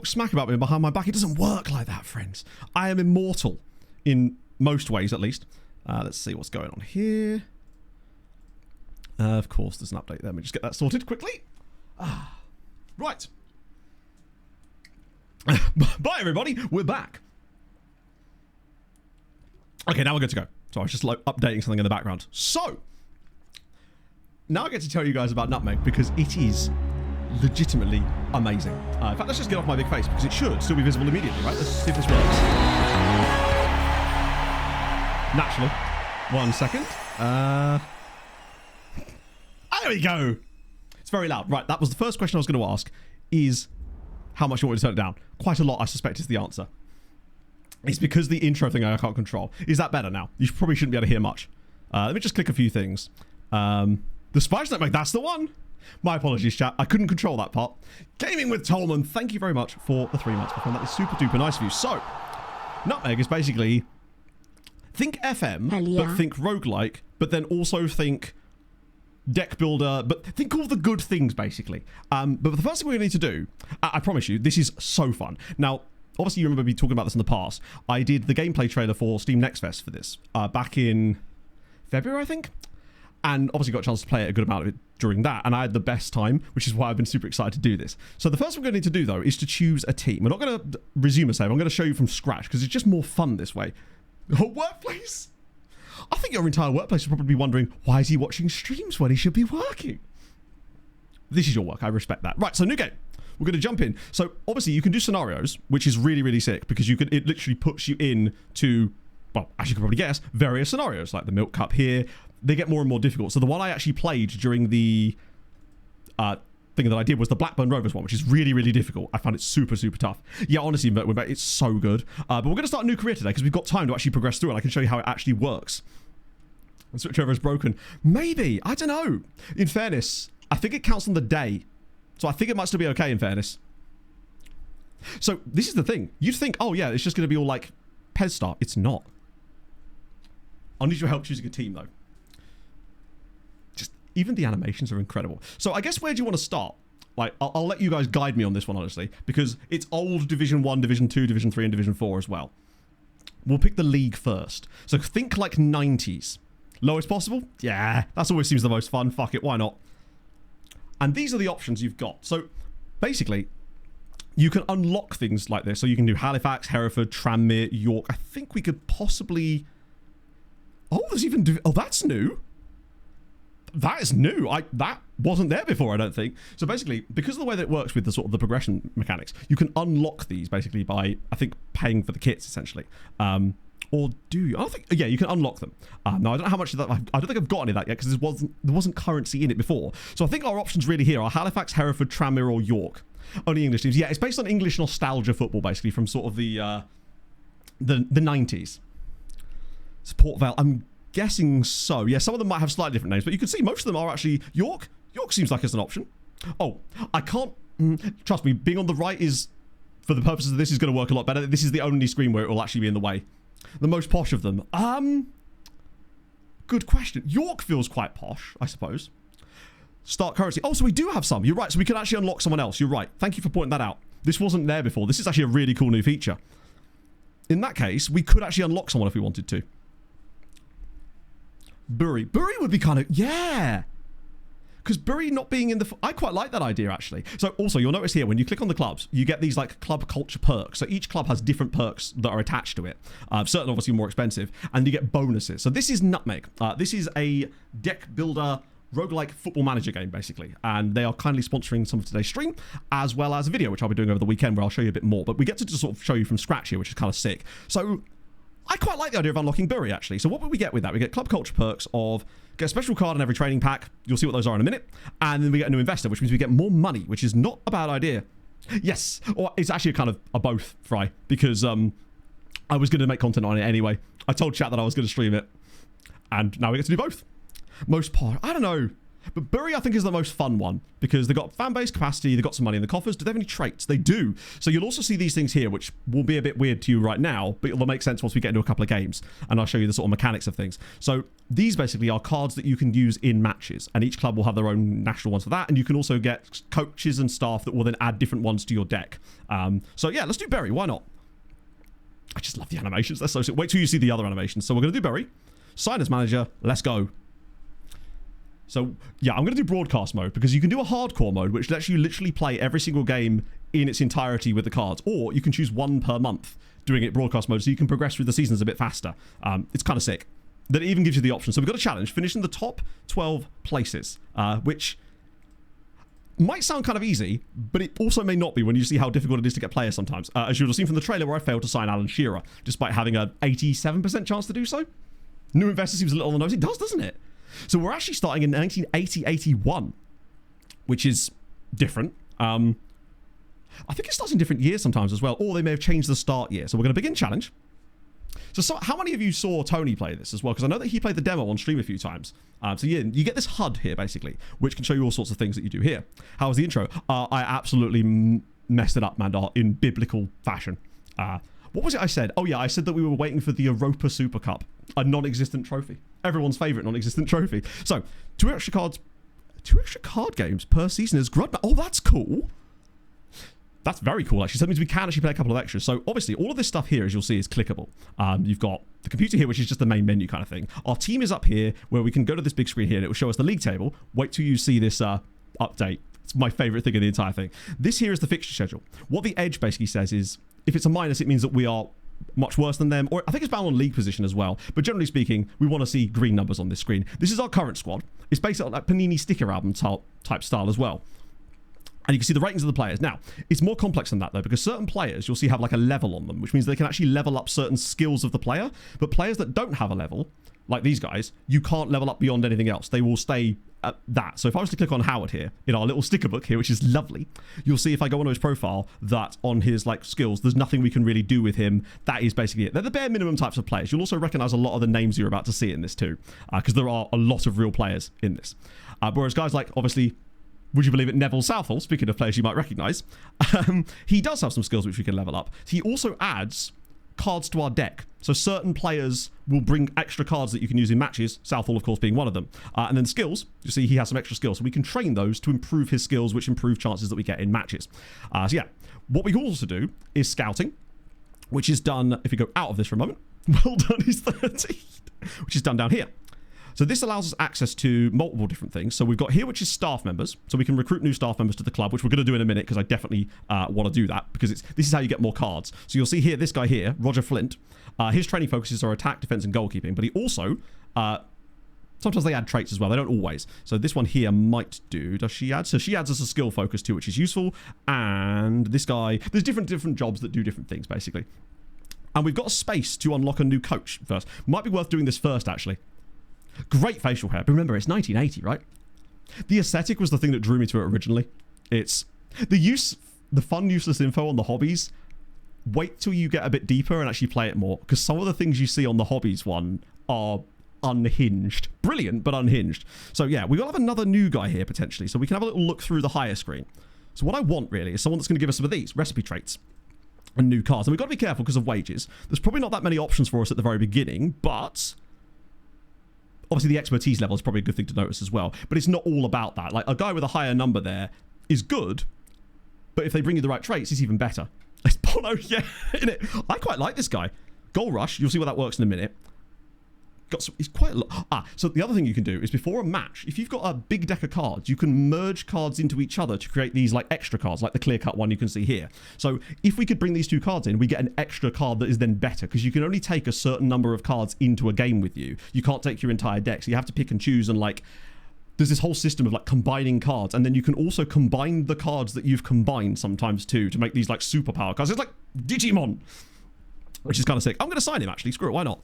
smack about me behind my back. It doesn't work like that, friends. I am immortal in most ways, at least. Let's see what's going on here. Of course, there's an update there. Let me just get that sorted quickly. Right. Bye, everybody. We're back. Okay, now we're good to go. So I was just like updating something in the background. So now I get to tell you guys about Nutmeg because it is legitimately amazing. In fact, let's just get off my big face because it should still be visible immediately, right? Let's see if this works. Naturally. 1 second. There we go. It's very loud. Right, that was the first question I was going to ask is how much you want me to turn it down? Quite a lot, I suspect, is the answer. It's because the intro thing I can't control. Is that better now? You probably shouldn't be able to hear much. Let me just click a few things. The Spice Nutmeg, that's the one. My apologies, chat. I couldn't control that part. Gaming with Tolman, thank you very much for the 3 months. I found that is super duper nice of you. So, Nutmeg is basically think FM, but think roguelike, but then also think deck builder, but think all the good things, basically. But the first thing we're going to need to do, I promise you, this is so fun. Now, obviously, you remember me talking about this in the past. I did the gameplay trailer for Steam Next Fest for this back in February, I think. And obviously got a chance to play a good amount of it during that. And I had the best time, which is why I've been super excited to do this. So the first thing we're going to need to do, though, is to choose a team. We're not going to resume a save. I'm going to show you from scratch because it's just more fun this way. Workplace? I think your entire workplace will probably be wondering, why is he watching streams when he should be working? This is your work. I respect that. Right, so new game. We're going to jump in. So obviously you can do scenarios, which is really, really sick because it literally puts you in to, well, as you can probably guess, various scenarios like the milk cup here. They get more and more difficult. So the one I actually played during the thing that I did was the Blackburn Rovers one, which is really, really difficult. I found it super, super tough. Yeah, honestly, it's so good. But we're going to start a new career today because we've got time to actually progress through it. I can show you how it actually works. The switch over is broken. Maybe. I don't know. In fairness, I think it counts on the day. So I think it might still be okay, in fairness. So this is the thing. You'd think, oh yeah, it's just going to be all like Pez start. It's not. I'll need your help choosing a team, though. Even the animations are incredible. So I guess where do you want to start? Like, I'll let you guys guide me on this one, honestly, because it's old Division 1, Division 2, Division 3, and Division 4 as well. We'll pick the league first. So think like 90s. Lowest possible? Yeah, that always seems the most fun. Fuck it, why not? And these are the options you've got. So basically, you can unlock things like this. So you can do Halifax, Hereford, Tranmere, York. I think we could possibly... Oh, there's even... Oh, that's new. That is new. That wasn't there before, I don't think. So basically, because of the way that it works with the sort of the progression mechanics, you can unlock these basically by, I think, paying for the kits, essentially. Or do you? I don't think... Yeah, you can unlock them. No, I don't know how much of that... I don't think I've got any of that yet because there wasn't currency in it before. So I think our options really here are Halifax, Hereford, Tranmere, or York. Only English teams. Yeah, it's based on English nostalgia football, basically, from sort of the 90s. Support Vale. I'm guessing so. Yeah, some of them might have slightly different names, but you can see most of them are actually York. York seems like it's an option. Oh, I can't... Trust me, being on the right is, for the purposes of this, is going to work a lot better. This is the only screen where it will actually be in the way. The most posh of them. Good question. York feels quite posh, I suppose. Start currency. Oh, so we do have some. You're right. So we can actually unlock someone else. You're right. Thank you for pointing that out. This wasn't there before. This is actually a really cool new feature. In that case, we could actually unlock someone if we wanted to. Bury. Bury would be kind of... Yeah. Because Bury not being in the... I quite like that idea, actually. So also, you'll notice here, when you click on the clubs, you get these like club culture perks. So each club has different perks that are attached to it. Certain obviously more expensive. And you get bonuses. So this is Nutmeg. This is a deck builder roguelike football manager game, basically. And they are kindly sponsoring some of today's stream, as well as a video, which I'll be doing over the weekend, where I'll show you a bit more. But we get to just sort of show you from scratch here, which is kind of sick. So... I quite like the idea of unlocking Bury, actually. So what would we get with that? We get club culture perks of get a special card in every training pack. You'll see what those are in a minute. And then we get a new investor, which means we get more money, which is not a bad idea. Yes. Or it's actually kind of a both, Fry, because I was going to make content on it anyway. I told chat that I was going to stream it. And now we get to do both. Most part. I don't know. But Bury, I think, is the most fun one because they've got fan base capacity, they've got some money in the coffers. Do they have any traits? They do. So you'll also see these things here, which will be a bit weird to you right now, but it'll make sense once we get into a couple of games, and I'll show you the sort of mechanics of things. So these basically are cards that you can use in matches, and each club will have their own national ones for that, and you can also get coaches and staff that will then add different ones to your deck. So yeah, let's do Bury. Why not? I just love the animations. They're so sick. Wait till you see the other animations. So we're going to do Bury. Sign as manager. Let's go. So, yeah, I'm going to do broadcast mode because you can do a hardcore mode, which lets you literally play every single game in its entirety with the cards. Or you can choose one per month doing it broadcast mode so you can progress through the seasons a bit faster. It's kind of sick. That even gives you the option. So we've got a challenge, finish in the top 12 places, which might sound kind of easy, but it also may not be when you see how difficult it is to get players sometimes. As you'll have seen from the trailer where I failed to sign Alan Shearer, despite having an 87% chance to do so. New investor seems a little on the nose. It does, doesn't it? So we're actually starting in 1980-81, which is different. I think it starts in different years sometimes as well, or they may have changed the start year. So we're going to begin challenge. So how many of you saw Tony play this as well? Because I know that he played the demo on stream a few times. So yeah, you get this HUD here, basically, which can show you all sorts of things that you do here. How was the intro? I absolutely messed it up, Mandar, in biblical fashion. What was it I said? Oh, yeah, I said that we were waiting for the Europa Super Cup, a non-existent trophy. Everyone's favourite non-existent trophy. So, two extra card games per season is Grudman. Oh, that's cool. That's very cool, actually. So that means we can actually play a couple of extras. So, obviously, all of this stuff here, as you'll see, is clickable. You've got the computer here, which is just the main menu kind of thing. Our team is up here, where we can go to this big screen here, and it will show us the league table. Wait till you see this update. It's my favourite thing in the entire thing. This here is the fixture schedule. What the edge basically says is, if it's a minus, it means that we are much worse than them, or I think it's bound on league position as well. But generally speaking, we want to see green numbers on this screen. This is our current squad. It's based on that Panini sticker album type style as well. And you can see the ratings of the players. Now, it's more complex than that, though, because certain players you'll see have like a level on them, which means they can actually level up certain skills of the player. But players that don't have a level, like these guys, you can't level up beyond anything else. They will stay at that. So if I was to click on Howard here, in our little sticker book here, which is lovely, you'll see if I go onto his profile that on his like skills, there's nothing we can really do with him. That is basically it. They're the bare minimum types of players. You'll also recognize a lot of the names you're about to see in this too, because there are a lot of real players in this. Whereas guys like, obviously, would you believe it, Neville Southall, speaking of players you might recognize, he does have some skills which we can level up. He also adds cards to our deck. So certain players will bring extra cards that you can use in matches, Southall of course being one of them. And then skills, you see he has some extra skills. So we can train those to improve his skills, which improve chances that we get in matches. So yeah, what we can also do is scouting, which is done, if we go out of this for a moment, well done, he's 30, which is done down here. So this allows us access to multiple different things. So we've got here, which is staff members. So we can recruit new staff members to the club, which we're going to do in a minute because I definitely want to do that because this is how you get more cards. So you'll see here, this guy here, Roger Flint, his training focuses are attack, defense, and goalkeeping. But he also, sometimes they add traits as well. They don't always. So this one here might do. Does she add? So she adds us a skill focus too, which is useful. And this guy, there's different jobs that do different things, basically. And we've got a space to unlock a new coach first. Might be worth doing this first, actually. Great facial hair. But remember, it's 1980, right? The aesthetic was the thing that drew me to it originally. It's the fun, useless info on the hobbies. Wait till you get a bit deeper and actually play it more. Because some of the things you see on the hobbies one are unhinged. Brilliant, but unhinged. So yeah, we've got to have another new guy here potentially. So we can have a little look through the higher screen. So what I want really is someone that's going to give us some of these recipe traits and new cards. And we've got to be careful because of wages. There's probably not that many options for us at the very beginning, but obviously the expertise level is probably a good thing to notice as well. But it's not all about that. Like a guy with a higher number there is good, but if they bring you the right traits, it's even better. It's Bono, yeah, isn't it? I quite like this guy. Goal Rush, you'll see why that works in a minute. He's quite a lot. So the other thing you can do is before a match, if you've got a big deck of cards, you can merge cards into each other to create these like extra cards, like the clear-cut one you can see here. So if we could bring these two cards in, we get an extra card that is then better because you can only take a certain number of cards into a game with you. You can't take your entire deck, so you have to pick and choose, and like there's this whole system of like combining cards, and then you can also combine the cards that you've combined sometimes too to make these like superpower cards. It's like Digimon, which is kind of sick. I'm going to sign him actually. Screw it, why not?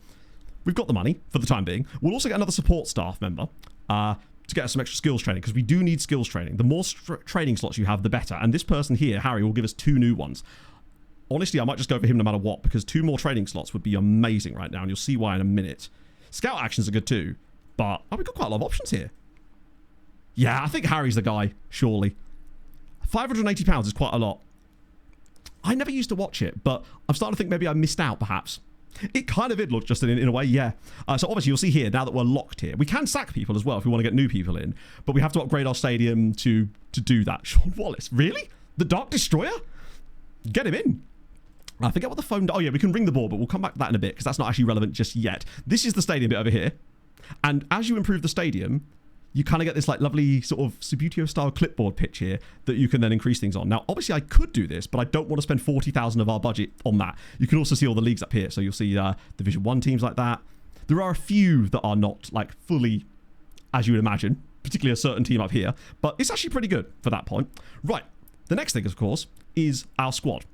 We've got the money for the time being. We'll also get another support staff member to get us some extra skills training because we do need skills training. The more training slots you have, the better. And this person here, Harry, will give us 2 new ones. Honestly, I might just go for him no matter what because 2 more training slots would be amazing right now, and you'll see why in a minute. Scout actions are good too, but we've got quite a lot of options here. Yeah, I think Harry's the guy, surely. £580 is quite a lot. I never used to watch it, but I'm starting to think maybe I missed out, perhaps. It kind of did look just in a way, yeah. So obviously you'll see here, now that we're locked here, we can sack people as well if we want to get new people in, but we have to upgrade our stadium to do that. Sean Wallace, really? The Dark Destroyer? Get him in. I forget what the phone... Oh yeah, we can ring the ball, but we'll come back to that in a bit because that's not actually relevant just yet. This is the stadium bit over here. And as you improve the stadium, you kind of get this like lovely sort of Subbuteo style clipboard pitch here that you can then increase things on. Now, obviously I could do this, but I don't want to spend 40,000 of our budget on that. You can also see all the leagues up here. So you'll see Division 1 teams like that. There are a few that are not like fully as you would imagine, particularly a certain team up here, but it's actually pretty good for that point. Right. The next thing, of course, is our squad.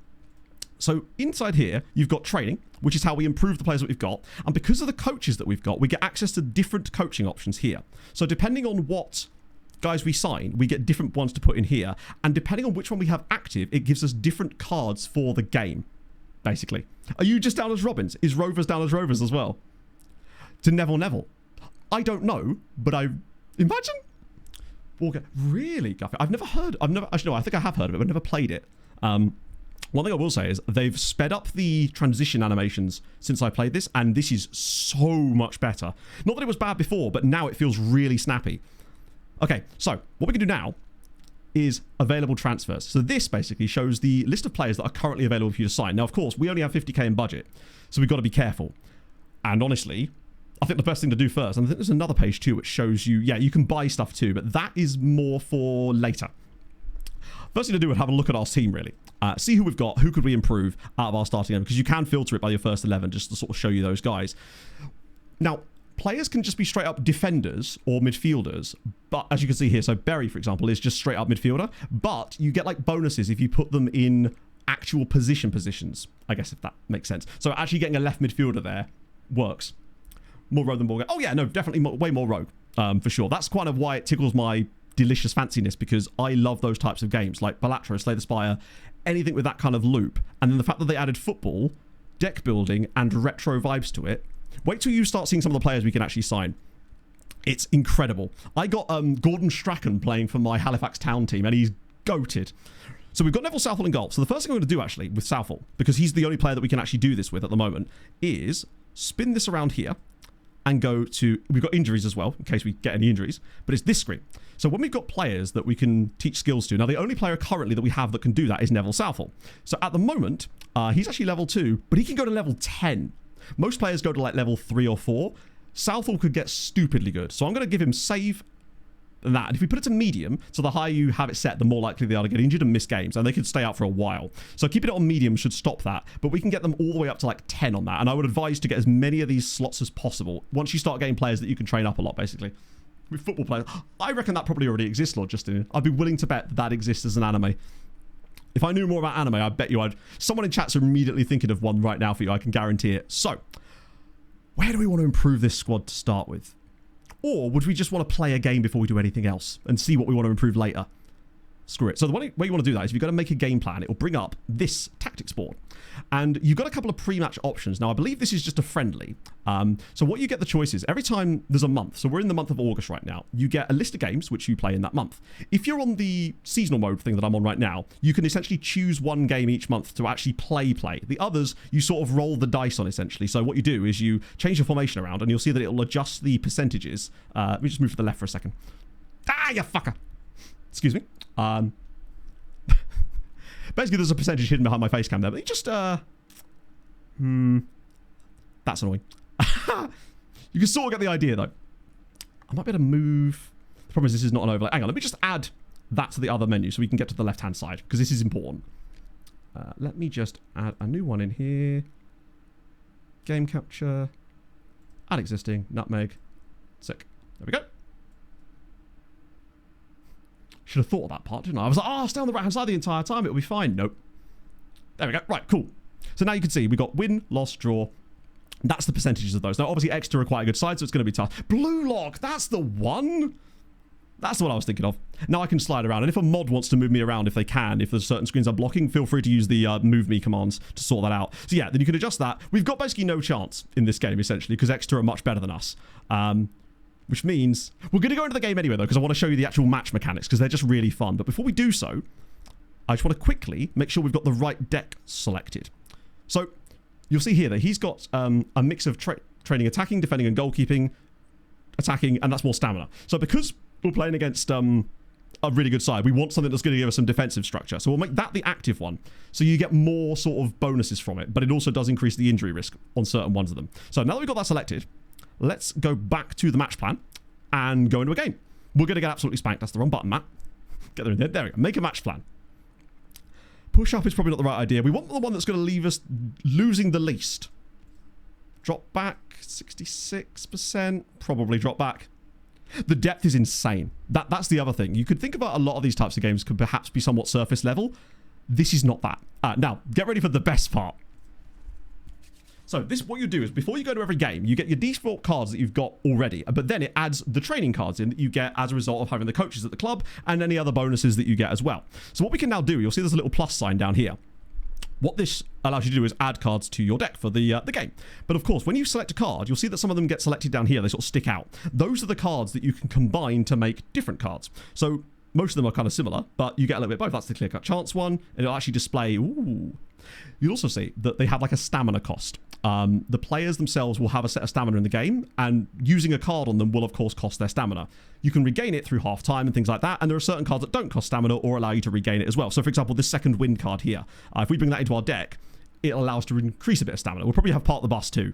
So inside here, you've got training, which is how we improve the players that we've got. And because of the coaches that we've got, we get access to different coaching options here. So depending on what guys we sign, we get different ones to put in here. And depending on which one we have active, it gives us different cards for the game, basically. Are you just down as Robins? Is Rovers down as Rovers as well? To Neville? I don't know, but I imagine. Really, Guffy? Actually, no, I think I have heard of it, but I've never played it. One thing I will say is they've sped up the transition animations since I played this, and this is so much better. Not that it was bad before, but now it feels really snappy. Okay, so what we can do now is available transfers. So this basically shows the list of players that are currently available for you to sign. Now, of course, we only have 50k in budget, so we've got to be careful. And honestly, I think the best thing to do first, and I think there's another page too which shows you, yeah, you can buy stuff too, but that is more for later. First thing to do is have a look at our team, really. See who we've got, who could we improve out of our starting 11, because you can filter it by your first 11 just to sort of show you those guys. Now, players can just be straight up defenders or midfielders, but as you can see here, so Berry, for example, is just straight up midfielder, but you get like bonuses if you put them in actual positions, I guess, if that makes sense. So actually getting a left midfielder there works. More rogue than ball. Oh yeah, no, definitely way more rogue, for sure. That's kind of why it tickles my delicious fanciness, because I love those types of games like Balatro, Slay the Spire, anything with that kind of loop. And then the fact that they added football, deck building, and retro vibes to it. Wait till you start seeing some of the players we can actually sign. It's incredible. I got Gordon Strachan playing for my Halifax Town team, and he's goated. So we've got Neville Southall in goal. So the first thing I'm going to do actually with Southall, because he's the only player that we can actually do this with at the moment, is spin this around here and go to, we've got injuries as well, in case we get any injuries, but it's this screen. So when we've got players that we can teach skills to, now the only player currently that we have that can do that is Neville Southall. So at the moment, he's actually level 2, but he can go to level 10. Most players go to like level 3 or 4. Southall could get stupidly good. So I'm going to give him save and that. And if we put it to medium, so the higher you have it set, the more likely they are to get injured and miss games, and they could stay out for a while. So keeping it on medium should stop that, but we can get them all the way up to like 10 on that. And I would advise to get as many of these slots as possible once you start getting players that you can train up a lot, basically. With football players, I reckon that probably already exists, Lord Justin. I'd be willing to bet that exists as an anime. If I knew more about anime, I bet you someone in chat's immediately thinking of one right now for you, I can guarantee it. So, where do we want to improve this squad to start with? Or would we just want to play a game before we do anything else and see what we want to improve later? Screw it. So the way you want to do that is you've got to make a game plan. It will bring up this tactics board. And you've got a couple of pre-match options. Now, I believe this is just a friendly. So what you get the choice is every time there's a month. So we're in the month of August right now. You get a list of games which you play in that month. If you're on the seasonal mode thing that I'm on right now, you can essentially choose one game each month to actually play. The others, you sort of roll the dice on, essentially. So what you do is you change your formation around and you'll see that it'll adjust the percentages. Let me just move to the left for a second. Ah, you fucker. Excuse me. Basically, there's a percentage hidden behind my face cam there, but it just, that's annoying. You can sort of get the idea, though. I might be able to move. The problem is this is not an overlay. Hang on, let me just add that to the other menu so we can get to the left-hand side, because this is important. Let me just add a new one in here. Game capture. Add existing. Nutmeg. Sick. There we go. Should have thought of that part, didn't I? I was like, oh, stay on the right-hand side the entire time. It'll be fine. Nope. There we go. Right, cool. So now you can see we got win, loss, draw. That's the percentages of those. Now, obviously, Exeter are quite a good side, so it's going to be tough. Blue Lock, that's the one. That's the one I was thinking of. Now I can slide around. And if a mod wants to move me around, if they can, if there's certain screens I'm blocking, feel free to use the move me commands to sort that out. So yeah, then you can adjust that. We've got basically no chance in this game, essentially, because Exeter are much better than us. which means we're going to go into the game anyway, though, because I want to show you the actual match mechanics, because they're just really fun. But before we do so, I just want to quickly make sure we've got the right deck selected. So you'll see here that he's got a mix of training attacking, defending, and goalkeeping, attacking, and that's more stamina. So because we're playing against a really good side, we want something that's going to give us some defensive structure. So we'll make that the active one. So you get more sort of bonuses from it, but it also does increase the injury risk on certain ones of them. So now that we've got that selected, let's go back to the match plan and go into a game. We're going to get absolutely spanked. That's the wrong button, Matt. Get there in there. There we go. Make a match plan. Push up is probably not the right idea. We want the one that's going to leave us losing the least. Drop back 66%. Probably drop back. The depth is insane. That's the other thing. You could think about a lot of these types of games could perhaps be somewhat surface level. This is not that. Now, get ready for the best part. So this, what you do is before you go to every game, you get your default cards that you've got already, but then it adds the training cards in that you get as a result of having the coaches at the club and any other bonuses that you get as well. So what we can now do, you'll see there's a little plus sign down here. What this allows you to do is add cards to your deck for the game. But of course, when you select a card, you'll see that some of them get selected down here. They sort of stick out. Those are the cards that you can combine to make different cards. So most of them are kind of similar, but you get a little bit both. That's the clear-cut chance one. It'll actually display... Ooh. You'll also see that they have like a stamina cost. The players themselves will have a set of stamina in the game, and using a card on them will, of course, cost their stamina. You can regain it through half time and things like that, and there are certain cards that don't cost stamina or allow you to regain it as well. So, for example, this second wind card here, if we bring that into our deck, it allows us to increase a bit of stamina. We'll probably have part of the bus too.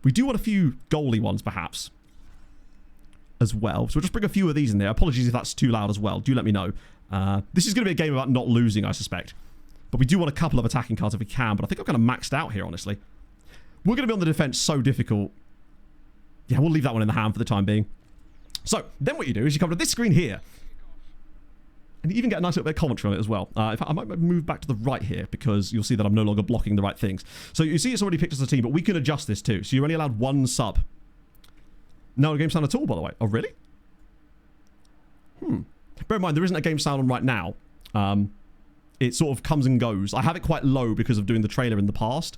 We do want a few goalie ones, perhaps, as well. So we'll just bring a few of these in there. Apologies if that's too loud as well. Do let me know. This is going to be a game about not losing, I suspect. But we do want a couple of attacking cards if we can, but I think I'm kind of maxed out here, honestly. We're going to be on the defense so difficult. Yeah, we'll leave that one in the hand for the time being. So, then what you do is you come to this screen here. And you even get a nice little bit of commentary on it as well. In fact, I might move back to the right here because you'll see that I'm no longer blocking the right things. So you see it's already picked us a team, but we can adjust this too. So you're only allowed one sub. No game sound at all, by the way. Oh, really? Bear in mind, there isn't a game sound on right now. It sort of comes and goes. I have it quite low because of doing the trailer in the past,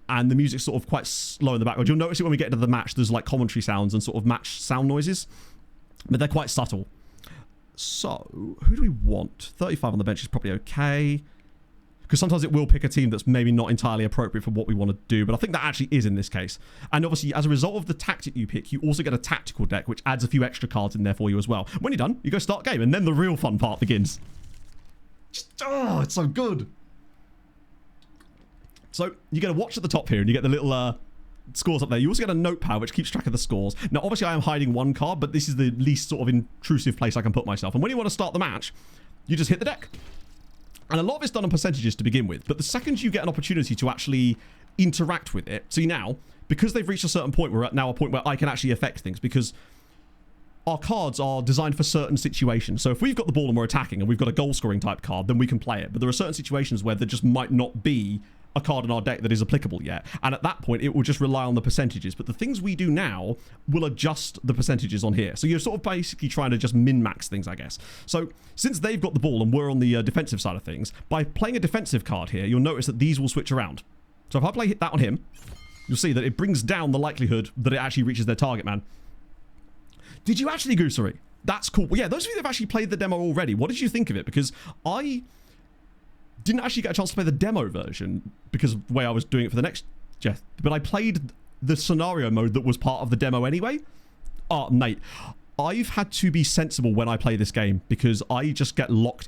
and the music's sort of quite slow in the background. You'll notice it when we get into the match. There's like commentary sounds and sort of match sound noises, but they're quite subtle. So, who do we want? 35 on the bench is probably okay, because sometimes it will pick a team that's maybe not entirely appropriate for what we want to do, but I think that actually is in this case. And obviously, as a result of the tactic you pick, you also get a tactical deck, which adds a few extra cards in there for you as well. When you're done, you go start game, and then the real fun part begins. Oh, it's so good. So you get a watch at the top here, and you get the little scores up there. You also get a notepad which keeps track of the scores. Now, obviously, I am hiding one card, but this is the least sort of intrusive place I can put myself. And when you want to start the match, you just hit the deck. And a lot of it's done on percentages to begin with. But the second you get an opportunity to actually interact with it, see now, because they've reached a certain point, we're at now a point where I can actually affect things, because our cards are designed for certain situations. So if we've got the ball and we're attacking and we've got a goal scoring type card, then we can play it. But there are certain situations where there just might not be a card in our deck that is applicable yet. And at that point, it will just rely on the percentages. But the things we do now will adjust the percentages on here. So you're sort of basically trying to just min-max things, I guess. So since they've got the ball and we're on the defensive side of things, by playing a defensive card here, you'll notice that these will switch around. So if I play that on him, you'll see that it brings down the likelihood that it actually reaches their target man. Did you actually, Goosery? That's cool. Well, yeah, those of you that have actually played the demo already, what did you think of it? Because I didn't actually get a chance to play the demo version because of the way I was doing it for the next Jeff. But I played the scenario mode that was part of the demo anyway. Oh, mate. I've had to be sensible when I play this game because I just get locked.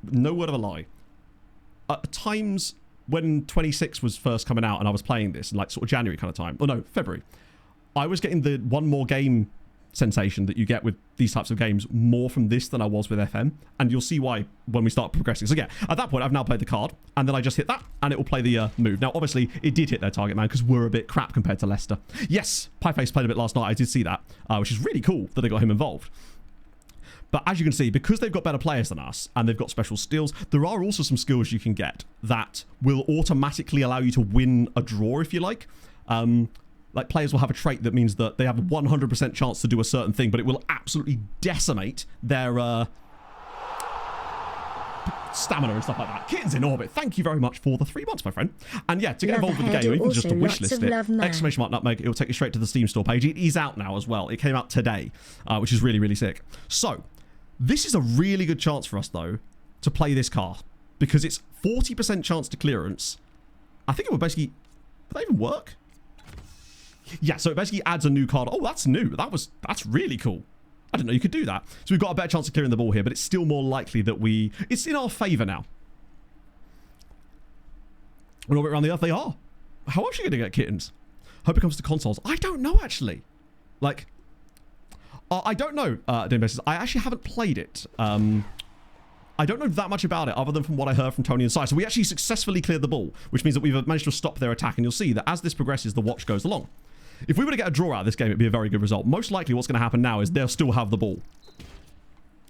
No word of a lie. At times when 26 was first coming out and I was playing this in like sort of January kind of time. Oh, no, February. I was getting the one more game sensation that you get with these types of games more from this than I was with FM, and you'll see why when we start progressing. So yeah, at that point I've now played the card, and then I just hit that and it will play the move. Now obviously it did hit their target man because we're a bit crap compared to Leicester. Yes, Pieface played a bit last night. I did see that, which is really cool that they got him involved. But as you can see, because they've got better players than us and they've got special skills, there are also some skills you can get that will automatically allow you to win a draw if you like. Like players will have a trait that means that they have a 100% chance to do a certain thing, but it will absolutely decimate their stamina and stuff like that. Kittens in Orbit, thank you very much for the 3 months, my friend. And yeah, to get involved with the game, even just to wishlist it, exclamation mark Nutmeg, it will take you straight to the Steam store page. It is out now as well. It came out today, which is really, really sick. So, this is a really good chance for us, though, to play this car. Because it's 40% chance to clearance. I think it would basically... Would that even work? Yeah, so it basically adds a new card. Oh, that's new. That's really cool. I didn't know you could do that. So we've got a better chance of clearing the ball here, but it's still more likely that it's in our favor now. An orbit around the Earth, they are. How else are you going to get kittens? Hope it comes to consoles. I don't know, actually. Like, I don't know, I actually haven't played it. I don't know that much about it other than from what I heard from Tony and Si. So we actually successfully cleared the ball, which means that we've managed to stop their attack. And you'll see that as this progresses, the watch goes along. If we were to get a draw out of this game, it'd be a very good result. Most likely what's going to happen now is they'll still have the ball.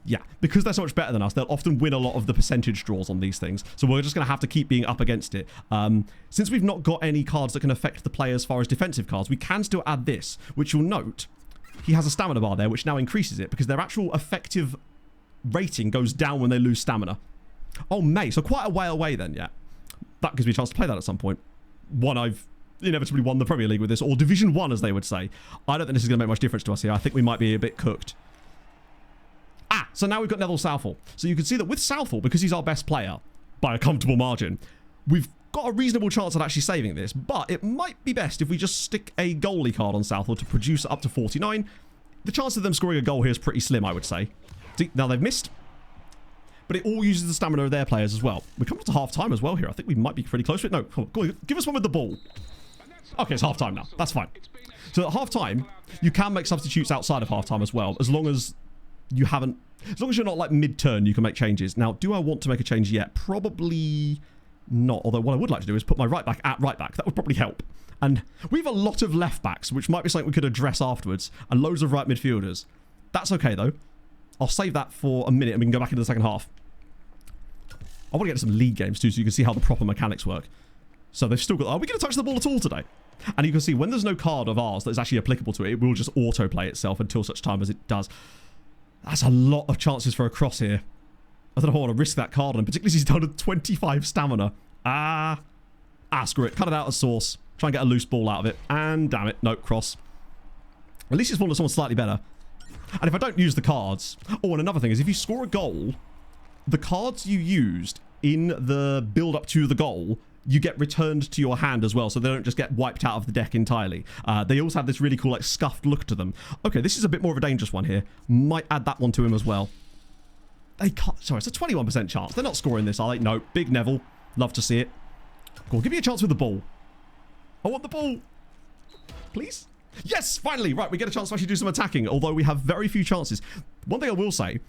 Yeah, because they're so much better than us, they'll often win a lot of the percentage draws on these things. So we're just going to have to keep being up against it. Since we've not got any cards that can affect the play as far as defensive cards, we can still add this, which you'll note. He has a stamina bar there, which now increases it because their actual effective rating goes down when they lose stamina. Oh, mate, so quite a way away then, yeah. That gives me a chance to play that at some point. One, I've inevitably won the Premier League with this, or Division 1 as they would say. I don't think this is going to make much difference to us here. I think we might be a bit cooked. So now we've got Neville Southall. So you can see that with Southall, because he's our best player by a comfortable margin, we've got a reasonable chance at actually saving this, but it might be best if we just stick a goalie card on Southall to produce up to 49. The chance of them scoring a goal here is pretty slim, I would say. See, now they've missed, but it all uses the stamina of their players as well. We're coming up to half-time as well here. I think we might be pretty close to it. No, come on, give us one with the ball. Okay, it's half-time now. That's fine. So at half-time, you can make substitutes outside of half-time as well, as long as you haven't... As long as you're not like mid-turn, you can make changes. Now, do I want to make a change yet? Probably not. Although what I would like to do is put my right back at right back. That would probably help. And we have a lot of left backs, which might be something we could address afterwards, and loads of right midfielders. That's okay, though. I'll save that for a minute and we can go back into the second half. I want to get to some league games too, so you can see how the proper mechanics work. So they've still got... Are we going to touch the ball at all today? And you can see when there's no card of ours that is actually applicable to it, it will just autoplay itself until such time as it does. That's a lot of chances for a cross here. I don't know if I want to risk that card on him, particularly since he's down to 25 stamina. Screw it. Cut it out of source. Try and get a loose ball out of it. And damn it. Nope, cross. At least it's fallen to someone slightly better. And if I don't use the cards... Oh, and another thing is if you score a goal, the cards you used in the build-up to the goal, you get returned to your hand as well, so they don't just get wiped out of the deck entirely. They also have this really cool, like, scuffed look to them. Okay, this is a bit more of a dangerous one here. Might add that one to him as well. They can't... Sorry, it's a 21% chance. They're not scoring this, are they? No. Big Neville. Love to see it. Go on, give me a chance with the ball. I want the ball. Please? Yes, finally. Right, we get a chance to actually do some attacking, although we have very few chances. One thing I will say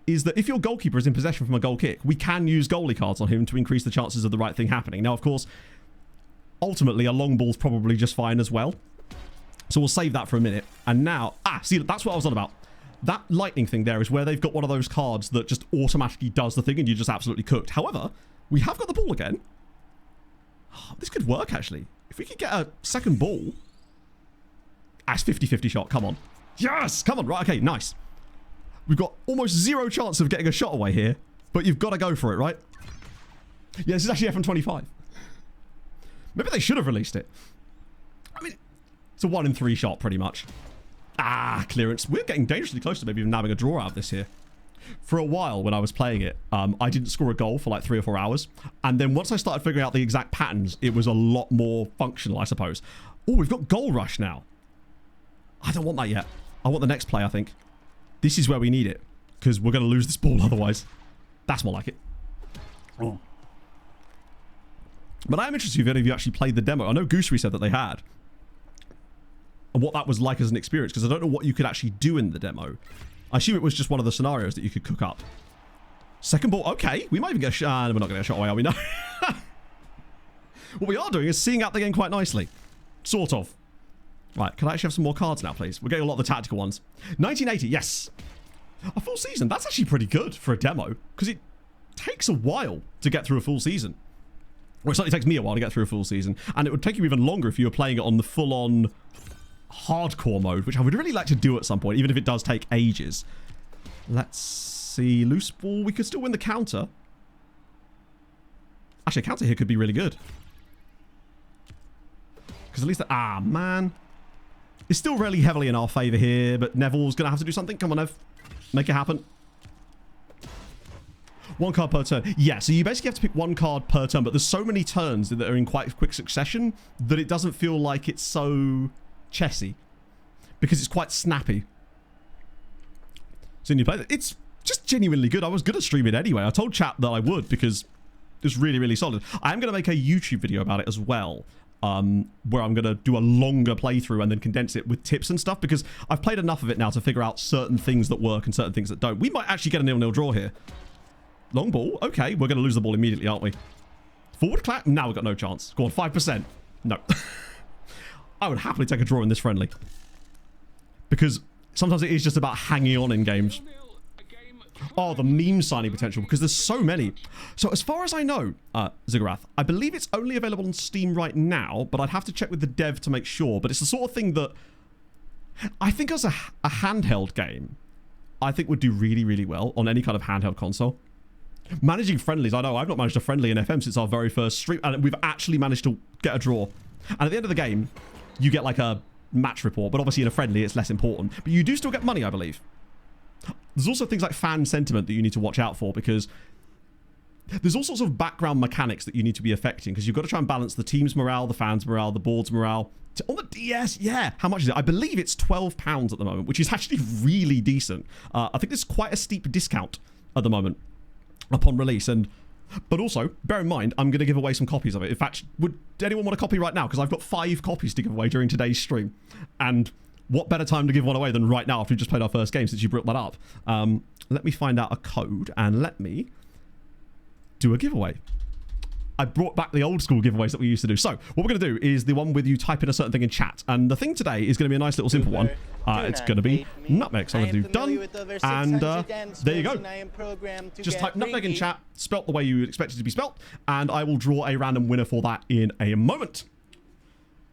is that if your goalkeeper is in possession from a goal kick, we can use goalie cards on him to increase the chances of the right thing happening. Now, of course, ultimately, a long ball's probably just fine as well. So we'll save that for a minute. And now... see, that's what I was on about. That lightning thing there is where they've got one of those cards that just automatically does the thing and you're just absolutely cooked. However, we have got the ball again. This could work, actually. If we could get a second ball... It's 50-50 shot. Come on. Yes! Come on. Right, okay, nice. We've got almost zero chance of getting a shot away here, but you've got to go for it, right? Yeah, this is actually F125. Maybe they should have released it. I mean, it's a 1 in 3 shot, pretty much. Clearance. We're getting dangerously close to maybe even having a draw out of this here. For a while, when I was playing it, I didn't score a goal for like 3 or 4 hours. And then once I started figuring out the exact patterns, it was a lot more functional, I suppose. Oh, we've got goal rush now. I don't want that yet. I want the next play, I think. This is where we need it. Because we're going to lose this ball otherwise. That's more like it. Oh. But I am interested if any of you actually played the demo. I know Goosery said that they had. And what that was like as an experience. Because I don't know what you could actually do in the demo. I assume it was just one of the scenarios that you could cook up. Second ball. Okay. We might even get a shot. We're not going to get a shot away, are we? No. What we are doing is seeing out the game quite nicely. Sort of. Right, can I actually have some more cards now, please? We're getting a lot of the tactical ones. 1980, yes. A full season. That's actually pretty good for a demo. Because it takes a while to get through a full season. Or it certainly takes me a while to get through a full season. And it would take you even longer if you were playing it on the full-on hardcore mode, which I would really like to do at some point, even if it does take ages. Let's see. Loose ball. We could still win the counter. Actually, a counter here could be really good. Because at least... man. It's still really heavily in our favour here, but Neville's going to have to do something. Come on, Nev. Make it happen. 1 card per turn. Yeah, so you basically have to pick 1 card per turn, but there's so many turns that are in quite quick succession that it doesn't feel like it's so chessy. Because it's quite snappy. So when you play it, it's just genuinely good. I was good at streaming anyway. I told chat that I would because it's really, really solid. I am going to make a YouTube video about it as well. Where I'm going to do a longer playthrough and then condense it with tips and stuff, because I've played enough of it now to figure out certain things that work and certain things that don't. We might actually get a 0-0 draw here. Long ball. Okay, we're going to lose the ball immediately, aren't we? Forward clap. Now we've got no chance. Go on, 5%. No. I would happily take a draw in this friendly. Because sometimes it is just about hanging on in games. Oh, the meme signing potential, because there's so many. So as far as I know, Ziggurat, I believe it's only available on Steam right now, but I'd have to check with the dev to make sure. But it's the sort of thing that I think as a handheld game, I think would do really, really well on any kind of handheld console. Managing friendlies, I know I've not managed a friendly in FM since our very first stream, and we've actually managed to get a draw. And at the end of the game, you get like a match report, but obviously in a friendly, it's less important. But you do still get money, I believe. There's also things like fan sentiment that you need to watch out for, because there's all sorts of background mechanics that you need to be affecting, because you've got to try and balance the team's morale, the fans' morale, the board's morale. On the DS, yeah. How much is it? I believe it's £12 at the moment, which is actually really decent. I think there's quite a steep discount at the moment upon release. But also, bear in mind, I'm going to give away some copies of it. In fact, would anyone want a copy right now? Because I've got 5 copies to give away during today's stream. And what better time to give one away than right now after we just played our first game, since you brought that up. Let me find out a code and let me do a giveaway. I brought back the old school giveaways that we used to do. So what we're going to do is the one with you type in a certain thing in chat. And the thing today is going to be a nice little simple one. It's going to be Nutmeg. So I'm going to do done. And there you go. Just type Nutmeg in chat, spelt the way you would expect it to be spelt. And I will draw a random winner for that in a moment.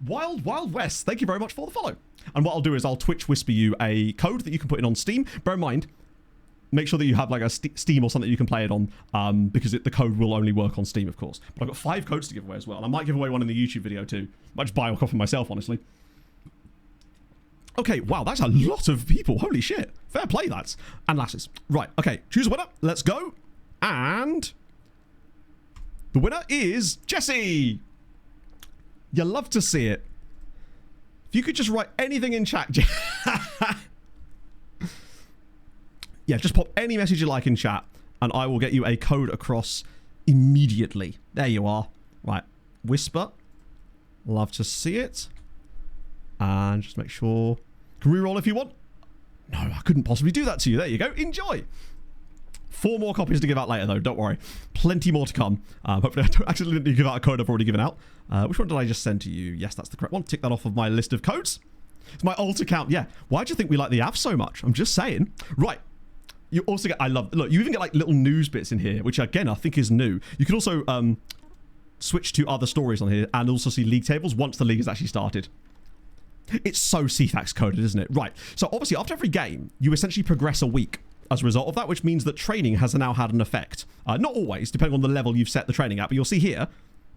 Wild Wild West, thank you very much for the follow. And what I'll do is I'll Twitch whisper you a code that you can put in on Steam. Bear in mind, make sure that you have like a Steam or something you can play it on, because the code will only work on Steam, of course. But I've got 5 codes to give away as well. And I might give away one in the YouTube video too. Might just buy a copy myself, honestly. Okay, wow, that's a lot of people. Holy shit. Fair play, lads and lasses. Right, okay, choose a winner. Let's go. And the winner is Jesse. You love to see it. If you could just write anything in chat. Yeah, just pop any message you like in chat and I will get you a code across immediately. There you are. Right. Whisper. Love to see it. And just make sure. Can reroll if you want. No, I couldn't possibly do that to you. There you go. Enjoy. 4 more copies to give out later, though. Don't worry. Plenty more to come. Hopefully I don't accidentally give out a code I've already given out. Which one did I just send to you? Yes, that's the correct one. Tick that off of my list of codes. It's my alt account. Yeah. Why do you think we like the app so much? I'm just saying. Right. You also get, look, you even get like little news bits in here, which again, I think is new. You can also switch to other stories on here and also see league tables once the league has actually started. It's so CFAX coded, isn't it? Right. So obviously after every game, you essentially progress a week as a result of that, which means that training has now had an effect. Not always, depending on the level you've set the training at, but you'll see here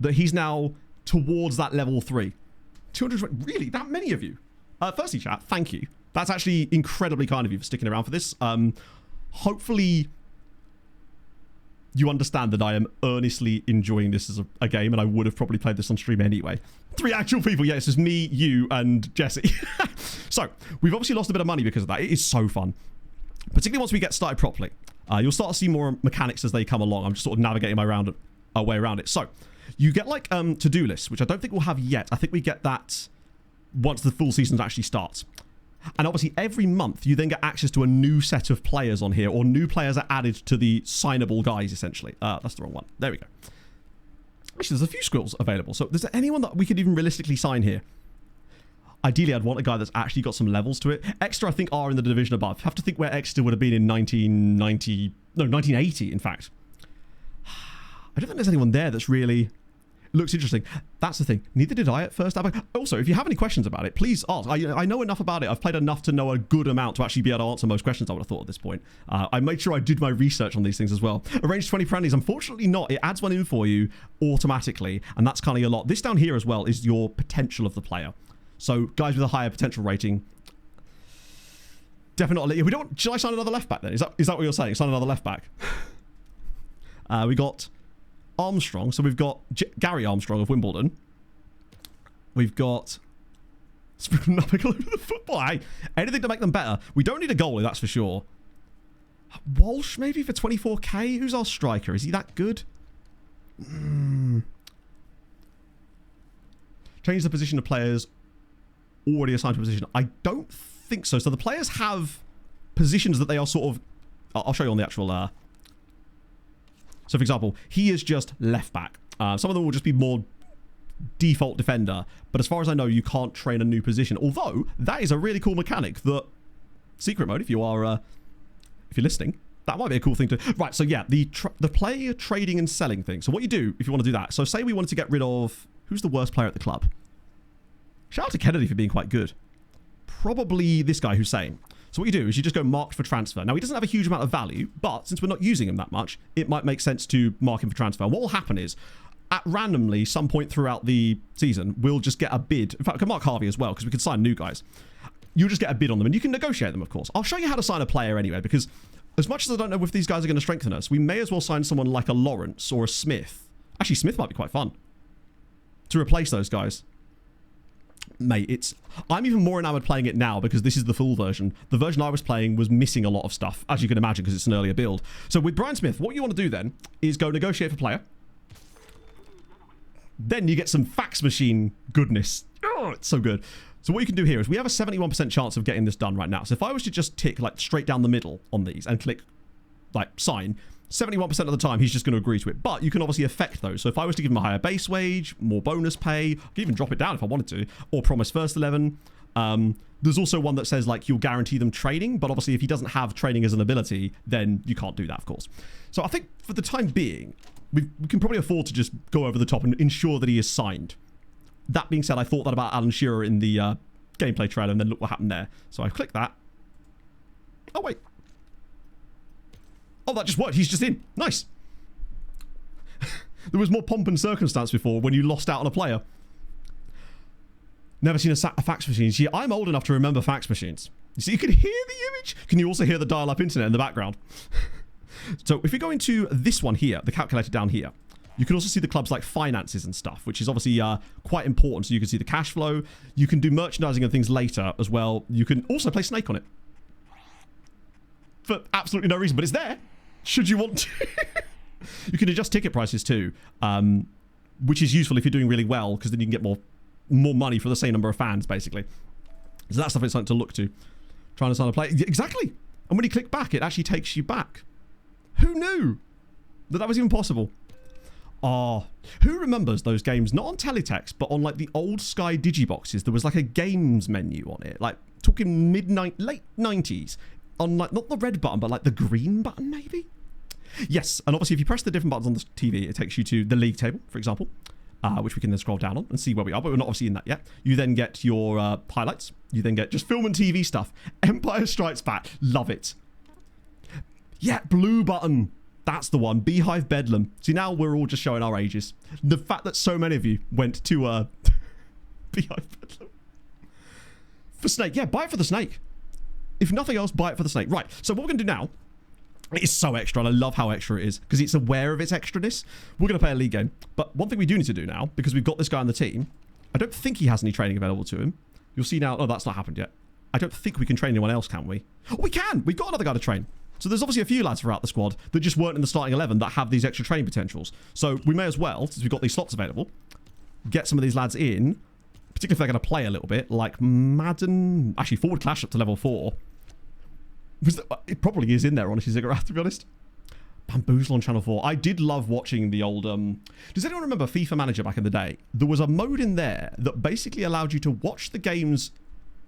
that he's now towards that level 3. 200, really? That many of you? Firstly, chat, thank you. That's actually incredibly kind of you for sticking around for this. Hopefully you understand that I am earnestly enjoying this as a game, and I would have probably played this on stream anyway. 3 actual people. Yeah, it's just me, you, and Jesse. So, we've obviously lost a bit of money because of that. It is so fun. Particularly once we get started properly. You'll start to see more mechanics as they come along. I'm just sort of navigating my way around it. So, you get like to-do lists, which I don't think we'll have yet. I think we get that once the full season actually starts. And obviously every month you then get access to a new set of players on here, or new players are added to the signable guys, essentially. That's the wrong one. There we go. Actually, there's a few squirrels available. So is there anyone that we could even realistically sign here? Ideally, I'd want a guy that's actually got some levels to it. Exeter, I think, are in the division above. Have to think where Exeter would have been in 1980, in fact. I don't think there's anyone there that's really... looks interesting. That's the thing. Neither did I at first. Also, if you have any questions about it, please ask. I know enough about it. I've played enough to know a good amount to actually be able to answer most questions I would have thought at this point. I made sure I did my research on these things as well. Arrange 20 friendlies. Unfortunately not. It adds one in for you automatically, and that's kind of a lot. This down here as well is your potential of the player. So guys with a higher potential rating, definitely. We don't. Should I sign another left back then? Is that what you're saying? Sign another left back. We got Armstrong. So we've got Gary Armstrong of Wimbledon. We've got Nutmeg all over the football. Hey, anything to make them better. We don't need a goalie, that's for sure. Walsh maybe for 24k. Who's our striker? Is he that good? Change the position of players already assigned to a position. I don't think so. So the players have positions that they are sort of... I'll show you on the actual... So for example, he is just left back. Some of them will just be more default defender. But as far as I know, you can't train a new position. Although, that is a really cool mechanic that... Secret mode, if you are... if you're listening, that might be a cool thing to... Right, so yeah, the player trading and selling thing. So what you do, if you want to do that... So say we wanted to get rid of... Who's the worst player at the club? Shout out to Kennedy for being quite good. Probably this guy, Hussein. So what you do is you just go marked for transfer. Now, he doesn't have a huge amount of value, but since we're not using him that much, it might make sense to mark him for transfer. What will happen is, at randomly, some point throughout the season, we'll just get a bid. In fact, I can mark Harvey as well, because we can sign new guys. You'll just get a bid on them, and you can negotiate them, of course. I'll show you how to sign a player anyway, because as much as I don't know if these guys are going to strengthen us, we may as well sign someone like a Lawrence or a Smith. Actually, Smith might be quite fun to replace those guys. Mate, I'm even more enamored playing it now because this is the full version. The version I was playing was missing a lot of stuff, as you can imagine, because it's an earlier build. So with Brian Smith, what you want to do then is go negotiate for player. Then you get some fax machine goodness. Oh, it's so good. So what you can do here is we have a 71% chance of getting this done right now. So if I was to just tick like straight down the middle on these and click like sign, 71% of the time he's just going to agree to it. But you can obviously affect those. So if I was to give him a higher base wage, more bonus pay, I could even drop it down if I wanted to, or promise first 11. There's also one that says like you'll guarantee them training, but obviously if he doesn't have training as an ability, then you can't do that, of course. So I think for the time being, we can probably afford to just go over the top and ensure that he is signed. That being said, I thought that about Alan Shearer in the gameplay trailer, and then look what happened there. So I click that. Oh, wait. Oh, that just worked. He's just in. Nice. There was more pomp and circumstance before when you lost out on a player. Never seen a fax machine. See, I'm old enough to remember fax machines. You see, you can hear the image. Can you also hear the dial-up internet in the background? So if we go into this one here, the calculator down here, you can also see the club's like finances and stuff, which is obviously quite important. So you can see the cash flow. You can do merchandising and things later as well. You can also play Snake on it. For absolutely no reason, but it's there. Should you want to. You can adjust ticket prices too, which is useful if you're doing really well, because then you can get more money for the same number of fans, basically. So that stuff is something to look to. Trying to sign a play. Exactly. And when you click back, it actually takes you back. Who knew that was even possible? Oh, who remembers those games, not on teletext, but on like the old Sky Digiboxes? There was like a games menu on it, like talking late 90s, on like not the red button, but like the green button maybe? Yes, and obviously if you press the different buttons on the TV, it takes you to the league table, for example, which we can then scroll down on and see where we are, but we're not obviously in that yet. You then get your highlights. You then get just film and TV stuff. Empire Strikes Back. Love it. Yeah, blue button. That's the one. Beehive Bedlam. See, now we're all just showing our ages. The fact that so many of you went to Beehive Bedlam. For Snake. Yeah, buy it for the Snake. If nothing else, buy it for the Snake. Right, so what we're going to do now, it is so extra, and I love how extra it is, because it's aware of its extraness. We're going to play a league game. But one thing we do need to do now, because we've got this guy on the team, I don't think he has any training available to him. You'll see now, oh, that's not happened yet. I don't think we can train anyone else, can we? Oh, we can! We've got another guy to train. So there's obviously a few lads throughout the squad that just weren't in the starting 11 that have these extra training potentials. So we may as well, since we've got these slots available, get some of these lads in, particularly if they're going to play a little bit, like Madden, actually Forward Clash up to level 4. It probably is in there, honestly, Ziggurat, to be honest. Bamboozle on Channel 4. I did love watching the old... Does anyone remember FIFA Manager back in the day? There was a mode in there that basically allowed you to watch the games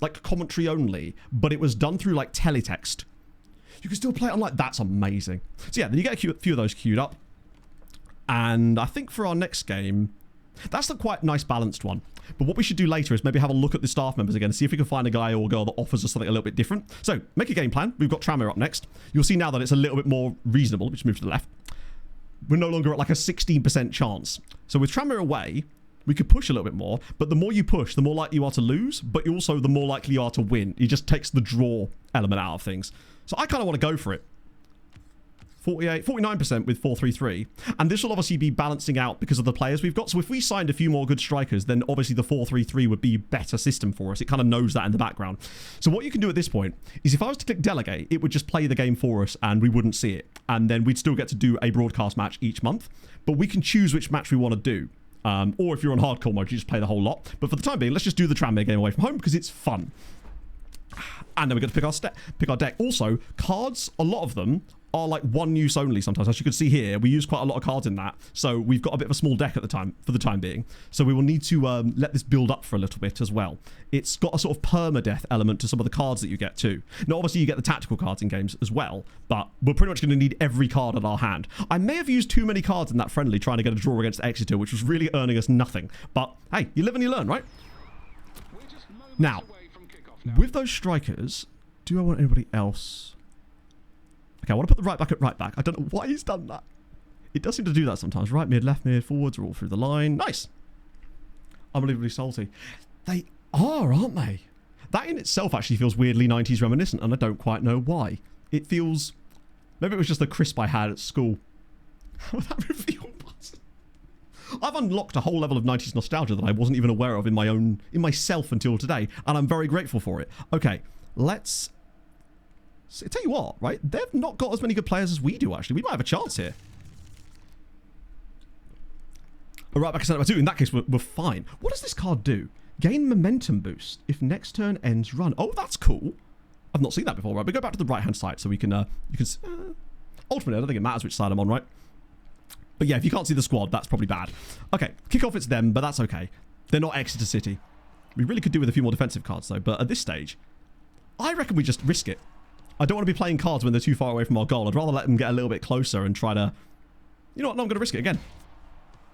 like commentary only, but it was done through like teletext. You can still play it on like... That's amazing. So yeah, then you get a few of those queued up. And I think for our next game... That's the quite nice balanced one. But what we should do later is maybe have a look at the staff members again, see if we can find a guy or girl that offers us something a little bit different. So, make a game plan. We've got Tranmere up next. You'll see now that it's a little bit more reasonable. Let's move to the left. We're no longer at like a 16% chance. So with Tranmere away, we could push a little bit more, but the more you push, the more likely you are to lose, but also the more likely you are to win. It just takes the draw element out of things. So I kind of want to go for it. 49% with 4-3-3. And this will obviously be balancing out because of the players we've got. So if we signed a few more good strikers, then obviously the 4-3-3 would be a better system for us. It kind of knows that in the background. So what you can do at this point is if I was to click delegate, it would just play the game for us and we wouldn't see it. And then we'd still get to do a broadcast match each month. But we can choose which match we want to do. Or if you're on hardcore mode, you just play the whole lot. But for the time being, let's just do the Tranmere game away from home because it's fun. And then we get to pick our deck. Also, cards, a lot of them are like one use only sometimes. As you can see here, we use quite a lot of cards in that. So we've got a bit of a small deck at the time, for the time being. So we will need to let this build up for a little bit as well. It's got a sort of permadeath element to some of the cards that you get too. Now, obviously you get the tactical cards in games as well, but we're pretty much going to need every card at our hand. I may have used too many cards in that friendly trying to get a draw against Exeter, which was really earning us nothing. But hey, you live and you learn, right? Now, with those strikers, do I want anybody else? Okay, I want to put the right back at right back. I don't know why he's done that. It does seem to do that sometimes. Right mid, left mid, forwards are all through the line. Nice. Unbelievably salty. They are, aren't they? That in itself actually feels weirdly 90s reminiscent, and I don't quite know why. It feels... Maybe it was just the crisp I had at school. That reveal button. I've unlocked a whole level of 90s nostalgia that I wasn't even aware of in myself until today, and I'm very grateful for it. Okay, let's... So, tell you what, right? They've not got as many good players as we do, actually. We might have a chance here. Right back at centre back 2. In that case, we're fine. What does this card do? Gain momentum boost if next turn ends run. Oh, that's cool. I've not seen that before, right? But go back to the right-hand side so we can... ultimately, I don't think it matters which side I'm on, right? But yeah, if you can't see the squad, that's probably bad. Okay, kick off, it's them, but that's okay. They're not Exeter City. We really could do with a few more defensive cards, though. But at this stage, I reckon we just risk it. I don't want to be playing cards when they're too far away from our goal. I'd rather let them get a little bit closer and try to... You know what? No, I'm going to risk it again.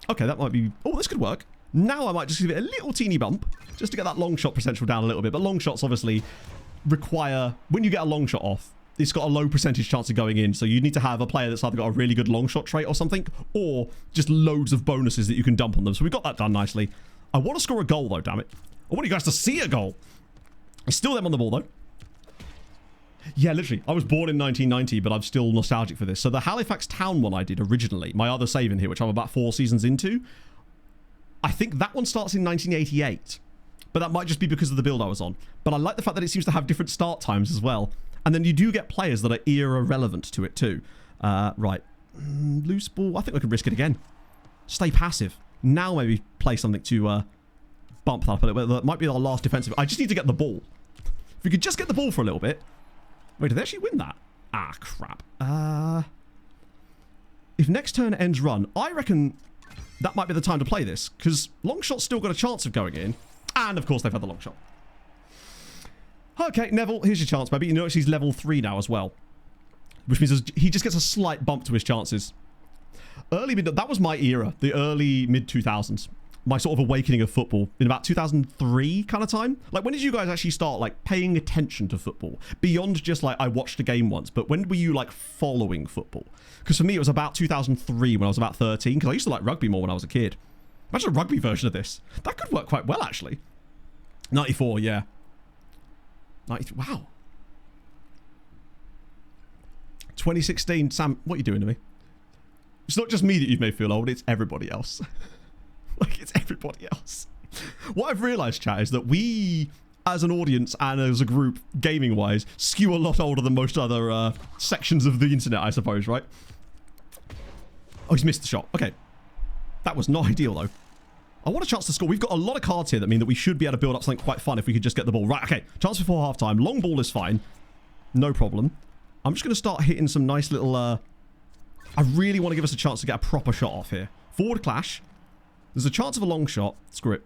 Okay, that might be... Oh, this could work. Now I might just give it a little teeny bump just to get that long shot potential down a little bit. But long shots obviously require... When you get a long shot off, it's got a low percentage chance of going in. So you need to have a player that's either got a really good long shot trait or something, or just loads of bonuses that you can dump on them. So we got that done nicely. I want to score a goal, though, damn it. I want you guys to see a goal. It's still them on the ball, though. Yeah, literally. I was born in 1990, but I'm still nostalgic for this. So the Halifax Town one I did originally, my other save in here, which I'm about 4 seasons into, I think that one starts in 1988. But that might just be because of the build I was on. But I like the fact that it seems to have different start times as well. And then you do get players that are era relevant to it too. Right. Loose ball. I think we can risk it again. Stay passive. Now maybe play something to bump that up a little bit. That might be our last defensive. I just need to get the ball. If we could just get the ball for a little bit. Wait, did they actually win that? Ah, crap. If next turn ends run, I reckon that might be the time to play this, because long shot's still got a chance of going in. And, of course, they've had the long shot. Okay, Neville, here's your chance, baby. You notice he's level 3 now as well, which means he just gets a slight bump to his chances. That was my era, the early mid-2000s. My sort of awakening of football in about 2003 kind of time. Like, when did you guys actually start, like, paying attention to football? Beyond just, like, I watched a game once, but when were you, like, following football? Because for me, it was about 2003 when I was about 13, because I used to like rugby more when I was a kid. Imagine a rugby version of this. That could work quite well, actually. 94, yeah. 90, wow. 2016, Sam, what are you doing to me? It's not just me that you've made feel old, it's everybody else. Like, it's everybody else. What I've realised, chat, is that we, as an audience and as a group, gaming-wise, skew a lot older than most other sections of the internet, I suppose, right? Oh, he's missed the shot. Okay. That was not ideal, though. I want a chance to score. We've got a lot of cards here that mean that we should be able to build up something quite fun if we could just get the ball. Right, okay. Chance before half-time. Long ball is fine. No problem. I'm just going to start hitting some nice little... I really want to give us a chance to get a proper shot off here. Forward clash. There's a chance of a long shot. Screw it.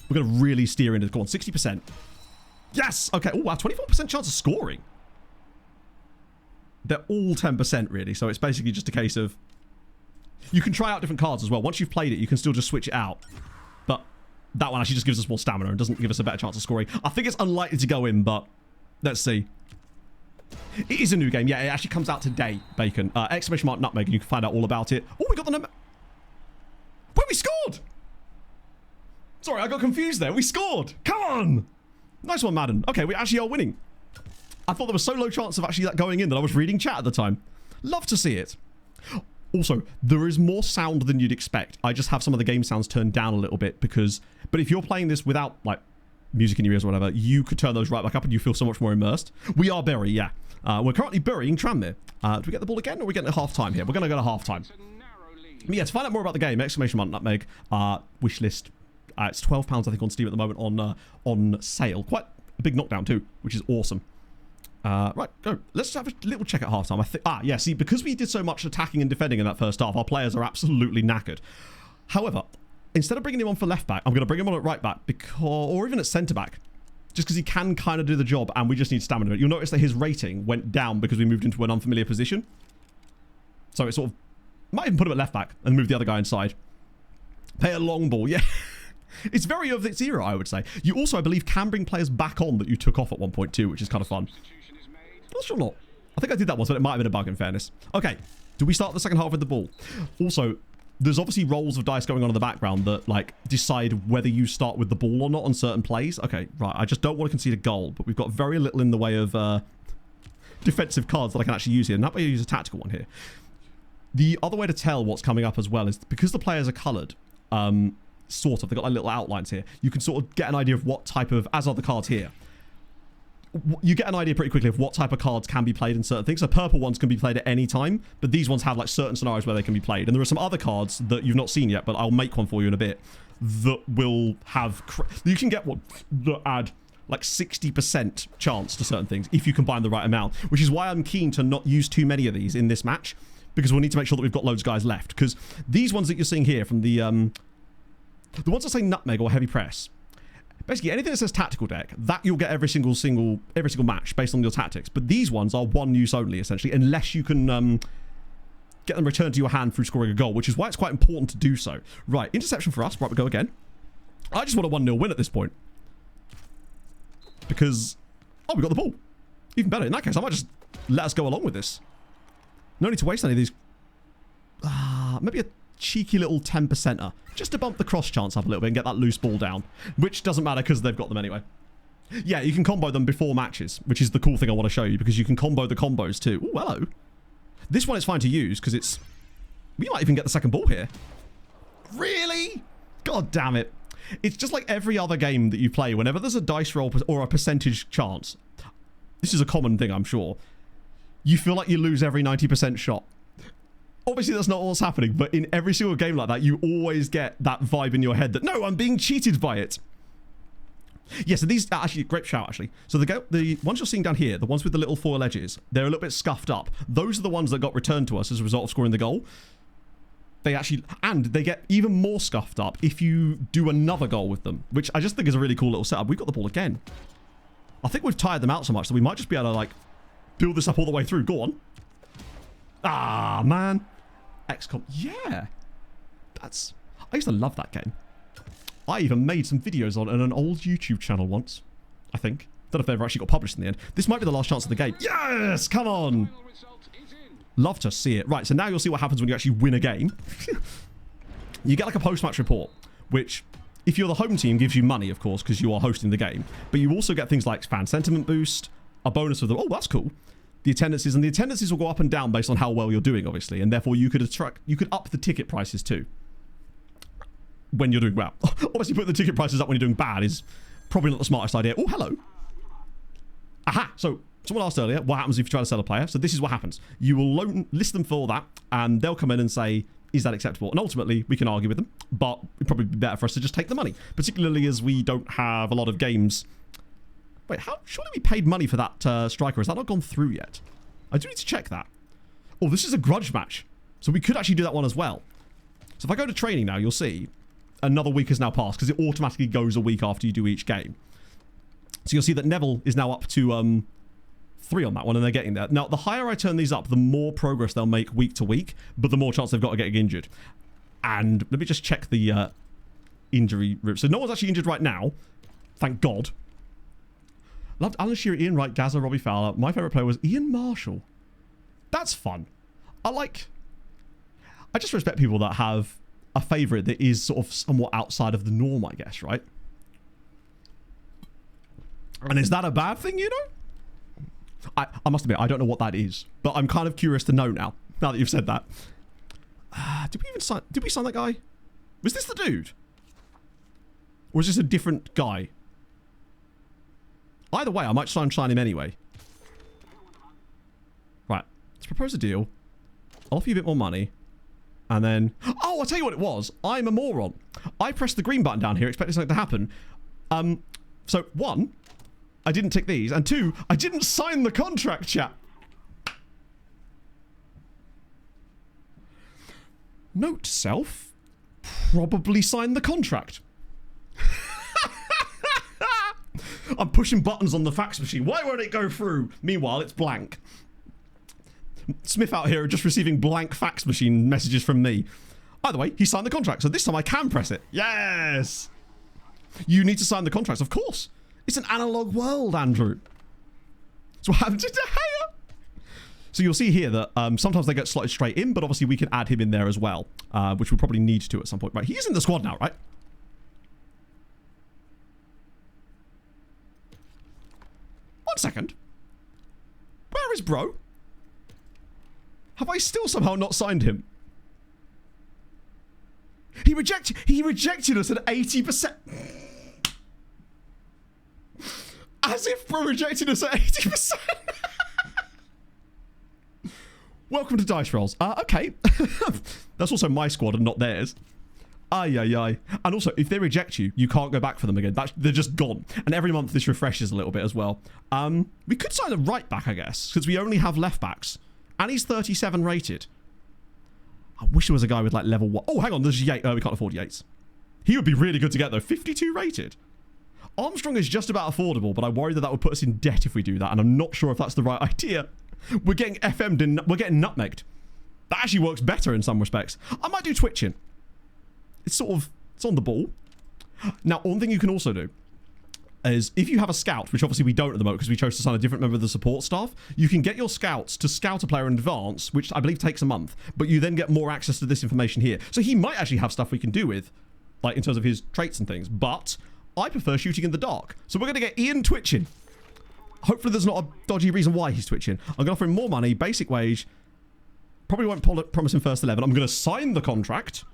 We're going to really steer into the... Go on, 60%. Yes! Okay. Oh, wow. 24% chance of scoring. They're all 10%, really. So it's basically just a case of... You can try out different cards as well. Once you've played it, you can still just switch it out. But that one actually just gives us more stamina and doesn't give us a better chance of scoring. I think it's unlikely to go in, but let's see. It is a new game. Yeah, it actually comes out today, Bacon. Exclamation mark Nutmeg, and you can find out all about it. Oh, we got the Nutmeg. Wait, we scored! Sorry, I got confused there. We scored! Come on! Nice one, Madden. Okay, we actually are winning. I thought there was so low chance of actually that going in that I was reading chat at the time. Love to see it. Also, there is more sound than you'd expect. I just have some of the game sounds turned down a little bit because... But if you're playing this without, like, music in your ears or whatever, you could turn those right back up and you feel so much more immersed. We are Bury, yeah. We're currently burying Tranmere. Do we get the ball again or are we getting a half-time here? We're going to go to half-time. But yeah, to find out more about the game, exclamation mark Nutmeg, wish list. It's £12, I think, on Steam at the moment on sale. Quite a big knockdown too, which is awesome. Right, go. Let's have a little check at halftime. I think. Yeah. See, because we did so much attacking and defending in that first half, our players are absolutely knackered. However, instead of bringing him on for left back, I'm going to bring him on at right back or even at centre back, just because he can kind of do the job, and we just need stamina. You'll notice that his rating went down because we moved into an unfamiliar position. So it sort of might even put him at left back and move the other guy inside. Play a long ball, yeah. It's very of its era, I would say. You also, I believe, can bring players back on that you took off at one point too, which is kind of fun. Not sure not. I think I did that once, but it might have been a bug in fairness. Okay, do we start the second half with the ball? Also, there's obviously rolls of dice going on in the background that, like, decide whether you start with the ball or not on certain plays. Okay, right, I just don't want to concede a goal, but we've got very little in the way of defensive cards that I can actually use here. And that way I use a tactical one here. The other way to tell what's coming up as well is because the players are coloured, sort of, they've got like little outlines here, you can sort of get an idea of what type of, as are the cards here, you get an idea pretty quickly of what type of cards can be played in certain things. So purple ones can be played at any time, but these ones have like certain scenarios where they can be played. And there are some other cards that you've not seen yet, but I'll make one for you in a bit, that will have, you can get one that add like 60% chance to certain things if you combine the right amount, which is why I'm keen to not use too many of these in this match, because we'll need to make sure that we've got loads of guys left. Because these ones that you're seeing here from the ones that say Nutmeg or Heavy Press, basically anything that says tactical deck, that you'll get every single match based on your tactics. But these ones are one use only, essentially, unless you can get them returned to your hand through scoring a goal, which is why it's quite important to do so. Right, interception for us. Right, we go again. I just want a 1-0 win at this point. Because, oh, we got the ball. Even better. In that case, I might just let us go along with this. No need to waste any of these. Maybe a cheeky little 10%er. Just to bump the cross chance up a little bit and get that loose ball down. Which doesn't matter because they've got them anyway. Yeah, you can combo them before matches, which is the cool thing I want to show you, because you can combo the combos too. Oh, hello. This one is fine to use because it's... We might even get the second ball here. Really? God damn it. It's just like every other game that you play. Whenever there's a dice roll or a percentage chance, this is a common thing, I'm sure, you feel like you lose every 90% shot. Obviously, that's not what's happening, but in every single game like that, you always get that vibe in your head that, no, I'm being cheated by it. Yeah, so these are actually, great shout, actually. So the ones you're seeing down here, the ones with the little foil edges, they're a little bit scuffed up. Those are the ones that got returned to us as a result of scoring the goal. They actually, and they get even more scuffed up if you do another goal with them, which I just think is a really cool little setup. We've got the ball again. I think we've tired them out so much that we might just be able to, like, build this up all the way through. Go on. Ah, man. XCOM. Yeah. That's... I used to love that game. I even made some videos on an old YouTube channel once, I think. Don't know if they ever actually got published in the end. This might be the last chance of the game. Yes! Come on! Love to see it. Right, so now you'll see what happens when you actually win a game. You get like a post-match report, which, if you're the home team, gives you money, of course, because you are hosting the game. But you also get things like fan sentiment boost, a bonus of the... Oh, that's cool. The attendances, and the attendances will go up and down based on how well you're doing, obviously, and therefore you could up the ticket prices too when you're doing well. Obviously, putting the ticket prices up when you're doing bad is probably not the smartest idea. Oh, hello. Aha. So someone asked earlier, what happens if you try to sell a player? So this is what happens. You will list them for that, and they'll come in and say, is that acceptable? And ultimately, we can argue with them, but it'd probably be better for us to just take the money, particularly as we don't have a lot of games. Wait, how? Surely we paid money for that striker. Has that not gone through yet? I do need to check that. Oh, this is a grudge match. So we could actually do that one as well. So if I go to training now, you'll see another week has now passed because it automatically goes a week after you do each game. So you'll see that Neville is now up to 3 on that one, and they're getting there. Now, the higher I turn these up, the more progress they'll make week to week, but the more chance they've got of getting injured. And let me just check the injury route. So no one's actually injured right now. Thank God. Loved Alan Shearer, Ian Wright, Gazza, Robbie Fowler. My favourite player was Ian Marshall. That's fun. I just respect people that have a favourite that is sort of somewhat outside of the norm, I guess, right? And is that a bad thing, you know? I must admit, I don't know what that is, but I'm kind of curious to know now that you've said that. Did we sign that guy? Was this the dude? Or is this a different guy? Either way, I might try and sign him anyway. Right, let's propose a deal. I'll offer you a bit more money. And then... Oh, I'll tell you what it was. I'm a moron. I pressed the green button down here expecting something to happen. So, 1, I didn't tick these. And 2, I didn't sign the contract, chat. Note to self, probably sign the contract. I'm pushing buttons on the fax machine. Why won't it go through? Meanwhile, it's blank. Smith out here just receiving blank fax machine messages from me. By the way, he signed the contract, so this time I can press it. Yes! You need to sign the contracts, of course. It's an analog world, Andrew. So what happened to De Gea? So you'll see here that sometimes they get slotted straight in, but obviously we can add him in there as well, which we'll probably need to at some point. Right, he's in the squad now, right? 1 second. Where is bro? Have I still somehow not signed him? He rejected us at 80%. As if bro rejected us at 80%. Welcome to Dice Rolls. Okay. That's also my squad and not theirs. Ay. And also, if they reject you, you can't go back for them again. They're just gone. And every month this refreshes a little bit as well. We could sign a right back, I guess, because we only have left backs. And he's 37 rated. I wish there was a guy with like level 1. Oh, hang on. There's Yates. We can't afford Yates. He would be really good to get, though. 52 rated. Armstrong is just about affordable, but I worry that that would put us in debt if we do that. And I'm not sure if that's the right idea. We're getting FM'd. We're getting nutmegged. That actually works better in some respects. I might do twitching. It's on the ball. Now, one thing you can also do is if you have a scout, which obviously we don't at the moment because we chose to sign a different member of the support staff, you can get your scouts to scout a player in advance, which I believe takes a month, but you then get more access to this information here. So he might actually have stuff we can do with, like in terms of his traits and things, but I prefer shooting in the dark. So we're going to get Ian twitching. Hopefully there's not a dodgy reason why he's twitching. I'm going to offer him more money, basic wage. Probably won't promise him first 11. I'm going to sign the contract.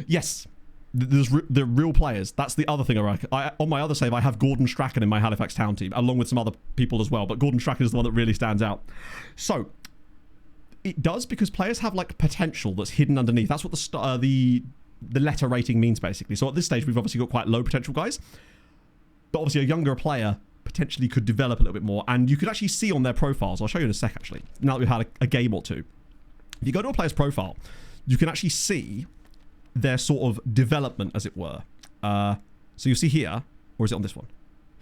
Yes, they're real players. That's the other thing on my other save, I have Gordon Strachan in my Halifax Town team, along with some other people as well, but Gordon Strachan is the one that really stands out. So, it does because players have, like, potential that's hidden underneath. That's what the letter rating means, basically. So, at this stage, we've obviously got quite low potential guys, but obviously a younger player potentially could develop a little bit more, and you could actually see on their profiles. I'll show you in a sec, actually, now that we've had a game or two. If you go to a player's profile, you can actually see their sort of development, as it were. So you see here, or is it on this one?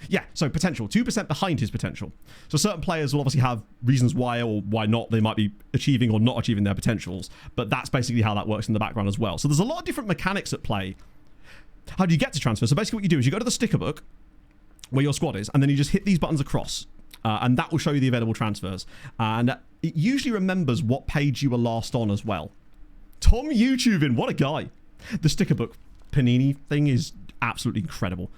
Yeah, so potential, 2% behind his potential. So certain players will obviously have reasons why or why not they might be achieving or not achieving their potentials, but that's basically how that works in the background as well. So there's a lot of different mechanics at play. How do you get to transfer? So basically what you do is you go to the sticker book where your squad is, and then you just hit these buttons across, and that will show you the available transfers. And it usually remembers what page you were last on as well. Tom YouTubing, what a guy. The sticker book Panini thing is absolutely incredible.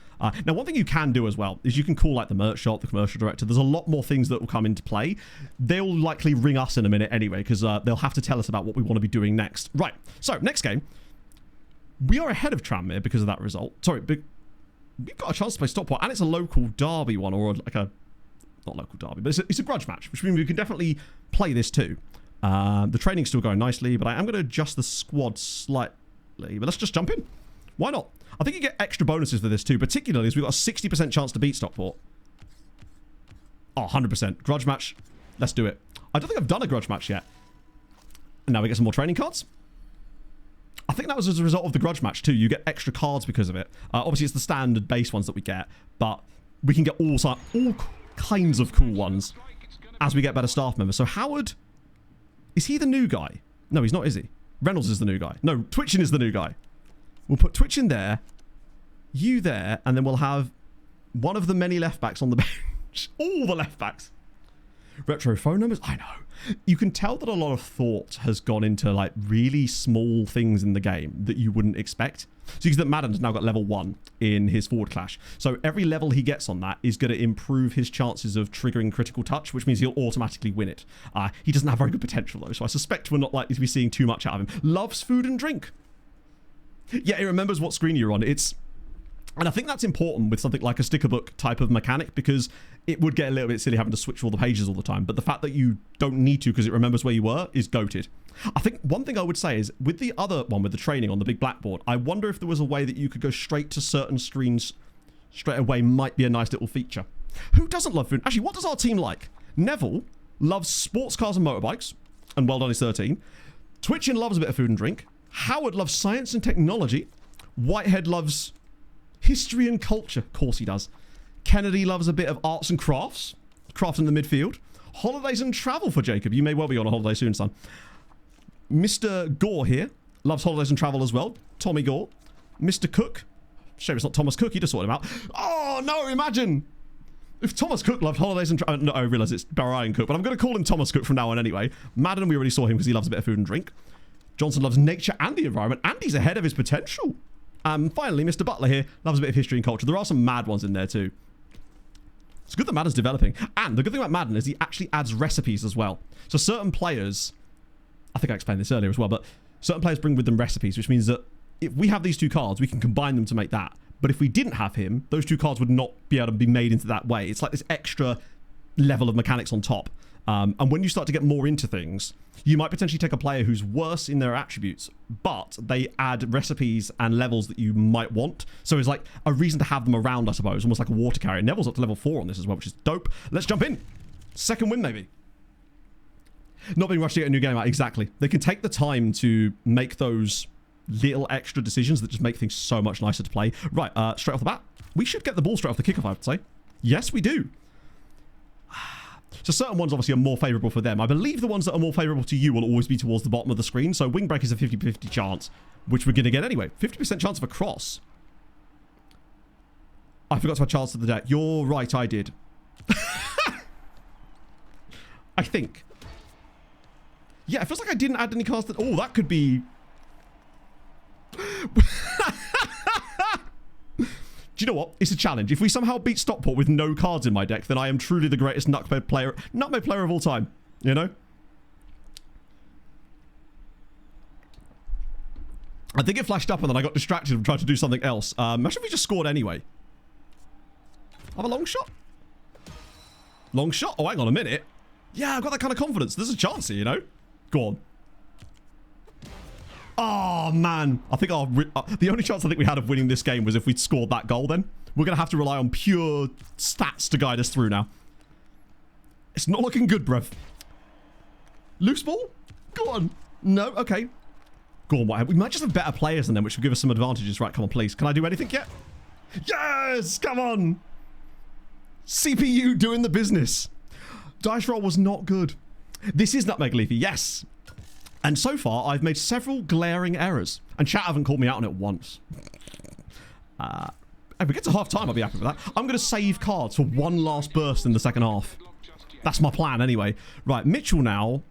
Now, one thing you can do as well is you can call like the merch shop, the commercial director. There's a lot more things that will come into play. They'll likely ring us in a minute anyway, because they'll have to tell us about what we want to be doing next. Right, so next game. We are ahead of Tranmere because of that result. Sorry, but we've got a chance to play Stockport, and it's a local derby one, or like a, not local derby, but it's a grudge match, which means we can definitely play this too. The training's still going nicely, but I am going to adjust the squad slightly. But let's just jump in. Why not? I think you get extra bonuses for this too, particularly as we've got a 60% chance to beat Stockport. Oh, 100%. Grudge match. Let's do it. I don't think I've done a grudge match yet. And now we get some more training cards. I think that was as a result of the grudge match too. You get extra cards because of it. Obviously, it's the standard base ones that we get, but we can get all kinds of cool ones as we get better staff members. So Howard, is he the new guy? No, he's not, is he? Reynolds is the new guy. No, Twitchin is the new guy. We'll put Twitchin there, you there, and then we'll have one of the many left backs on the bench. All the left backs. Retro phone numbers? I know. You can tell that a lot of thought has gone into like really small things in the game that you wouldn't expect. So you can see that Madden's now got level 1 in his forward clash. So every level he gets on that is going to improve his chances of triggering critical touch, which means he'll automatically win it. He doesn't have very good potential though, so I suspect we're not likely to be seeing too much out of him. Loves food and drink. Yeah, it remembers what screen you're on. And I think that's important with something like a sticker book type of mechanic, because it would get a little bit silly having to switch all the pages all the time. But the fact that you don't need to because it remembers where you were is goated. I think one thing I would say is with the other one, with the training on the big blackboard, I wonder if there was a way that you could go straight to certain screens straight away. Might be a nice little feature. Who doesn't love food? Actually, what does our team like? Neville loves sports cars and motorbikes, and well done, he's 13. Twitchin loves a bit of food and drink. Howard loves science and technology. Whitehead loves history and culture. Of course he does. Kennedy loves a bit of arts and crafts. Craft in the midfield. Holidays and travel for Jacob. You may well be on a holiday soon, son. Mr. Gore here loves holidays and travel as well. Tommy Gore. Mr. Cook. Shame it's not Thomas Cook. He just sorted him out. Oh, no, imagine. If Thomas Cook loved holidays and travel... No, I realise it's Brian Cook, but I'm going to call him Thomas Cook from now on anyway. Madden, we already saw him because he loves a bit of food and drink. Johnson loves nature and the environment. Andy's ahead of his potential. Finally, Mr. Butler here loves a bit of history and culture. There are some mad ones in there too. It's good that Madden's developing. And the good thing about Madden is he actually adds recipes as well. So certain players, I think I explained this earlier as well, but certain players bring with them recipes, which means that if we have these two cards, we can combine them to make that. But if we didn't have him, those two cards would not be able to be made into that way. It's like this extra level of mechanics on top. And when you start to get more into things, you might potentially take a player who's worse in their attributes, but they add recipes and levels that you might want. So it's like a reason to have them around, I suppose, almost like a water carrier. Neville's up to level 4 on this as well, which is dope. Let's jump in. Second win, maybe. Not being rushed to get a new game out, exactly. They can take the time to make those little extra decisions that just make things so much nicer to play. Right, straight off the bat, we should get the ball straight off the kickoff, I would say. Yes, we do. So certain ones obviously are more favourable for them. I believe the ones that are more favourable to you will always be towards the bottom of the screen. So wing break is a 50-50 chance, which we're going to get anyway. 50% chance of a cross. I forgot to add Charles to the deck. You're right, I did. I think. Yeah, it feels like I didn't add any cards that... Oh, that could be... Do you know what? It's a challenge. If we somehow beat Stockport with no cards in my deck, then I am truly the greatest Nutmeg player of all time. You know? I think it flashed up and then I got distracted and tried to do something else. Imagine if we just scored anyway. Have a long shot? Long shot? Oh, hang on a minute. Yeah, I've got that kind of confidence. There's a chance here, you know? Go on. Oh, man. I think the only chance I think we had of winning this game was if we'd scored that goal then. We're going to have to rely on pure stats to guide us through now. It's not looking good, bruv. Loose ball? Go on. No? Okay. Go on, we might just have better players than them, which will give us some advantages. Right, come on, please. Can I do anything yet? Yes! Come on! CPU doing the business. Dice roll was not good. This is Nutmeg Leafy, yes. And so far, I've made several glaring errors. And chat haven't called me out on it once. If we get to half time, I'll be happy with that. I'm going to save cards for one last burst in the second half. That's my plan anyway. Right, Mitchell now.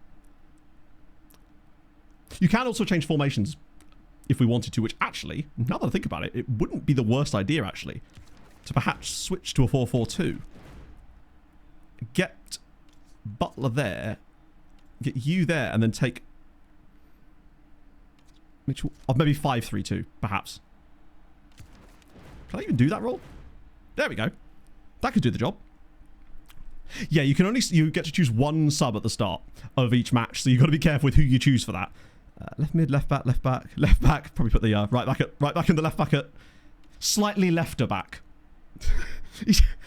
You can also change formations if we wanted to, which actually, now that I think about it, it wouldn't be the worst idea, actually, to perhaps switch to a 4-4-2. Get Butler there. Get you there, and then take... Mitchell, maybe 5-3-2, perhaps. Can I even do that roll? There we go. That could do the job. Yeah, you get to choose one sub at the start of each match, so you've got to be careful with who you choose for that. Left mid, left back, left back, left back. Probably put the right back in the left back at slightly lefter back.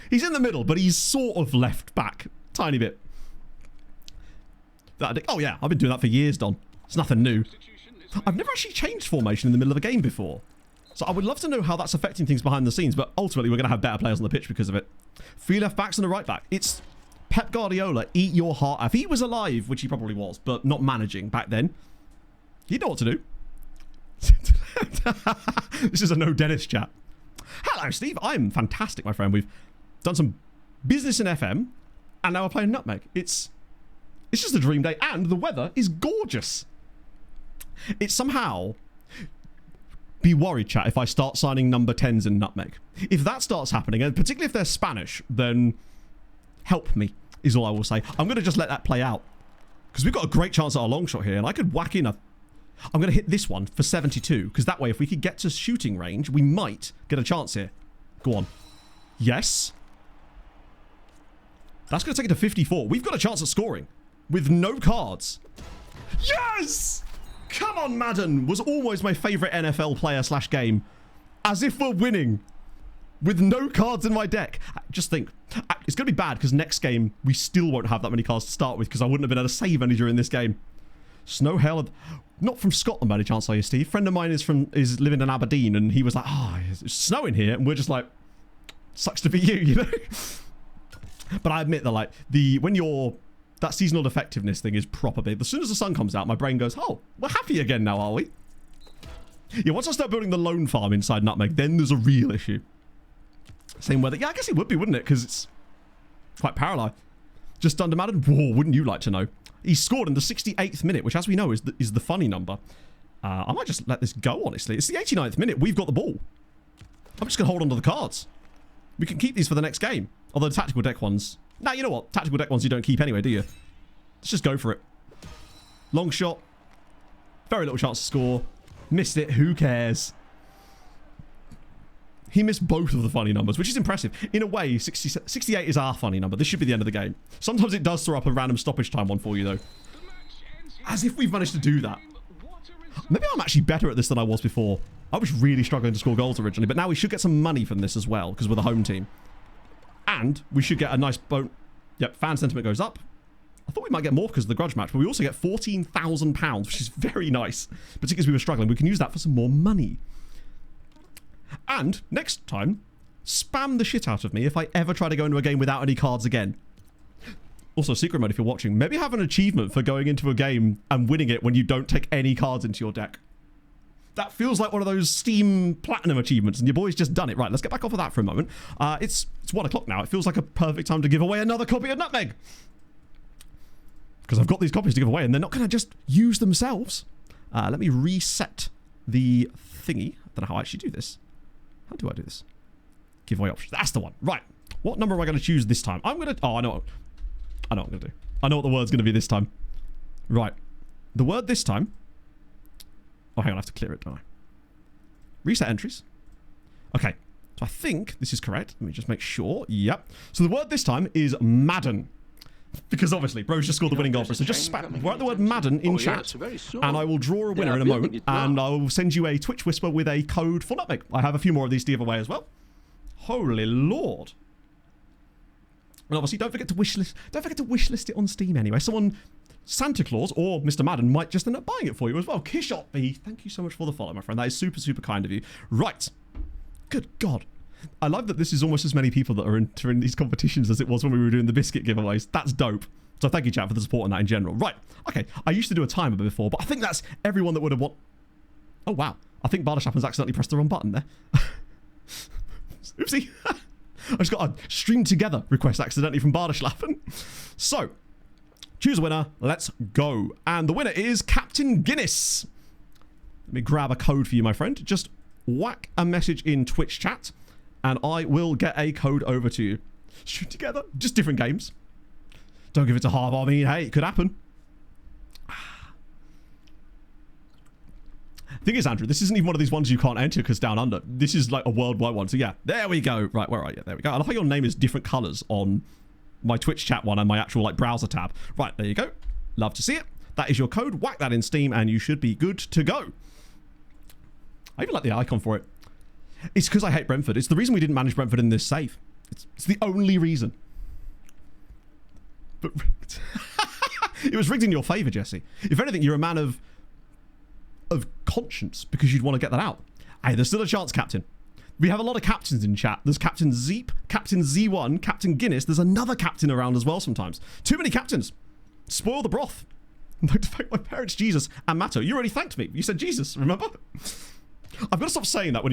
he's in the middle, but he's sort of left back, tiny bit. Oh yeah, I've been doing that for years, Don. It's nothing new. I've never actually changed formation in the middle of a game before. So I would love to know how that's affecting things behind the scenes, but ultimately we're going to have better players on the pitch because of it. 3 left backs and a right back. It's Pep Guardiola, eat your heart. If he was alive, which he probably was, but not managing back then, he'd know what to do. This is a no Dennis chat. Hello, Steve. I'm fantastic, my friend. We've done some business in FM, and now we're playing Nutmeg. It's just a dream day, and the weather is gorgeous. It's somehow... Be worried, chat, if I start signing number 10s in Nutmeg. If that starts happening, and particularly if they're Spanish, then help me, is all I will say. I'm going to just let that play out. Because we've got a great chance at a long shot here, and I could whack in a... I'm going to hit this one for 72, because that way, if we could get to shooting range, we might get a chance here. Go on. Yes. That's going to take it to 54. We've got a chance at scoring with no cards. Yes! Come on, Madden was always my favourite NFL player / game. As if we're winning with no cards in my deck. Just think, it's going to be bad because next game we still won't have that many cards to start with because I wouldn't have been able to save any during this game. Snow, hail, not from Scotland by any chance, are you, Steve? Friend of mine is living in Aberdeen and he was like, it's snowing here, and we're just like, sucks to be you, you know? But I admit that like that seasonal effectiveness thing is proper big. As soon as the sun comes out, my brain goes, oh, we're happy again now, are we? Yeah, once I start building the lone farm inside Nutmeg, then there's a real issue. Same weather. Yeah, I guess it would be, wouldn't it? Because it's quite parallel. Just under Madden. Whoa, wouldn't you like to know? He scored in the 68th minute, which as we know is the funny number. I might just let this go, honestly. It's the 89th minute. We've got the ball. I'm just going to hold on to the cards. We can keep these for the next game. Although the tactical deck ones... Now, you know what? Tactical deck ones you don't keep anyway, do you? Let's just go for it. Long shot. Very little chance to score. Missed it. Who cares? He missed both of the funny numbers, which is impressive. In a way, 68 is our funny number. This should be the end of the game. Sometimes it does throw up a random stoppage time one for you, though. As if we've managed to do that. Maybe I'm actually better at this than I was before. I was really struggling to score goals originally, but now we should get some money from this as well, because we're the home team. And we should get a nice bone. Yep, fan sentiment goes up. I thought we might get more because of the grudge match, but we also get £14,000, which is very nice. Particularly as we were struggling. We can use that for some more money. And next time, spam the shit out of me if I ever try to go into a game without any cards again. Also, secret mode if you're watching. Maybe have an achievement for going into a game and winning it when you don't take any cards into your deck. That feels like one of those Steam Platinum achievements, and your boy's just done it. Right, let's get back off of that for a moment. It's 1 o'clock now. It feels like a perfect time to give away another copy of Nutmeg. Because I've got these copies to give away, and they're not going to just use themselves. Let me reset the thingy. I don't know how I actually do this. How do I do this? Giveaway options. That's the one. Right. What number am I going to choose this time? I'm going to... Oh, I know what I'm going to do. I know what the word's going to be this time. Right. The word this time... Oh, hang on, I have to clear it, don't I? Reset entries. Okay, so I think this is correct. Let me just make sure. Yep. So the word this time is Madden. Because obviously, bro's just scored the winning goal for us. So just write the word Madden in chat, and I will draw a winner in a moment, and I will send you a Twitch Whisper with a code for Nutmeg. I have a few more of these to give away as well. Holy Lord. And obviously, don't forget to wishlist. Don't forget to wishlist it on Steam anyway. Someone... Santa Claus or Mr. Madden might just end up buying it for you as well. Kishop B, thank you so much for the follow, my friend. That is super, super kind of you. Right. Good God. I love that this is almost as many people that are entering these competitions as it was when we were doing the biscuit giveaways. That's dope. So thank you, chat, for the support on that in general. Right. Okay. I used to do a timer before, but I think that's everyone that would have won. Oh, wow. I think Barderschappen's accidentally pressed the wrong button there. Oopsie. I just got a stream together request accidentally from Barderschlappen. So... Choose a winner. Let's go. And the winner is Captain Guinness. Let me grab a code for you, my friend. Just whack a message in Twitch chat, and I will get a code over to you. Shoot together. Just different games. Don't give it to Harv. I mean, hey, it could happen. Thing is, Andrew, this isn't even one of these ones you can't enter because down under. This is like a worldwide one. So yeah, there we go. Right, where are you? There we go. I love how your name is different colors on my Twitch chat one and my actual like browser tab. Right, there you go. Love to see it. That is your code. Whack that in Steam and you should be good to go. I even like the icon for it. It's because I hate Brentford. It's the reason we didn't manage Brentford in this save. It's the only reason. But it was rigged in your favour, Jesse. If anything, you're a man of conscience because you'd want to get that out. Hey, there's still a chance, Captain. We have a lot of captains in chat. There's Captain Zeep, Captain Z1, Captain Guinness. There's another captain around as well sometimes. Too many captains. Spoil the broth. I'd like to thank my parents, Jesus and Matto. You already thanked me. You said Jesus, remember? I've got to stop saying that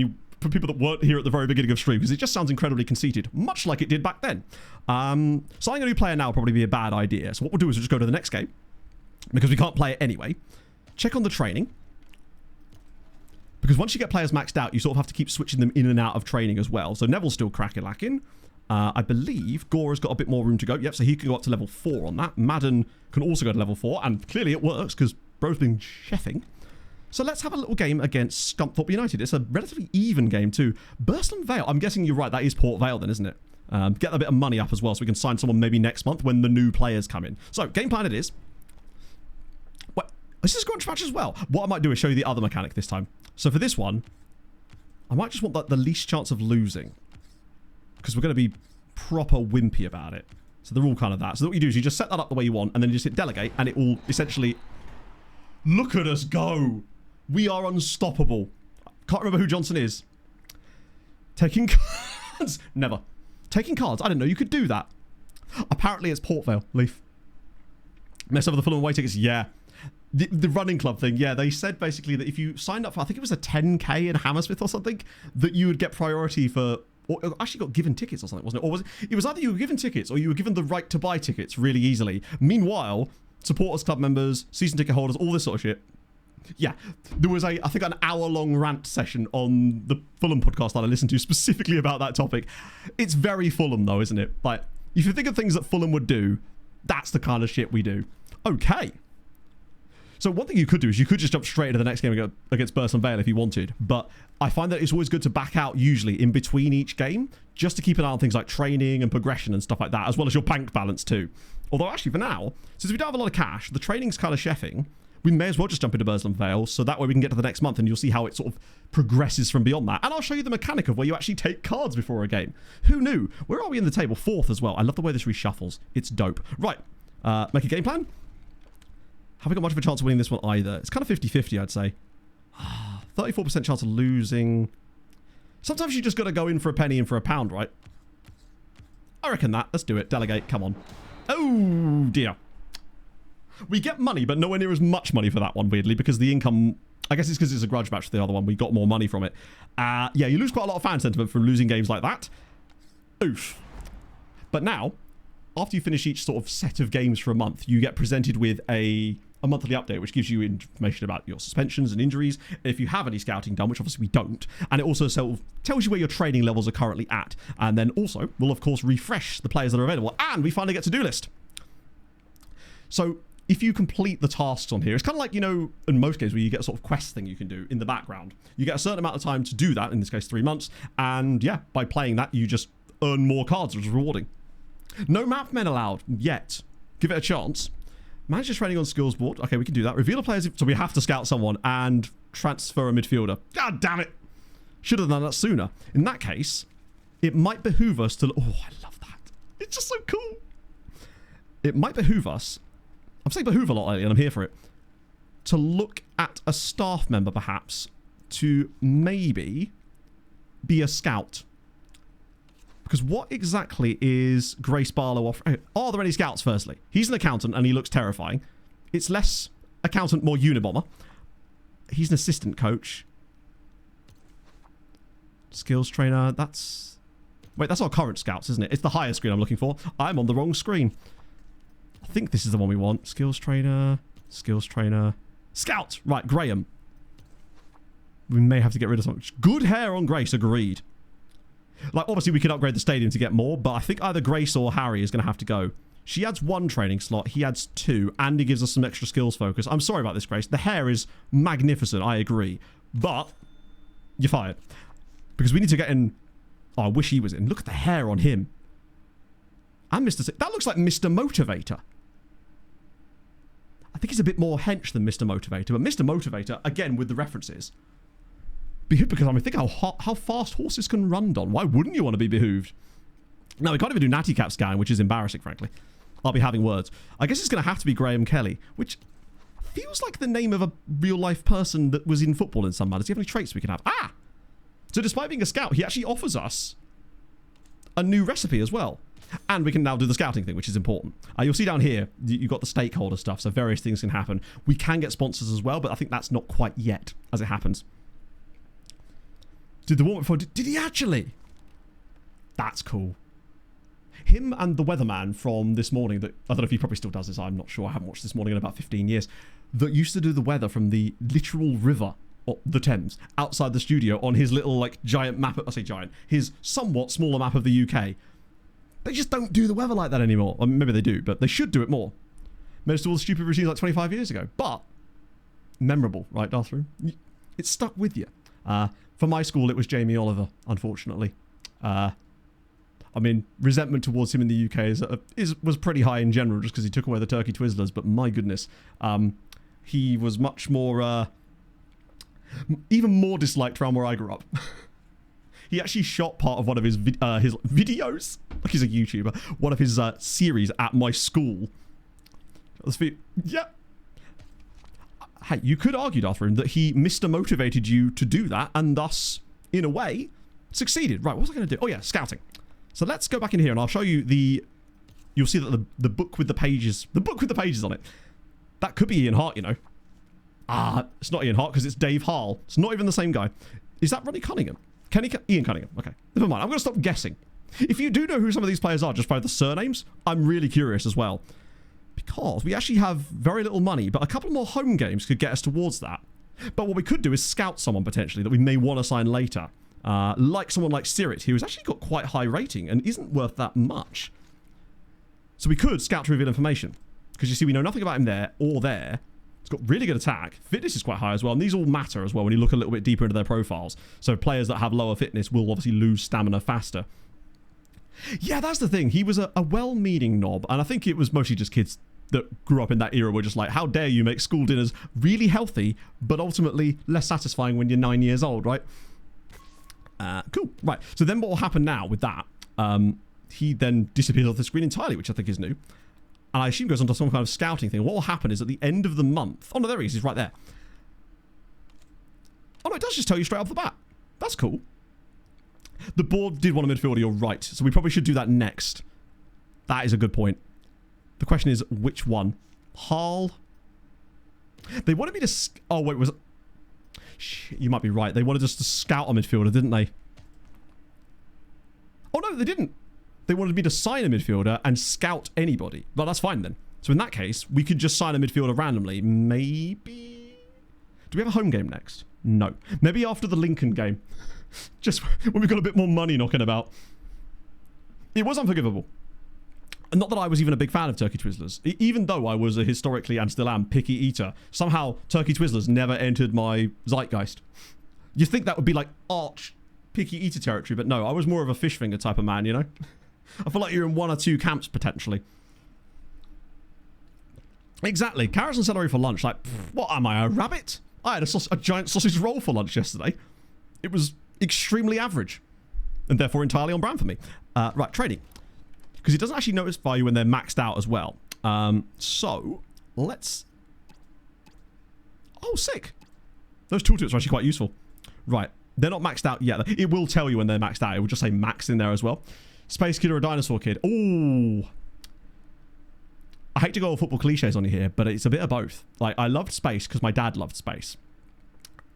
for people that weren't here at the very beginning of stream, because it just sounds incredibly conceited, much like it did back then. Signing a new player now would probably be a bad idea. So what we'll do is we'll just go to the next game, because we can't play it anyway. Check on the training. Because once you get players maxed out, you sort of have to keep switching them in and out of training as well. So Neville's still cracking. I believe Gora's got a bit more room to go. Yep, so he can go up to level 4 on that. Madden can also go to level 4, and clearly it works because bro's been chefing. So let's have a little game against Scunthorpe United. It's a relatively even game too. Burslem Vale. I'm guessing you're right. That is Port Vale then, isn't it? Get a bit of money up as well so we can sign someone maybe next month when the new players come in. So game plan it is. What? Is this a scrunch match as well? What I might do is show you the other mechanic this time. So for this one, I might just want the least chance of losing, because we're going to be proper wimpy about it. So they're all kind of that. So what you do is you just set that up the way you want, and then you just hit delegate, and it will essentially... Look at us go! We are unstoppable. Can't remember who Johnson is. Taking cards. Never. Taking cards. I didn't know you could do that. Apparently it's Port Vale. Leaf. Mess over the Fulham away tickets. Yeah. The running club thing. Yeah, they said basically that if you signed up for, I think it was a 10k in Hammersmith or something, that you would get priority for, or actually got given tickets or something, wasn't it? Or was it? It was either you were given tickets or you were given the right to buy tickets really easily. Meanwhile, supporters, club members, season ticket holders, all this sort of shit. Yeah, there was I think an hour-long rant session on the Fulham podcast that I listened to specifically about that topic. It's very Fulham though, isn't it? Like, if you think of things that Fulham would do, that's the kind of shit we do. Okay. So one thing you could do is you could just jump straight into the next game against Burslem Vale if you wanted, but I find that it's always good to back out usually in between each game, just to keep an eye on things like training and progression and stuff like that, as well as your bank balance too. Although actually for now, since we don't have a lot of cash, the training's kind of chefing, we may as well just jump into Burslem Vale, so that way we can get to the next month and you'll see how it sort of progresses from beyond that. And I'll show you the mechanic of where you actually take cards before a game. Who knew? Where are we in the table? 4th as well. I love the way this reshuffles. It's dope. Right, make a game plan. Haven't got much of a chance of winning this one either. It's kind of 50-50, I'd say. 34% chance of losing. Sometimes you just got to go in for a penny and for a pound, right? I reckon that. Let's do it. Delegate. Come on. Oh, dear. We get money, but nowhere near as much money for that one, weirdly, because the income... I guess it's because it's a grudge match for the other one. We got more money from it. Yeah, you lose quite a lot of fan sentiment from losing games like that. Oof. But now, after you finish each sort of set of games for a month, you get presented with a monthly update, which gives you information about your suspensions and injuries, if you have any scouting done, which obviously we don't. And it also tells you where your training levels are currently at. And then also, we'll of course refresh the players that are available. And we finally get to-do list. So if you complete the tasks on here, it's kind of like, you know, in most games where you get a sort of quest thing you can do in the background. You get a certain amount of time to do that, in this case 3 months. And yeah, by playing that, you just earn more cards, which is rewarding. No map men allowed yet. Give it a chance. Manage training on skills board. Okay, we can do that. Reveal a player's... So we have to scout someone and transfer a midfielder. God damn it. Should have done that sooner. In that case, it might behoove us to... Oh, I love that. It's just so cool. It might behoove us... I'm saying behoove a lot lately and I'm here for it. To look at a staff member, perhaps, to maybe be a scout. Because what exactly is Grace Barlow offering? Are there any scouts, firstly? He's an accountant and he looks terrifying. It's less accountant, more Unabomber. He's an assistant coach. Skills trainer, that's... Wait, that's our current scouts, isn't it? It's the higher screen I'm looking for. I'm on the wrong screen. I think this is the one we want. Skills trainer, scout. Right, Graham. We may have to get rid of something. Good hair on Grace, agreed. Like, obviously, we could upgrade the stadium to get more, but I think either Grace or Harry is going to have to go. She adds 1 training slot. He adds 2, and he gives us some extra skills focus. I'm sorry about this, Grace. The hair is magnificent, I agree. But you're fired. Because we need to get in... Oh, I wish he was in. Look at the hair on him. And Mr... That looks like Mr. Motivator. I think he's a bit more hench than Mr. Motivator, but Mr. Motivator, again, with the references... Because I mean, think how fast horses can run, Don. Why wouldn't you want to be behooved? No, we can't even do Natty Cap scan, which is embarrassing, frankly. I'll be having words. I guess it's going to have to be Graham Kelly, which feels like the name of a real-life person that was in football in some manner. Do you have any traits we can have? Ah! So despite being a scout, he actually offers us a new recipe as well. And we can now do the scouting thing, which is important. You'll see down here, you've got the stakeholder stuff, so various things can happen. We can get sponsors as well, but I think that's not quite yet as it happens. Did the warm-up before? Did he actually? That's cool. Him and the weatherman from this morning, that I don't know if he probably still does this, I'm not sure, I haven't watched This Morning in about 15 years, that used to do the weather from the literal river, or the Thames, outside the studio on his little, like, giant map, I say giant, his somewhat smaller map of the UK. They just don't do the weather like that anymore. I mean, maybe they do, but they should do it more. Most of all the stupid routines like 25 years ago. But, memorable, right, Darthroom? It's stuck with you. For my school, it was Jamie Oliver, unfortunately. I mean, resentment towards him in the UK was pretty high in general, just because he took away the turkey Twizzlers, but my goodness. He was much more, even more disliked around where I grew up. He actually shot part of one of his videos, like he's a YouTuber, one of his series at my school. Yeah. Hey, you could argue, Darthroom, that he Mr. you to do that, and thus, in a way, succeeded. Right, what was I going to do? Oh yeah, scouting. So let's go back in here, and I'll show you you'll see that the book with the pages on it, that could be Ian Hart, you know. It's not Ian Hart, because it's Dave Harl. It's not even the same guy. Is that Ronnie Cunningham? Ian Cunningham. Okay, never mind. I'm going to stop guessing. If you do know who some of these players are, just by the surnames, I'm really curious as well. Because we actually have very little money, but a couple more home games could get us towards that. But what we could do is scout someone, potentially, that we may want to sign later. Like someone like Sirit, who's actually got quite high rating and isn't worth that much. So we could scout to reveal information. Because you see, we know nothing about him there or there. It's got really good attack. Fitness is quite high as well. And these all matter as well when you look a little bit deeper into their profiles. So players that have lower fitness will obviously lose stamina faster. Yeah, that's the thing. He was a well-meaning knob. And I think it was mostly just kids that grew up in that era were just like, how dare you make school dinners really healthy, but ultimately less satisfying when you're 9 years old, right? Cool. Right. So then what will happen now with that, he then disappears off the screen entirely, which I think is new. And I assume goes on to some kind of scouting thing. What will happen is at the end of the month... Oh, no, there he is. He's right there. Oh, no, it does just tell you straight off the bat. That's cool. The board did want a midfielder, you're right. So we probably should do that next. That is a good point. The question is, which one? Harl? They wanted me to... Oh, wait, was it... Shit, you might be right. They wanted us to scout a midfielder, didn't they? Oh, no, they didn't. They wanted me to sign a midfielder and scout anybody. Well, that's fine then. So in that case, we could just sign a midfielder randomly. Maybe... Do we have a home game next? No. Maybe after the Lincoln game. Just when we've got a bit more money knocking about. It was unforgivable. And not that I was even a big fan of Turkey Twizzlers. Even though I was a historically, and still am, picky eater, somehow Turkey Twizzlers never entered my zeitgeist. You'd think that would be like arch picky eater territory, but no, I was more of a fish finger type of man, you know? I feel like you're in one or two camps, potentially. Exactly. Carrots and celery for lunch. Like, what am I, a rabbit? I had a giant sausage roll for lunch yesterday. It was extremely average. And therefore entirely on brand for me. Right, trading. Because it doesn't actually notify you when they're maxed out as well. So, let's... Oh, sick. Those tooltips are actually quite useful. Right. They're not maxed out yet. It will tell you when they're maxed out. It will just say max in there as well. Space Kid or a Dinosaur Kid? Ooh. I hate to go all football cliches on you here, but it's a bit of both. Like, I loved space because my dad loved space.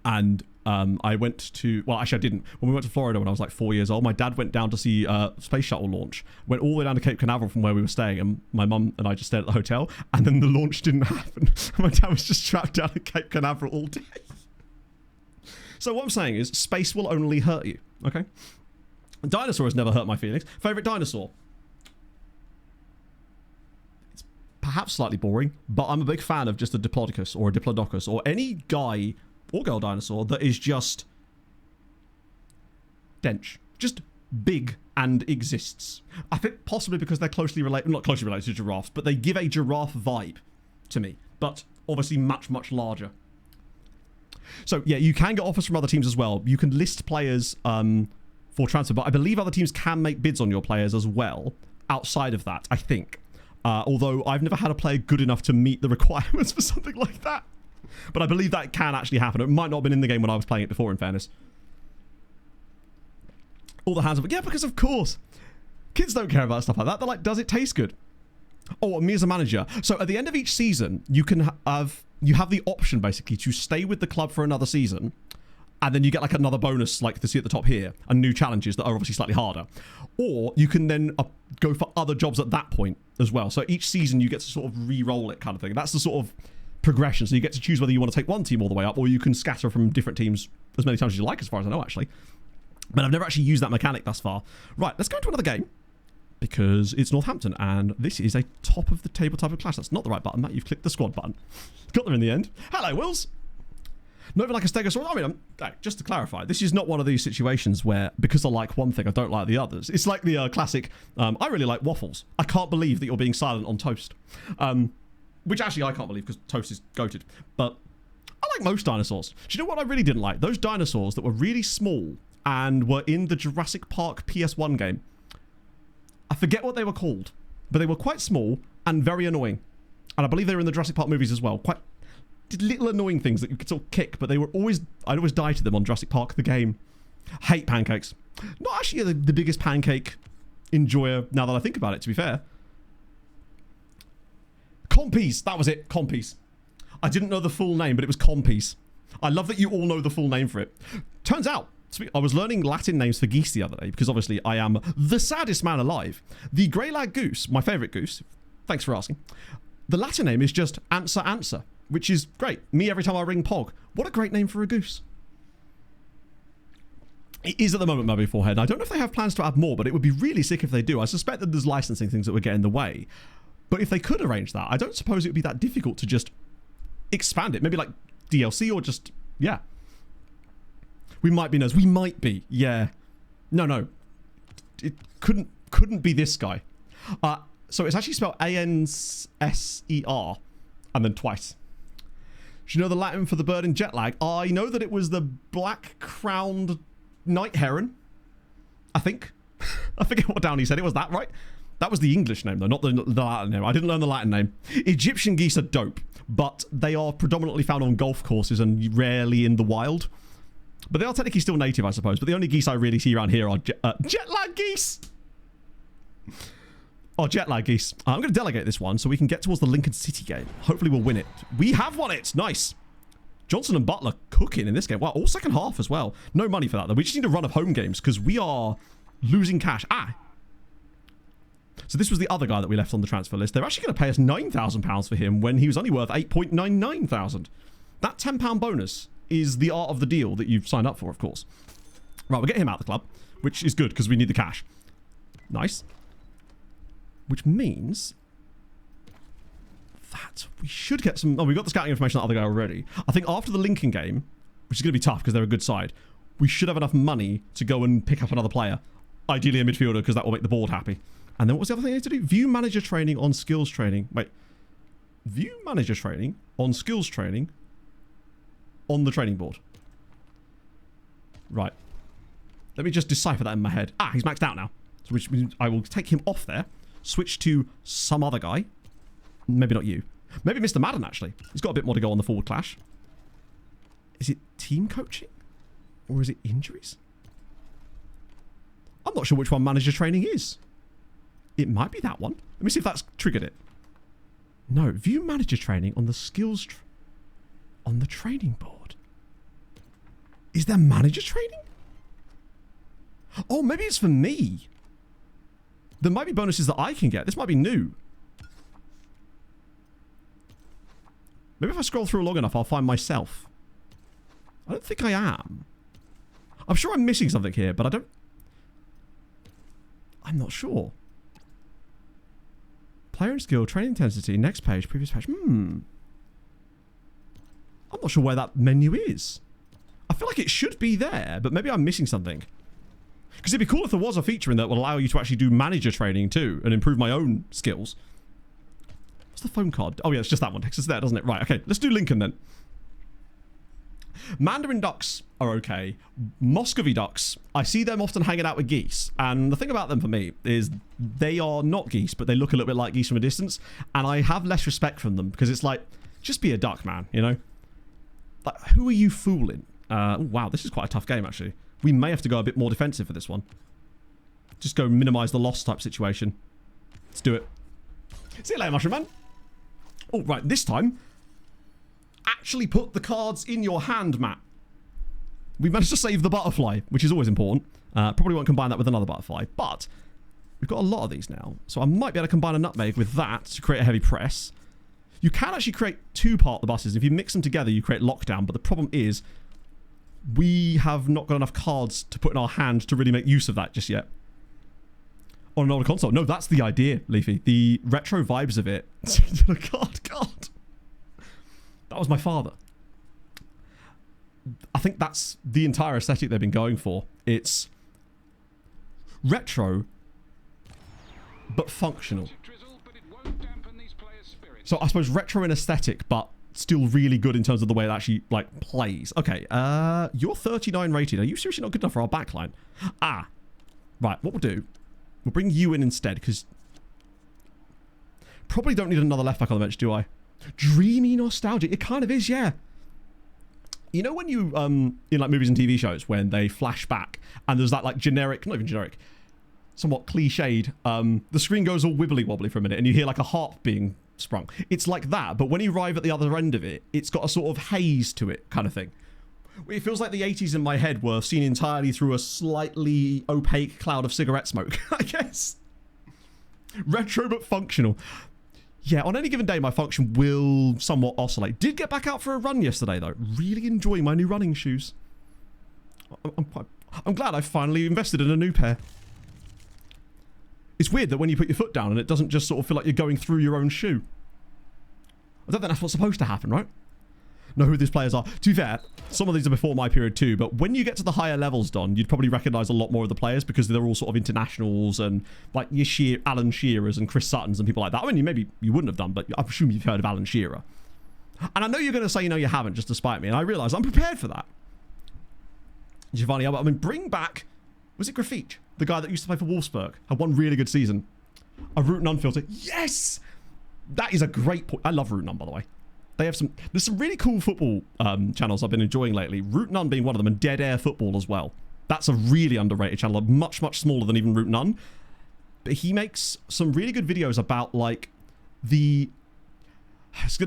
And I went to... Well, actually, I didn't. When we went to Florida when I was like 4 years old, my dad went down to see Space Shuttle launch. Went all the way down to Cape Canaveral from where we were staying, and my mum and I just stayed at the hotel, and then the launch didn't happen. My dad was just trapped down at Cape Canaveral all day. So what I'm saying is, space will only hurt you, okay? Dinosaur has never hurt my feelings. Favourite dinosaur? It's perhaps slightly boring, but I'm a big fan of just a Diplodocus or a Diplodocus or any guy or girl dinosaur that is just dense. Just big and exists. I think possibly because they're closely related, not closely related to giraffes, but they give a giraffe vibe to me, but obviously much, much larger. So yeah, you can get offers from other teams as well. You can list players for transfer, but I believe other teams can make bids on your players as well outside of that, I think. Although I've never had a player good enough to meet the requirements for something like that. But I believe that can actually happen. It might not have been in the game when I was playing it before, in fairness. All the hands up. Yeah, because of course. Kids don't care about stuff like that. They're like, does it taste good? Oh, me as a manager. So at the end of each season, you can have the option basically to stay with the club for another season, and then you get like another bonus like you see at the top here, and new challenges that are obviously slightly harder. Or you can then go for other jobs at that point as well. So each season you get to sort of re-roll it kind of thing. That's the sort of progression. So you get to choose whether you want to take one team all the way up, or you can scatter from different teams as many times as you like, as far as I know, actually. But I've never actually used that mechanic thus far. Right, let's go into another game, because it's Northampton, and this is a top of the table type of clash. That's not the right button, Matt. You've clicked the squad button. Got there in the end. Hello, Wills. Not even like a stegosaurus. I mean, just to clarify, this is not one of these situations where, because I like one thing, I don't like the others. It's like the classic, I really like waffles. I can't believe that you're being silent on toast. Which actually I can't believe, because toast is goated. But I like most dinosaurs. Do you know what I really didn't like? Those dinosaurs that were really small and were in the Jurassic Park PS1 game. I forget what they were called, but they were quite small and very annoying. And I believe they were in the Jurassic Park movies as well. Quite little annoying things that you could sort of kick, but they were always, I'd always die to them on Jurassic Park, the game. Hate pancakes. Not actually the biggest pancake enjoyer now that I think about it, to be fair. Compies, that was it, Compies. I didn't know the full name, but it was Compies. I love that you all know the full name for it. Turns out, I was learning Latin names for geese the other day, because obviously I am the saddest man alive. The grey-lag goose, my favourite goose, thanks for asking, the Latin name is just Answer, which is great. Me every time I ring Pog. What a great name for a goose. It is at the moment, my forehead. I don't know if they have plans to add more, but it would be really sick if they do. I suspect that there's licensing things that would get in the way. But if they could arrange that, I don't suppose it would be that difficult to just expand it. Maybe like DLC or just, yeah. We might be nerds. We might be, yeah. No. It couldn't be this guy. So it's actually spelled A-N-S-E-R and then twice. Do you know the Latin for the bird in jet lag? I know that it was the black-crowned night heron. I think. I forget what Downey said. It was that, right? That was the English name, though, not the Latin name. I didn't learn the Latin name. Egyptian geese are dope, but they are predominantly found on golf courses and rarely in the wild. But they are technically still native, I suppose. But the only geese I really see around here are jet lag geese. Oh, jet lag geese. I'm going to delegate this one so we can get towards the Lincoln City game. Hopefully we'll win it. We have won it. Nice. Johnson and Butler cooking in this game. Wow, all second half as well. No money for that, though. We just need a run of home games because we are losing cash. So this was the other guy that we left on the transfer list. They're actually going to pay us £9,000 for him when he was only worth 8.99 thousand. That £10 bonus is the art of the deal that you've signed up for, of course. Right, we'll get him out of the club, which is good because we need the cash. Nice. Which means that we should get some... Oh, we got the scouting information on the other guy already. I think after the Lincoln game, which is going to be tough because they're a good side, we should have enough money to go and pick up another player. Ideally a midfielder because that will make the board happy. And then what was the other thing I need to do? View manager training on skills training. Wait. View manager training on skills training on the training board. Right. Let me just decipher that in my head. He's maxed out now. So which means I will take him off there. Switch to some other guy. Maybe not you. Maybe Mr. Madden, actually. He's got a bit more to go on the forward clash. Is it team coaching? Or is it injuries? I'm not sure which one manager training is. It might be that one. Let me see if that's triggered it. No. View manager training on the skills... on the training board. Is there manager training? Oh, maybe it's for me. There might be bonuses that I can get. This might be new. Maybe if I scroll through long enough, I'll find myself. I don't think I am. I'm sure I'm missing something here, but I'm not sure. Player and skill, training intensity, next page, previous page. I'm not sure where that menu is. I feel like it should be there, but maybe I'm missing something. Because it'd be cool if there was a feature in that would allow you to actually do manager training too and improve my own skills. What's the phone card? Oh yeah, it's just that one. Takes us there, doesn't it? Right, okay. Let's do Lincoln then. Mandarin ducks are okay. Muscovy ducks, I see them often hanging out with geese. And the thing about them for me is they are not geese, but they look a little bit like geese from a distance. And I have less respect from them because it's like, just be a duck, man, you know? Like, who are you fooling? Wow, this is quite a tough game, actually. We may have to go a bit more defensive for this one. Just go minimize the loss type situation. Let's do it. See you later, Mushroom Man. Oh, right, this time, actually put the cards in your hand, Matt. We managed to save the butterfly, which is always important. Probably won't combine that with another butterfly, but we've got a lot of these now. So I might be able to combine a nutmeg with that to create a heavy press. You can actually create two-part the buses. If you mix them together, you create lockdown, but the problem is we have not got enough cards to put in our hand to really make use of that just yet. On an older console. No, that's the idea, Leafy. The retro vibes of it. God. That was my father. I think that's the entire aesthetic they've been going for. It's retro, but functional. So I suppose retro in aesthetic, but still really good in terms of the way it actually like plays. Okay, you're 39 rated. Are you seriously not good enough for our backline? Ah, right. What we'll do, we'll bring you in instead because probably don't need another left back on the bench, do I? Dreamy nostalgia. It kind of is, yeah. You know when you in like movies and TV shows when they flash back and there's that like generic, not even generic, somewhat cliched, the screen goes all wibbly wobbly for a minute and you hear like a harp being sprung. It's like that, but when you arrive at the other end of it, it's got a sort of haze to it kind of thing. It feels like the 80s in my head were seen entirely through a slightly opaque cloud of cigarette smoke, I guess. Retro but functional. Yeah, on any given day, my function will somewhat oscillate. Did get back out for a run yesterday, though. Really enjoying my new running shoes. I'm glad I finally invested in a new pair. It's weird that when you put your foot down and it doesn't just sort of feel like you're going through your own shoe. I don't think that's what's supposed to happen, right? Know who these players are. To be fair, some of these are before my period too, but when you get to the higher levels, Don, you'd probably recognise a lot more of the players because they're all sort of internationals and like your Alan Shearers and Chris Suttons and people like that. I mean, maybe you wouldn't have done, but I presume you've heard of Alan Shearer. And I know you're going to say, no, you haven't, just to spite me, and I realise I'm prepared for that. Giovanni Albert, I mean, bring back, was it Graffiche? The guy that used to play for Wolfsburg, had one really good season. A Root None filter. Yes! That is a great point. I love Root None, by the way. They have there's some really cool football channels I've been enjoying lately. Root None being one of them, and Dead Air Football as well. That's a really underrated channel, much smaller than even Root None. But he makes some really good videos about like the...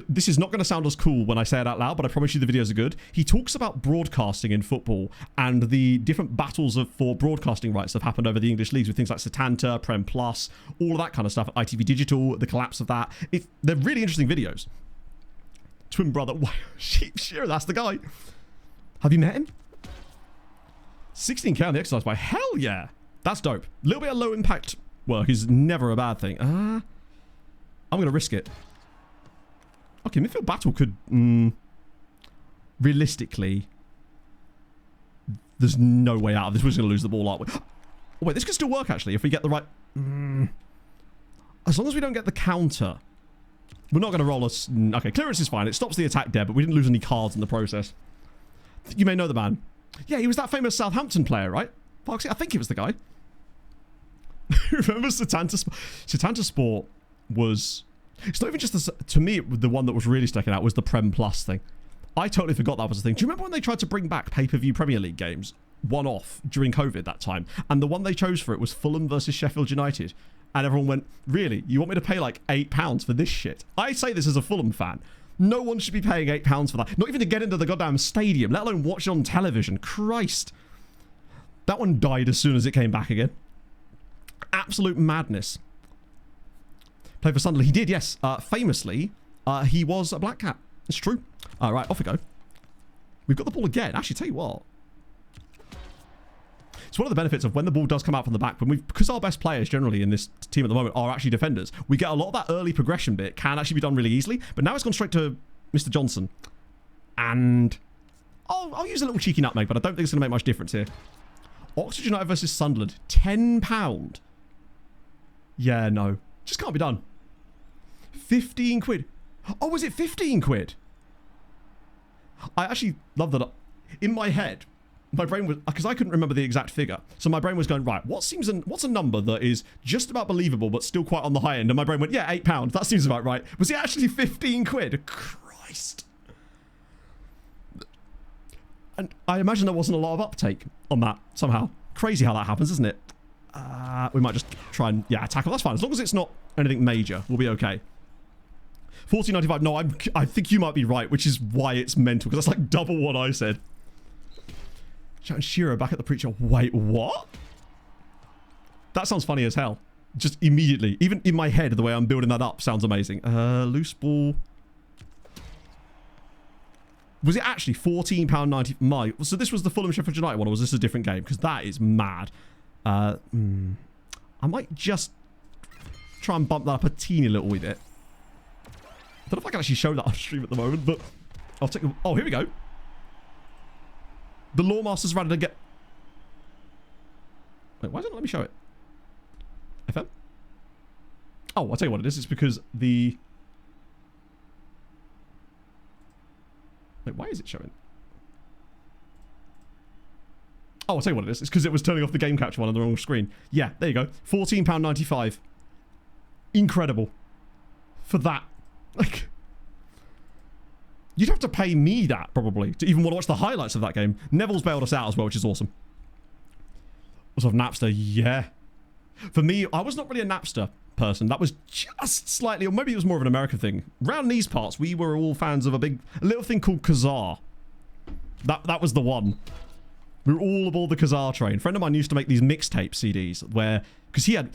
This is not going to sound as cool when I say it out loud, but I promise you the videos are good. He talks about broadcasting in football and the different battles for broadcasting rights that have happened over the English leagues with things like Setanta, Prem Plus, all of that kind of stuff, ITV Digital, the collapse of that. They're really interesting videos. Twin brother, Sheep Shearer, that's the guy. Have you met him? 16k on the exercise by hell yeah. That's dope. A little bit of low impact work is never a bad thing. I'm going to risk it. Okay, midfield battle could... realistically, there's no way out of this. We're just going to lose the ball, aren't we? Oh, wait, this could still work, actually, if we get the right... As long as we don't get the counter. We're not going to roll us... Okay, clearance is fine. It stops the attack dead, but we didn't lose any cards in the process. You may know the man. Yeah, he was that famous Southampton player, right? Foxy, I think he was the guy. Remember Setanta Sport? Setanta Sport was... It's not even just the... To me, the one that was really sticking out was the Prem Plus thing. I totally forgot that was a thing. Do you remember when they tried to bring back pay-per-view Premier League games? One-off during COVID that time. And the one they chose for it was Fulham versus Sheffield United. And everyone went, really? You want me to pay like £8 for this shit? I say this as a Fulham fan. No one should be paying £8 for that. Not even to get into the goddamn stadium, let alone watch it on television. Christ. That one died as soon as it came back again. Absolute madness. Played for Sunderland. He did, yes. Famously, he was a black cat. It's true. All right, off we go. We've got the ball again. Actually, tell you what. It's one of the benefits of when the ball does come out from the back, because our best players generally in this team at the moment are actually defenders, we get a lot of that early progression bit can actually be done really easily. But now it's gone straight to Mr. Johnson. And I'll use a little cheeky nutmeg, but I don't think it's going to make much difference here. Oxford United versus Sunderland. £10. Yeah, no. Just can't be done. 15 quid. Oh, was it 15 quid? I actually love that. in my head, my brain was, because I couldn't remember the exact figure, so my brain was going, right, what's a number that is just about believable but still quite on the high end? And my brain went, yeah, £8. That seems about right. Was it actually 15 quid? Christ. And I imagine there wasn't a lot of uptake on that somehow. Crazy how that happens, isn't it? We might just try and, yeah, tackle. That's fine. As long as it's not anything major, we'll be okay. 14.95. No, I think you might be right, which is why it's mental, because that's like double what I said. Shouting Shiro back at the preacher. Wait, what? That sounds funny as hell. Just immediately. Even in my head, the way I'm building that up sounds amazing. Loose ball. Was it actually £14.90? So this was the Fulham Sheffield United one, or was this a different game? Because that is mad. I might just try and bump that up a teeny little wee bit. I don't know if I can actually show that on stream at the moment, but I'll take... Oh, here we go. The Lawmaster's ready to get... Wait, why doesn't it let me show it? FM? Oh, I'll tell you what it is. It's because the... Wait, why is it showing? Oh, I'll tell you what it is. It's because it was turning off the game capture one on the wrong screen. Yeah, there you go. £14.95. Incredible. For that. Like... You'd have to pay me that, probably, to even want to watch the highlights of that game. Neville's bailed us out as well, which is awesome. Also, Napster, yeah. For me, I was not really a Napster person. That was just slightly, or maybe it was more of an American thing. Around these parts, we were all fans of a little thing called Kazaa. That was the one. We were all aboard the Kazaa train. A friend of mine used to make these mixtape CDs where, because he had...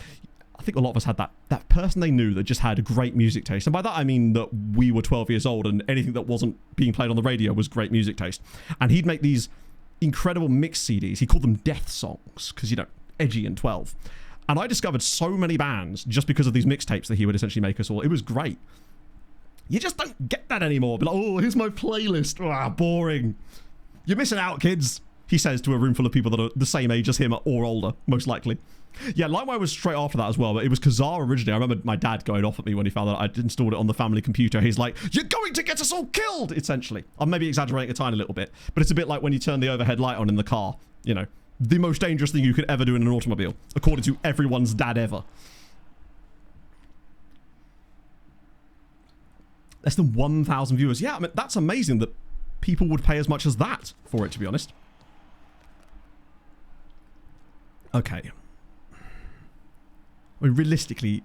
I think a lot of us had that person they knew that just had a great music taste. And by that, I mean that we were 12 years old and anything that wasn't being played on the radio was great music taste. And he'd make these incredible mix CDs. He called them death songs because, you know, edgy and 12. And I discovered so many bands just because of these mixtapes that he would essentially make us all. It was great. You just don't get that anymore. Be like, oh, here's my playlist. Ah, boring. You're missing out, kids. He says to a room full of people that are the same age as him or older, most likely. Yeah, LimeWire was straight after that as well, but it was Kazaa originally. I remember my dad going off at me when he found out I'd installed it on the family computer. He's like, you're going to get us all killed, essentially. I'm maybe exaggerating a tiny little bit, but it's a bit like when you turn the overhead light on in the car. You know, the most dangerous thing you could ever do in an automobile, according to everyone's dad ever. Less than 1,000 viewers. Yeah, I mean, that's amazing that people would pay as much as that for it, to be honest. Okay. I mean, realistically,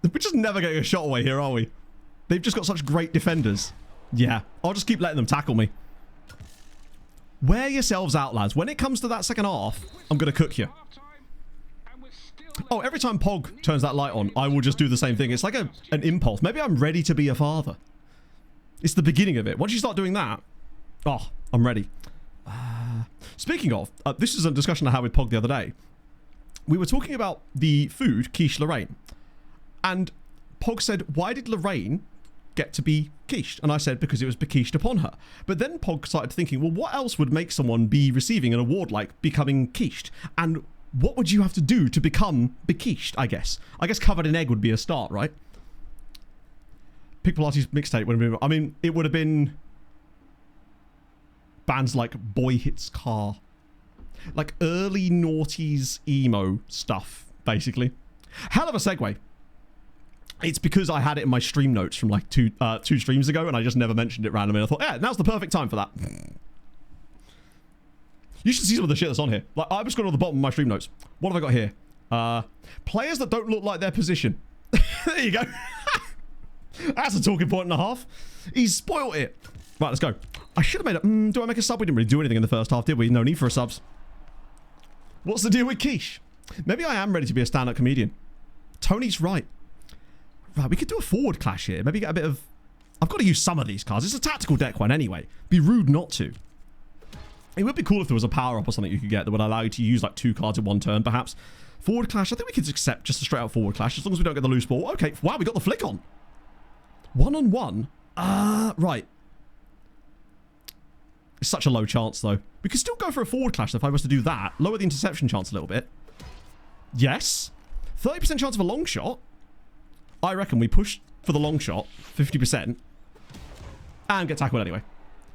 we're just never getting a shot away here, are we? They've just got such great defenders. Yeah, I'll just keep letting them tackle me. Wear yourselves out, lads. When it comes to that second half, I'm going to cook you. Oh, every time Pog turns that light on, I will just do the same thing. It's like an impulse. Maybe I'm ready to be a father. It's the beginning of it. Once you start doing that, oh, I'm ready. Speaking of, this is a discussion I had with Pog the other day. We were talking about the food, quiche Lorraine. And Pog said, why did Lorraine get to be quiche? And I said, because it was bequeathed upon her. But then Pog started thinking, well, what else would make someone be receiving an award like becoming quiche? And what would you have to do to become bequeathed, I guess? I guess covered in egg would be a start, right? Pick Pilates mixtape would have been... I mean, it would have been... bands like Boy Hits Car. Like early noughties emo stuff, basically. Hell of a segue. It's because I had it in my stream notes from like two streams ago, and I just never mentioned it randomly. I thought, yeah, now's the perfect time for that. You should see some of the shit that's on here. Like, I'm just going to the bottom of my stream notes. What have I got here? Players that don't look like their position. There you go. That's a talking point and a half. He's spoiled it. Right, let's go. I should have made it. Do I make a sub? We didn't really do anything in the first half, did we? No need for a subs. What's the deal with quiche? Maybe I am ready to be a stand-up comedian. Tony's right. Right, we could do a forward clash here. Maybe get a bit of... I've got to use some of these cards. It's a tactical deck one anyway. Be rude not to. It would be cool if there was a power-up or something you could get that would allow you to use like 2 cards in one turn, perhaps. Forward clash. I think we could accept just a straight-out forward clash as long as we don't get the loose ball. Okay, wow, we got the flick on. 1-on-1. Right. It's such a low chance, though. We could still go for a forward clash if I was to do that. Lower the interception chance a little bit. Yes. 30% chance of a long shot. I reckon we push for the long shot. 50%. And get tackled anyway.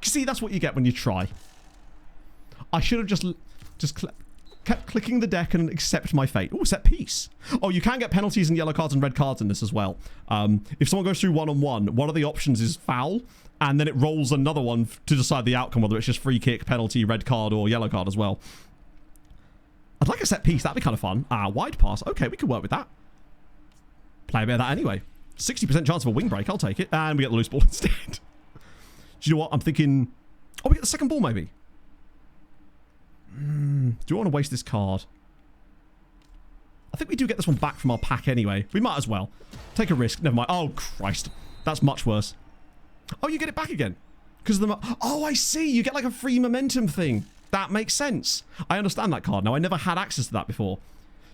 You see, that's what you get when you try. I should have just kept clicking the deck and accept my fate. Oh, set piece. Oh, you can get penalties and yellow cards and red cards in this as well. If someone goes through one-on-one, one of the options is foul, and then it rolls another one to decide the outcome, whether it's just free kick, penalty, red card, or yellow card as well. I'd like a set piece. That'd be kind of fun. Wide pass. Okay, we could work with that. Play a bit of that anyway. 60% chance of a wing break. I'll take it. And we get the loose ball instead. Do you know what? I'm thinking... Oh, we get the second ball, maybe. Do I want to waste this card? I think we do get this one back from our pack anyway. We might as well. Take a risk. Never mind. Oh, Christ. That's much worse. Oh, you get it back again. Because of the... Oh, I see. You get like a free momentum thing. That makes sense. I understand that card now. I never had access to that before.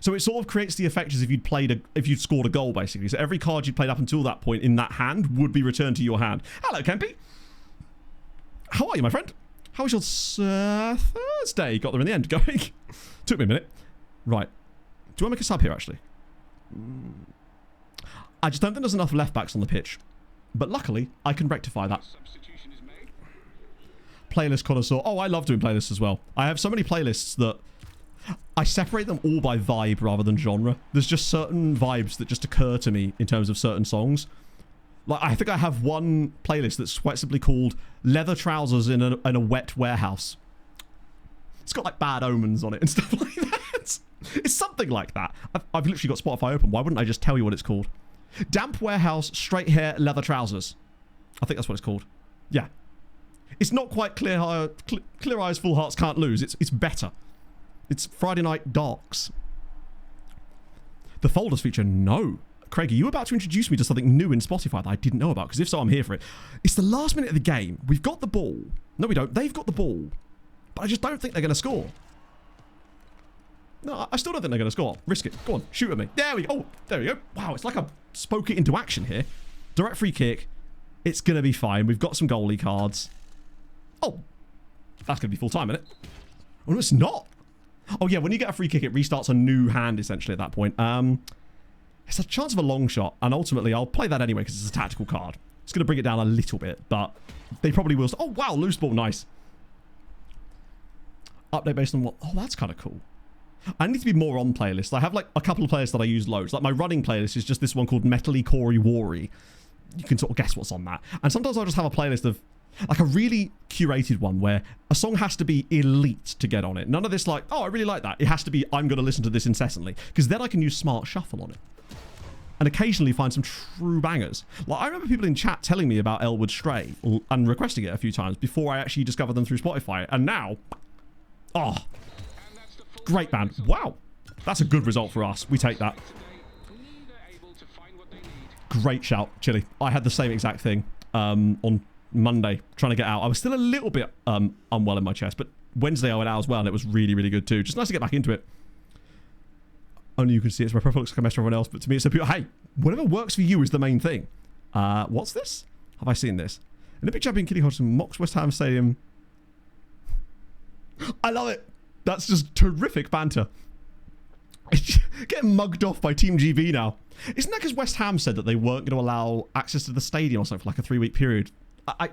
So it sort of creates the effect as if you'd scored a goal, basically. So every card you'd played up until that point in that hand would be returned to your hand. Hello, Kempy. How are you, my friend? How was your Thursday? Got there in the end. Going. Took me a minute. Right. Do I make a sub here, actually? I just don't think there's enough left backs on the pitch. But luckily, I can rectify that. Playlist connoisseur. Oh, I love doing playlists as well. I have so many playlists that I separate them all by vibe rather than genre. There's just certain vibes that just occur to me in terms of certain songs. Like, I think I have one playlist that's quite simply called Leather Trousers in a Wet Warehouse. It's got like Bad Omens on it and stuff like that. It's something like that. I've literally got Spotify open. Why wouldn't I just tell you what it's called? Damp Warehouse, Straight Hair, Leather Trousers. I think that's what it's called. Yeah. It's not quite clear eyes, full hearts can't lose. It's better. It's Friday Night Darks. The folders feature, no. Craig, are you about to introduce me to something new in Spotify that I didn't know about? Because if so, I'm here for it. It's the last minute of the game. We've got the ball. No, we don't. They've got the ball. But I just don't think they're going to score. No, I still don't think they're going to score. Risk it. Go on. Shoot at me. There we go. Oh, there we go. Wow, it's like I spoke it into action here. Direct free kick. It's going to be fine. We've got some goalie cards. Oh, that's going to be full time, isn't it? Oh, no, it's not. Oh, yeah, when you get a free kick, it restarts a new hand, essentially, at that point. It's a chance of a long shot, and ultimately, I'll play that anyway, because it's a tactical card. It's going to bring it down a little bit, but they probably will. Oh, wow, loose ball, nice. Update based on what? Oh, that's kind of cool. I need to be more on playlists. I have, like, a couple of playlists that I use loads. Like, my running playlist is just this one called Metally Corey Wary. You can sort of guess what's on that. And sometimes I'll just have a playlist of like a really curated one where a song has to be elite to get on it. None of this like, oh, I really like that. It has to be, I'm going to listen to this incessantly. Because then I can use Smart Shuffle on it. And occasionally find some true bangers. Like, I remember people in chat telling me about Elwood Stray and requesting it a few times before I actually discovered them through Spotify. And now, oh, great band. Wow. That's a good result for us. We take that. Great shout, Chili. I had the same exact thing on Monday, trying to get out. I was still a little bit unwell in my chest, but Wednesday I went out as well, and it was really, really good too. Just nice to get back into it. Only you can see it. My profile looks like a mess for everyone else, but to me it's a pure, hey, whatever works for you is the main thing. What's this? Have I seen this? In a big champion, Kitty Hodgson mocks West Ham Stadium. I love it. That's just terrific banter. Getting mugged off by Team GB now. Isn't that because West Ham said that they weren't going to allow access to the stadium or something for like a 3-week period? I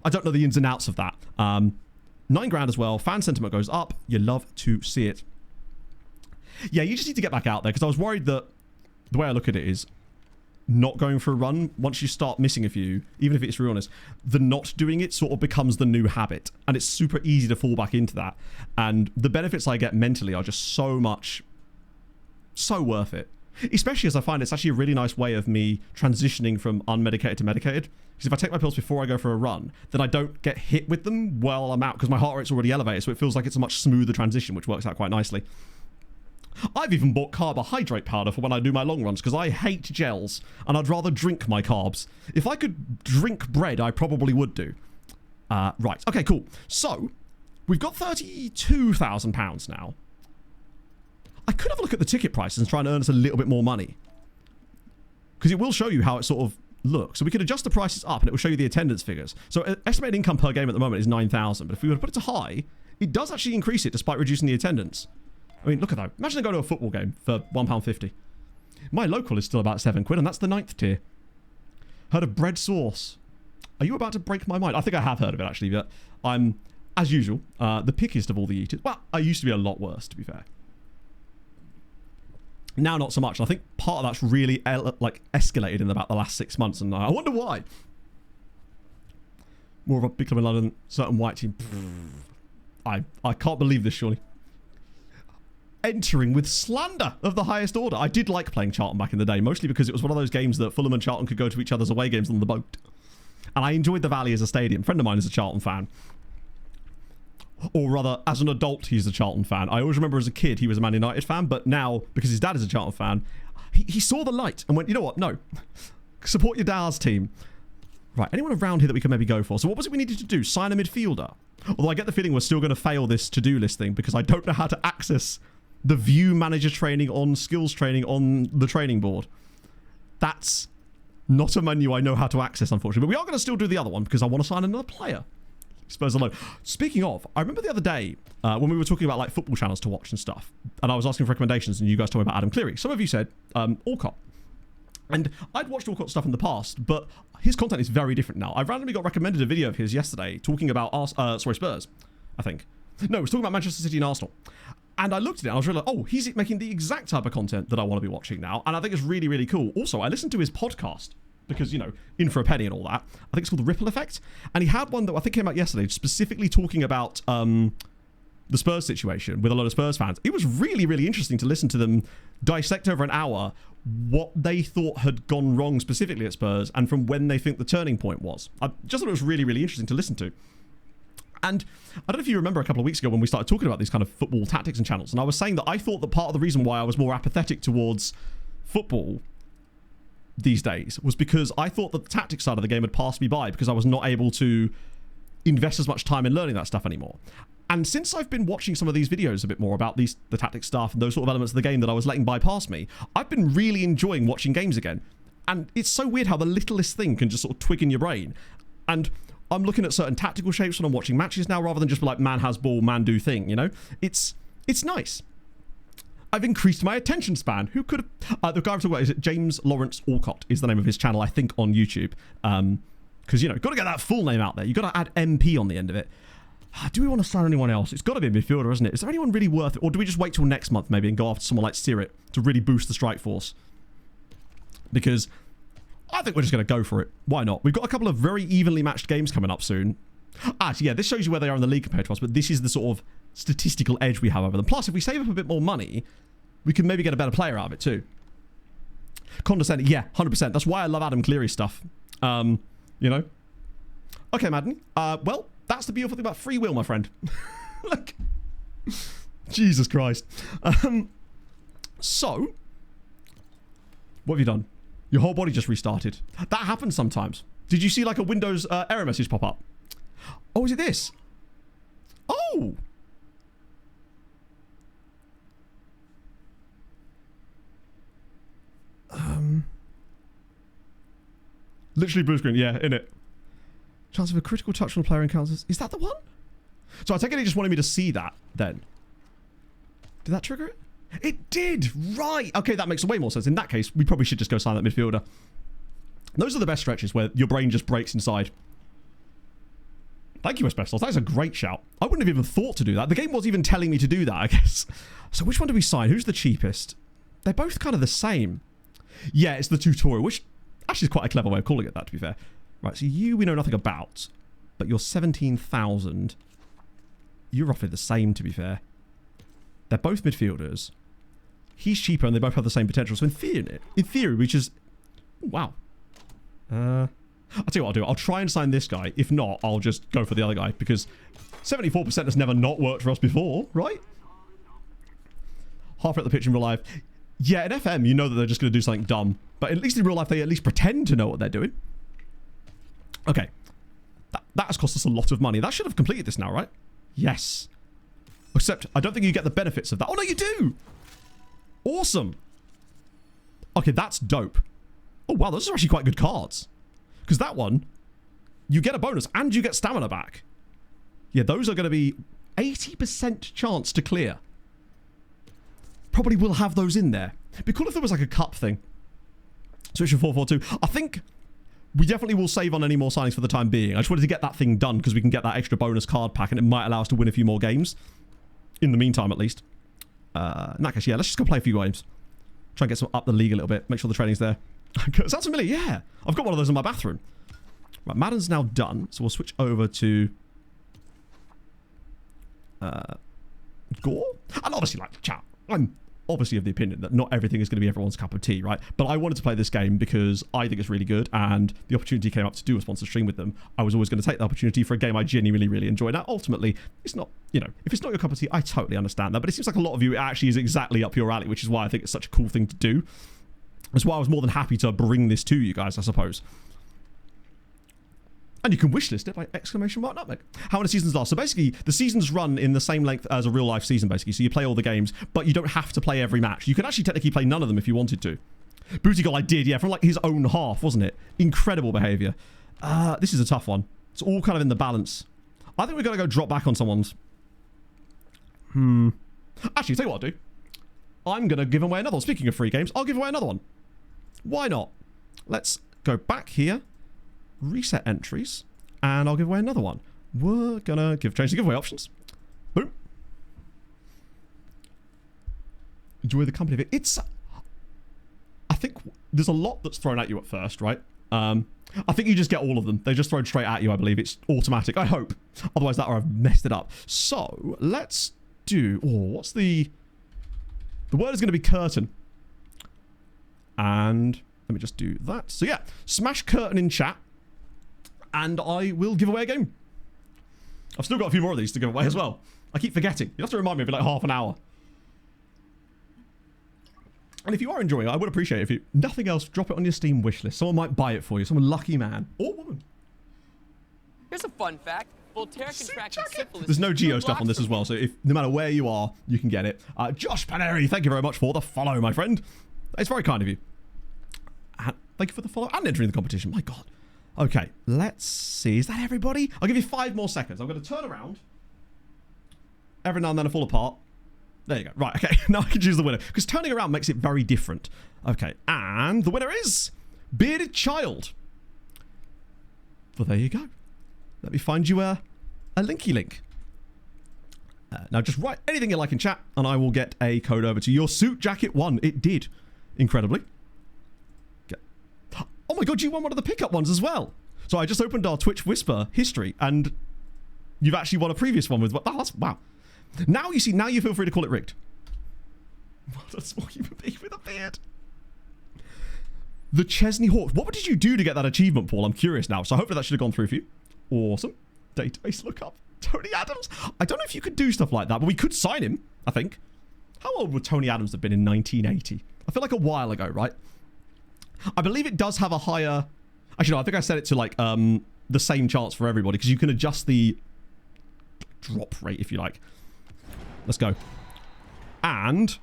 don't know the ins and outs of that. 9 grand as well. Fan sentiment goes up. You love to see it. Yeah, you just need to get back out there because I was worried that the way I look at it is not going for a run. Once you start missing a few, even if it's real honest, the not doing it sort of becomes the new habit, and it's super easy to fall back into that. And the benefits I get mentally are just so worth it. Especially as I find it's actually a really nice way of me transitioning from unmedicated to medicated. Because if I take my pills before I go for a run, then I don't get hit with them while I'm out because my heart rate's already elevated, so it feels like it's a much smoother transition, which works out quite nicely. I've even bought carbohydrate powder for when I do my long runs because I hate gels and I'd rather drink my carbs. If I could drink bread, I probably would do. Right. Okay, cool. So, we've got £32,000 now. I could have a look at the ticket prices and try and earn us a little bit more money. Because it will show you how it sort of looks. So we could adjust the prices up and it will show you the attendance figures. So estimated income per game at the moment is 9,000. But if we were to put it to high, it does actually increase it despite reducing the attendance. I mean, look at that. Imagine I go to a football game for £1.50. My local is still about £7 and that's the 9th tier. Heard of bread sauce. Are you about to break my mind? I think I have heard of it actually, but I'm as usual, the pickiest of all the eaters. Well, I used to be a lot worse, to be fair. Now, not so much. And I think part of that's really escalated in about the last 6 months, and I wonder why. More of a big club in London, certain white team. I can't believe this, surely. Entering with slander of the highest order. I did like playing Charlton back in the day, mostly because it was one of those games that Fulham and Charlton could go to each other's away games on the boat. And I enjoyed the Valley as a stadium. A friend of mine is a Charlton fan. Or rather, as an adult, he's a Charlton fan. I always remember as a kid, he was a Man United fan, but now, because his dad is a Charlton fan, he saw the light and went, you know what, no. Support your dad's team. Right, anyone around here that we can maybe go for? So what was it we needed to do? Sign a midfielder? Although I get the feeling we're still going to fail this to-do list thing because I don't know how to access the view manager training on skills training on the training board. That's not a menu I know how to access, unfortunately. But we are going to still do the other one because I want to sign another player. Spurs alone. Speaking of, I remember the other day when we were talking about like football channels to watch and stuff, and I was asking for recommendations, and you guys told me about Adam Cleary. Some of you said Alcott. And I'd watched Alcott stuff in the past, but his content is very different now. I randomly got recommended a video of his yesterday talking about Spurs, I think. No, it was talking about Manchester City and Arsenal. And I looked at it and I was really like, oh, he's making the exact type of content that I want to be watching now. And I think it's really, really cool. Also, I listened to his podcast because, you know, in for a penny and all that. I think it's called The Ripple Effect. And he had one that I think came out yesterday specifically talking about the Spurs situation with a lot of Spurs fans. It was really, really interesting to listen to them dissect over an hour what they thought had gone wrong specifically at Spurs and from when they think the turning point was. I just thought it was really, really interesting to listen to. And I don't know if you remember a couple of weeks ago when we started talking about these kind of football tactics and channels, and I was saying that I thought that part of the reason why I was more apathetic towards football these days was because I thought that the tactics side of the game had passed me by because I was not able to invest as much time in learning that stuff anymore. And since I've been watching some of these videos a bit more about the tactics stuff and those sort of elements of the game that I was letting bypass me, I've been really enjoying watching games again. And it's so weird how the littlest thing can just sort of twig in your brain. And I'm looking at certain tactical shapes when I'm watching matches now rather than just like man has ball, man do thing, you know? It's nice. I've increased my attention span. Who could have... the guy I'm talking about is James Lawrence Alcott is the name of his channel, I think, on YouTube. Because, you know, got to get that full name out there. You've got to add MP on the end of it. Do we want to sign anyone else? It's got to be a midfielder, isn't it? Is there anyone really worth it? Or do we just wait till next month maybe and go after someone like Sirit to really boost the strike force? Because I think we're just going to go for it. Why not? We've got a couple of very evenly matched games coming up soon. Actually, yeah, this shows you where they are in the league compared to us, but this is the sort of statistical edge we have over them. Plus, if we save up a bit more money, we can maybe get a better player out of it too. Condescending, yeah, 100%. That's why I love Adam Cleary stuff. You know? Okay, Madden. Well, that's the beautiful thing about free will, my friend. Like, Jesus Christ. So, what have you done? Your whole body just restarted. That happens sometimes. Did you see like a Windows error message pop up? Oh, is it this? Oh! Literally blue screen, yeah, in it. Chance of a critical touch on a player encounters. Is that the one? So I take it he just wanted me to see that then. Did that trigger it? It did! Right! Okay, that makes way more sense. In that case, we probably should just go sign that midfielder. Those are the best stretches where your brain just breaks inside. Thank you, Asbestos. That is a great shout. I wouldn't have even thought to do that. The game wasn't even telling me to do that, I guess. So which one do we sign? Who's the cheapest? They're both kind of the same. Yeah, it's the tutorial, which actually is quite a clever way of calling it that, to be fair. Right, so you we know nothing about, but you're 17,000. You're roughly the same, to be fair. They're both midfielders. He's cheaper and they both have the same potential. So in theory, which is... Wow. I'll tell you what I'll do. I'll try and sign this guy. If not, I'll just go for the other guy because 74% has never not worked for us before, right? Halfway up the pitch in real life. Yeah, in FM, you know that they're just going to do something dumb. But at least in real life, they at least pretend to know what they're doing. Okay. That has cost us a lot of money. That should have completed this now, right? Yes. Except, I don't think you get the benefits of that. Oh, no, you do! Awesome. Okay, that's dope. Oh, wow, those are actually quite good cards. Because that one, you get a bonus and you get stamina back. Yeah, those are going to be 80% chance to clear. Probably will have those in there. It'd be cool if there was like a cup thing. Switch to 4-4-2. I think we definitely will save on any more signings for the time being. I just wanted to get that thing done because we can get that extra bonus card pack and it might allow us to win a few more games. In the meantime, at least. In that case, yeah, let's just go play a few games. Try and get some up the league a little bit. Make sure the training's there. Sounds familiar, yeah. I've got one of those in my bathroom. Right, Madden's now done, so we'll switch over to Gore. And obviously, like, chat, I'm obviously of the opinion that not everything is going to be everyone's cup of tea, right? But I wanted to play this game because I think it's really good, and the opportunity came up to do a sponsored stream with them. I was always going to take the opportunity for a game I genuinely really enjoy. Now, ultimately, it's not, you know, if it's not your cup of tea, I totally understand that, but it seems like a lot of you, it actually is exactly up your alley, which is why I think it's such a cool thing to do. That's why I was more than happy to bring this to you guys, I suppose. And you can wishlist it by !Nutmeg. How many seasons last? So basically, the seasons run in the same length as a real-life season, basically. So you play all the games, but you don't have to play every match. You can actually technically play none of them if you wanted to. Booty Goal I did, yeah, from like his own half, wasn't it? Incredible behaviour. This is a tough one. It's all kind of in the balance. I think we're going to go drop back on someone's. Actually, tell you what I'll do. I'm going to give away another one. Speaking of free games, I'll give away another one. Why not? Let's go back here. Reset entries, and I'll give away another one. We're gonna change the giveaway options. Boom. Enjoy the company of it. It's, I think there's a lot that's thrown at you at first, right? I think you just get all of them. They're just thrown straight at you, I believe. It's automatic, I hope. Otherwise that or I've messed it up. So, let's do, what's the word is gonna be curtain. And let me just do that. So yeah, smash curtain in chat. And I will give away a game. I've still got a few more of these to give away as well. I keep forgetting. You have to remind me every like half an hour. And if you are enjoying it, I would appreciate it if you, nothing else, drop it on your Steam wishlist. Someone might buy it for you. Some lucky man or woman. Here's a fun fact. Voltaire contracted syphilis. There's no geo stuff on this as well, so if no matter where you are, you can get it. Josh Paneri, thank you very much for the follow, my friend. It's very kind of you. And thank you for the follow and entering the competition. My God. Okay, let's see. Is that everybody? I'll give you 5 more seconds. I'm going to turn around. Every now and then I fall apart. There you go. Right, okay. Now I can choose the winner. Because turning around makes it very different. Okay, and the winner is Bearded Child. Well, there you go. Let me find you a linky link. Now just write anything you like in chat, and I will get a code over to your suit jacket 1. It did. Incredibly. Oh my God, you won one of the pickup ones as well. So I just opened our Twitch Whisper history, and you've actually won a previous one with, wow. Now you see, now you feel free to call it rigged. What a small human being with a beard. The Chesney Hawks. What did you do to get that achievement, Paul? I'm curious now. So hopefully that should have gone through for you. Awesome. Database lookup. Tony Adams. I don't know if you could do stuff like that, but we could sign him, I think. How old would Tony Adams have been in 1980? I feel like a while ago, right? I believe it does have a higher... Actually, no, I think I set it to like the same chance for everybody because you can adjust the drop rate if you like. Let's go. And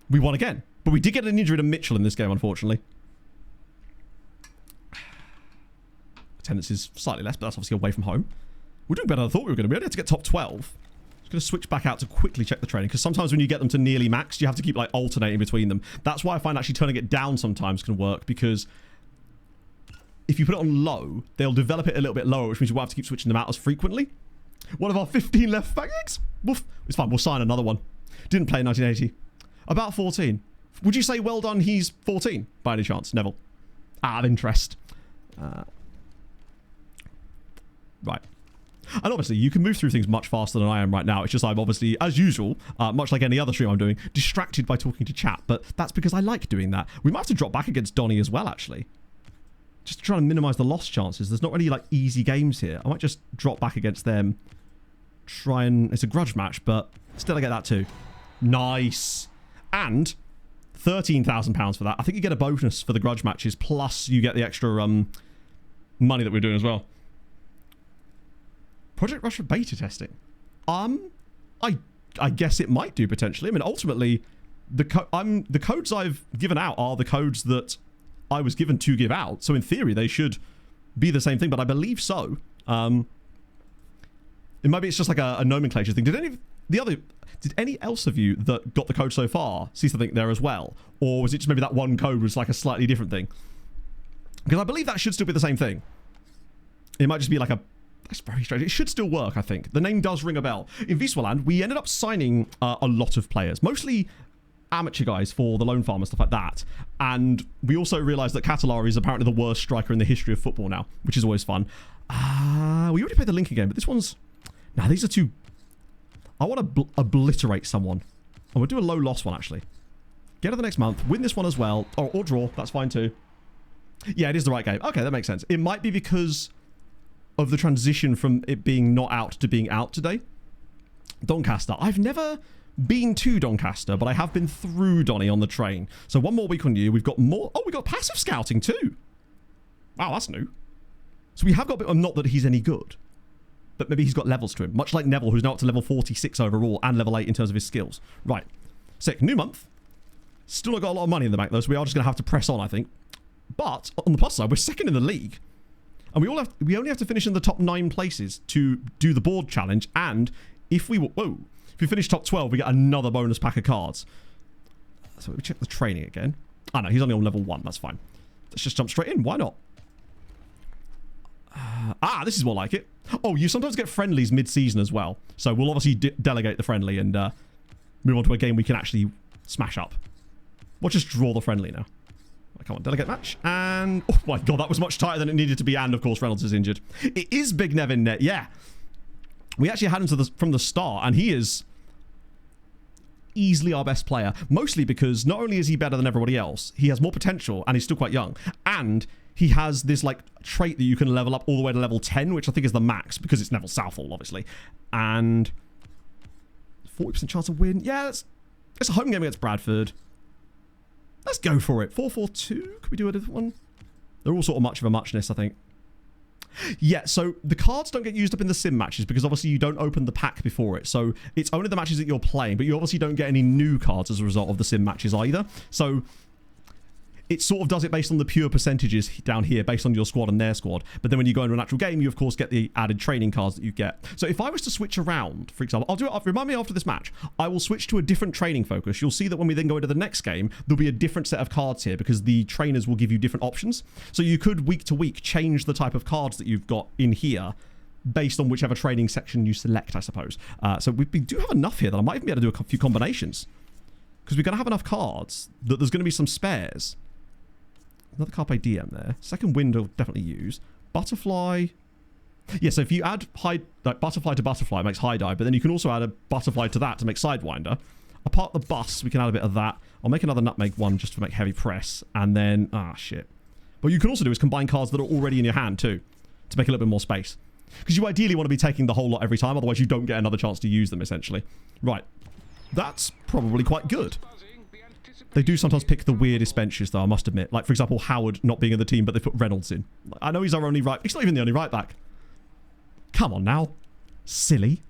we won again. But we did get an injury to Mitchell in this game, unfortunately. Attendance is slightly less, but that's obviously away from home. We're doing better than I thought we were going to be. We only had to get top 12. Just going to switch back out to quickly check the training because sometimes when you get them to nearly max, you have to keep like alternating between them. That's why I find actually turning it down sometimes can work because if you put it on low, they'll develop it a little bit lower, which means you won't have to keep switching them out as frequently. One of our 15 left back eggs. Woof. It's fine. We'll sign another one. Didn't play in 1980. About 14. Would you say well done he's 14 by any chance, Neville? Out of interest. Right. And obviously, you can move through things much faster than I am right now. It's just I'm obviously, as usual, much like any other stream I'm doing, distracted by talking to chat. But that's because I like doing that. We might have to drop back against Donny as well, actually. Just to try and minimise the loss chances. There's not really, like, easy games here. I might just drop back against them. Try and... It's a grudge match, but still I get that too. Nice. And £13,000 for that. I think you get a bonus for the grudge matches, plus you get the extra money that we're doing as well. Project Russia beta testing. I guess it might do potentially. I mean, ultimately, the codes I've given out are the codes that I was given to give out. So in theory, they should be the same thing. But I believe so. Maybe it's just like a nomenclature thing. Did any else of you that got the code so far see something there as well, or was it just maybe that one code was like a slightly different thing? Because I believe that should still be the same thing. It might just be like a... That's very strange. It should still work, I think. The name does ring a bell. In Visualand, we ended up signing a lot of players. Mostly amateur guys for the Lone Farm and stuff like that. And we also realised that Catalari is apparently the worst striker in the history of football now, which is always fun. We already played the Lincoln game, but this one's... Now, these are two... I want to obliterate someone. And we'll do a low loss one, actually. Get to the next month. Win this one as well. Or draw. That's fine, too. Yeah, it is the right game. Okay, that makes sense. It might be because of the transition from it being not out to being out today. Doncaster. I've never been to Doncaster, but I have been through Donny on the train. So one more week on you. We've got more... Oh, we've got passive scouting, too. Wow, that's new. So we have got a bit... Not that he's any good. But maybe he's got levels to him. Much like Neville, who's now up to level 46 overall and level 8 in terms of his skills. Right. Sick. New month. Still not got a lot of money in the bank, though, so we are just going to have to press on, I think. But, on the plus side, we're second in the league. And we only have to finish in the top 9 places to do the board challenge. And if we... Whoa. If we finish top 12, we get another bonus pack of cards. So we check the training again. Oh, no, he's only on level 1. That's fine. Let's just jump straight in. Why not? This is more like it. Oh, you sometimes get friendlies mid-season as well. So we'll obviously delegate the friendly and move on to a game we can actually smash up. We'll just draw the friendly now. Come on, delegate match. And... Oh my god, that was much tighter than it needed to be. And, of course, Reynolds is injured. It is Big Nev in net, yeah. We actually had him from the start, and he is easily our best player. Mostly because not only is he better than everybody else, he has more potential, and he's still quite young. And... he has this, like, trait that you can level up all the way to level 10, which I think is the max, because it's Neville Southall, obviously. And 40% chance of win. Yeah, it's a home game against Bradford. Let's go for it. 4-4-2. Could we do a different one? They're all sort of much of a muchness, I think. Yeah, so the cards don't get used up in the sim matches because obviously you don't open the pack before it. So it's only the matches that you're playing, but you obviously don't get any new cards as a result of the sim matches either. So... it sort of does it based on the pure percentages down here, based on your squad and their squad. But then when you go into an actual game, you of course get the added training cards that you get. So if I was to switch around, for example, I'll do it. Remind me after this match. I will switch to a different training focus. You'll see that when we then go into the next game, there'll be a different set of cards here because the trainers will give you different options. So you could week to week change the type of cards that you've got in here based on whichever training section you select, I suppose. So we do have enough here that I might even be able to do a few combinations because we're going to have enough cards that there's going to be some spares. Another Carpe Diem there. Second window, definitely use. Butterfly. Yeah, so if you add butterfly to butterfly, it makes high dive, but then you can also add a butterfly to that to make sidewinder. Apart the bus, we can add a bit of that. I'll make another nutmeg one just to make heavy press. And then, shit. What you can also do is combine cards that are already in your hand too, to make a little bit more space. Because you ideally want to be taking the whole lot every time, otherwise you don't get another chance to use them, essentially. Right. That's probably quite good. They do sometimes pick the weirdest benches, though, I must admit. Like, for example, Howard not being in the team, but they put Reynolds in. I know he's our only right... He's not even the only right back. Come on, now. Silly.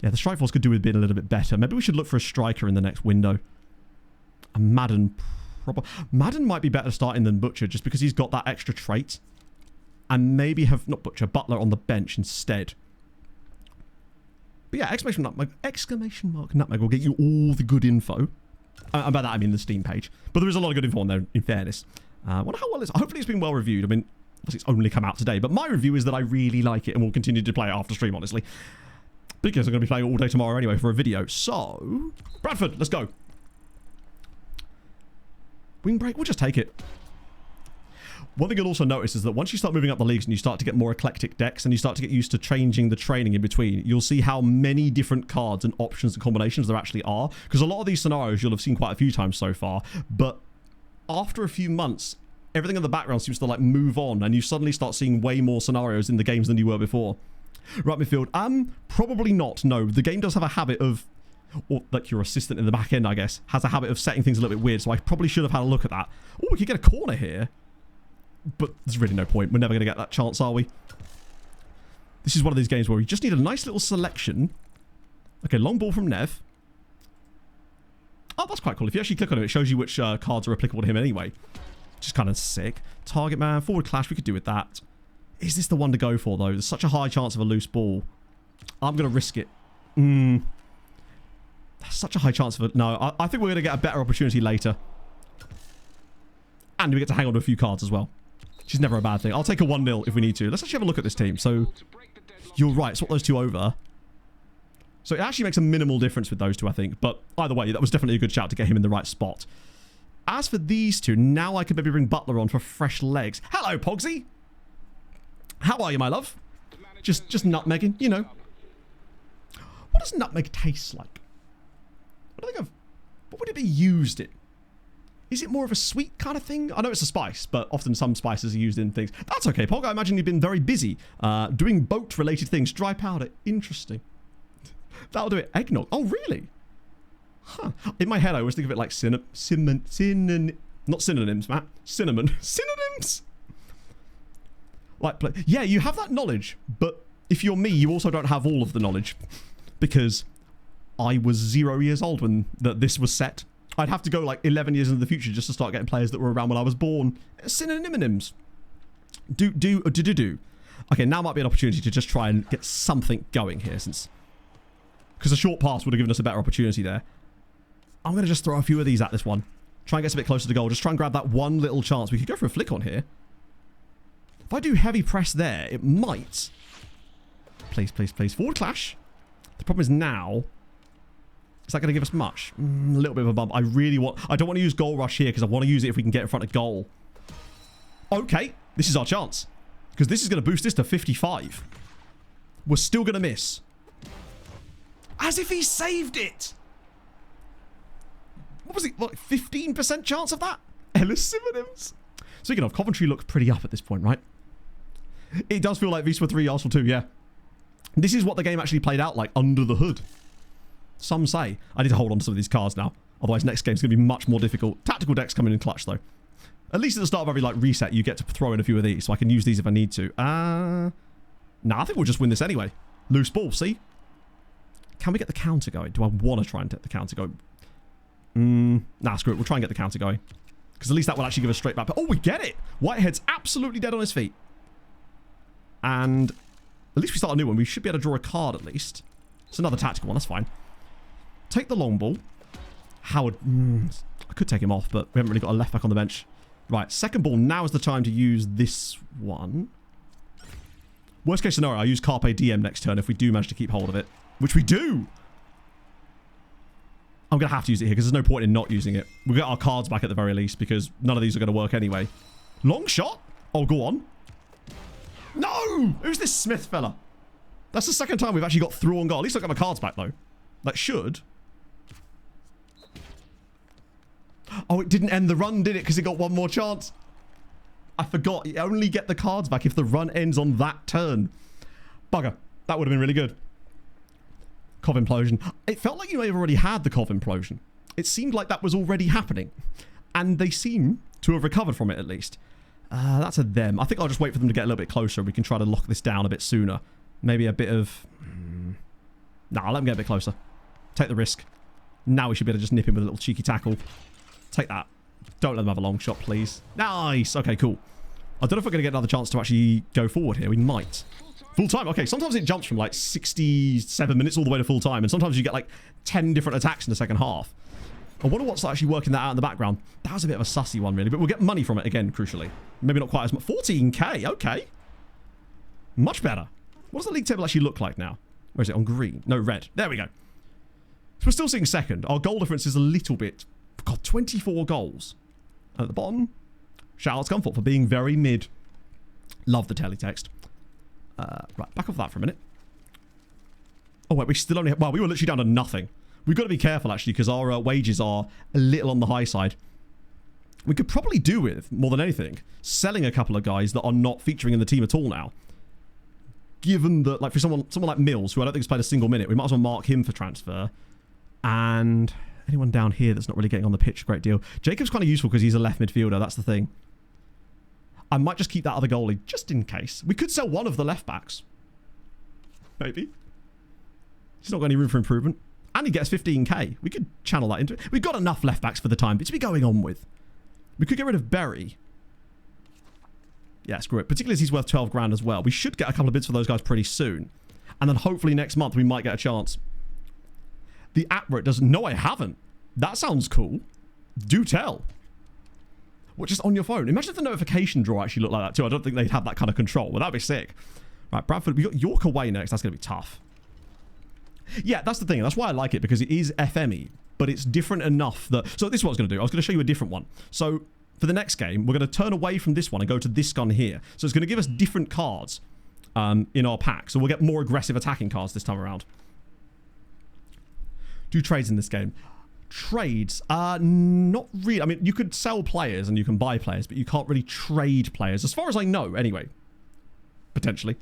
Yeah, the strike force could do with being a little bit better. Maybe we should look for a striker in the next window. And Madden... Madden might be better starting than Butcher, just because he's got that extra trait. And maybe have... Not Butcher, Butler on the bench instead. But yeah, exclamation mark Nutmeg will get you all the good info. And by that I mean the Steam page. But there is a lot of good info on there, in fairness. I wonder how well it's... Hopefully it's been well reviewed. I mean, obviously it's only come out today. But my review is that I really like it and will continue to play it after stream, honestly. Because I'm going to be playing it all day tomorrow anyway for a video. So, Bradford, let's go. Wing break, we'll just take it. One thing you'll also notice is that once you start moving up the leagues and you start to get more eclectic decks and you start to get used to changing the training in between, you'll see how many different cards and options and combinations there actually are. Because a lot of these scenarios you'll have seen quite a few times so far, but after a few months, everything in the background seems to like move on and you suddenly start seeing way more scenarios in the games than you were before. Right midfield, probably not. No, the game does have a habit of, or like your assistant in the back end, I guess, has a habit of setting things a little bit weird, so I probably should have had a look at that. Oh, we could get a corner here. But there's really no point. We're never going to get that chance, are we? This is one of these games where we just need a nice little selection. Okay, long ball from Nev. Oh, that's quite cool. If you actually click on it, it shows you which cards are applicable to him anyway. Just kind of sick. Target man, forward clash, we could do with that. Is this the one to go for, though? There's such a high chance of a loose ball. I'm going to risk it. That's such a high chance of it. No, I think we're going to get a better opportunity later. And we get to hang on to a few cards as well. Which is never a bad thing. I'll take a 1-0 if we need to. Let's actually have a look at this team. So, you're right. Swap those two over. So, it actually makes a minimal difference with those two, I think. But either way, that was definitely a good shout to get him in the right spot. As for these two, now I can maybe bring Butler on for fresh legs. Hello, Pogsy. How are you, my love? Just nutmegging, you know. What does nutmeg taste like? I don't think I've... What would it be used in? Is it more of a sweet kind of thing? I know it's a spice, but often some spices are used in things. That's okay, Pog. I imagine you've been very busy doing boat-related things. Dry powder. Interesting. That'll do it. Eggnog. Oh, really? Huh. In my head, I always think of it like not synonyms, Matt. Cinnamon. Synonyms? Like, yeah, you have that knowledge, but if you're me, you also don't have all of the knowledge. Because I was 0 years old when this was set. I'd have to go like 11 years into the future just to start getting players that were around when I was born. Synonyms. Do. Okay, now might be an opportunity to just try and get something going here, since... Because a short pass would have given us a better opportunity there. I'm going to just throw a few of these at this one. Try and get us a bit closer to goal. Just try and grab that one little chance. We could go for a flick on here. If I do heavy press there, it might... Please. Forward clash. The problem is now... Is that going to give us much? A little bit of a bump. I don't want to use goal rush here because I want to use it if we can get in front of goal. Okay. This is our chance. Because this is going to boost this to 55. We're still going to miss. As if he saved it. What was it? Like 15% chance of that? Ellis Synonyms. Speaking of, Coventry look pretty up at this point, right? It does feel like Wisła 3, Arsenal 2, yeah. This is what the game actually played out like under the hood. Some say. I need to hold on to some of these cards now. Otherwise, next game's going to be much more difficult. Tactical decks coming in clutch, though. At least at the start of every like reset, you get to throw in a few of these, so I can use these if I need to. Nah, I think we'll just win this anyway. Loose ball, see? Can we get the counter going? Do I want to try and get the counter going? Nah, screw it. We'll try and get the counter going. Because at least that will actually give us straight back. Oh, we get it! Whitehead's absolutely dead on his feet. And at least we start a new one. We should be able to draw a card at least. It's another tactical one. That's fine. Take the long ball. Howard. I could take him off, but we haven't really got a left back on the bench. Right, second ball. Now is the time to use this one. Worst case scenario, I use Carpe Diem next turn if we do manage to keep hold of it. Which we do! I'm going to have to use it here because there's no point in not using it. We'll get our cards back at the very least because none of these are going to work anyway. Long shot? Oh, go on. No! Who's this Smith fella? That's the second time we've actually got through on goal. At least I got my cards back though. That should. Oh, it didn't end the run, did it? Because it got one more chance. I forgot. You only get the cards back if the run ends on that turn. Bugger. That would have been really good. Cov implosion. It felt like you may have already had the Cov implosion. It seemed like that was already happening. And they seem to have recovered from it at least. That's a them. I think I'll just wait for them to get a little bit closer. We can try to lock this down a bit sooner. Maybe a bit of... Nah, I'll let them get a bit closer. Take the risk. Now we should be able to just nip him with a little cheeky tackle. Take that. Don't let them have a long shot, please. Nice. Okay, cool. I don't know if we're going to get another chance to actually go forward here. We might. Full time. Okay, sometimes it jumps from like 67 minutes all the way to full time. And sometimes you get like 10 different attacks in the second half. I wonder what's actually working that out in the background. That was a bit of a sussy one, really. But we'll get money from it again, crucially. Maybe not quite as much. 14k. Okay. Much better. What does the league table actually look like now? Where is it? On green? No, red. There we go. So we're still seeing second. Our goal difference is a little bit... God, 24 goals. And at the bottom, shout out to Comfort for being very mid. Love the teletext. Right, back off that for a minute. Oh, wait, we still only have... Well, we were literally down to nothing. We've got to be careful, actually, because our wages are a little on the high side. We could probably do with, more than anything, selling a couple of guys that are not featuring in the team at all now. Given that, like, for someone like Mills, who I don't think has played a single minute, we might as well mark him for transfer. And anyone down here that's not really getting on the pitch a great deal. Jacob's kind of useful because he's a left midfielder. That's the thing. I might just keep that other goalie just in case. We could sell one of the left backs. Maybe. He's not got any room for improvement. And he gets 15k. We could channel that into it. We've got enough left backs for the time to be going on with. We could get rid of Berry. Yeah, screw it. Particularly as he's worth 12 grand as well. We should get a couple of bids for those guys pretty soon. And then hopefully next month we might get a chance. The app where it doesn't... No, I haven't. That sounds cool. Do tell. What, just on your phone? Imagine if the notification drawer actually looked like that too. I don't think they'd have that kind of control. Well, that'd be sick. Right, Bradford, we got York away next. That's going to be tough. Yeah, that's the thing. That's why I like it, because it is FME, but it's different enough that... So this is what I was going to do. I was going to show you a different one. So for the next game, we're going to turn away from this one and go to this gun here. So it's going to give us different cards in our pack. So we'll get more aggressive attacking cards this time around. Do trades in this game? Trades? Not really. I mean, you could sell players and you can buy players, but you can't really trade players, as far as I know, anyway. Potentially.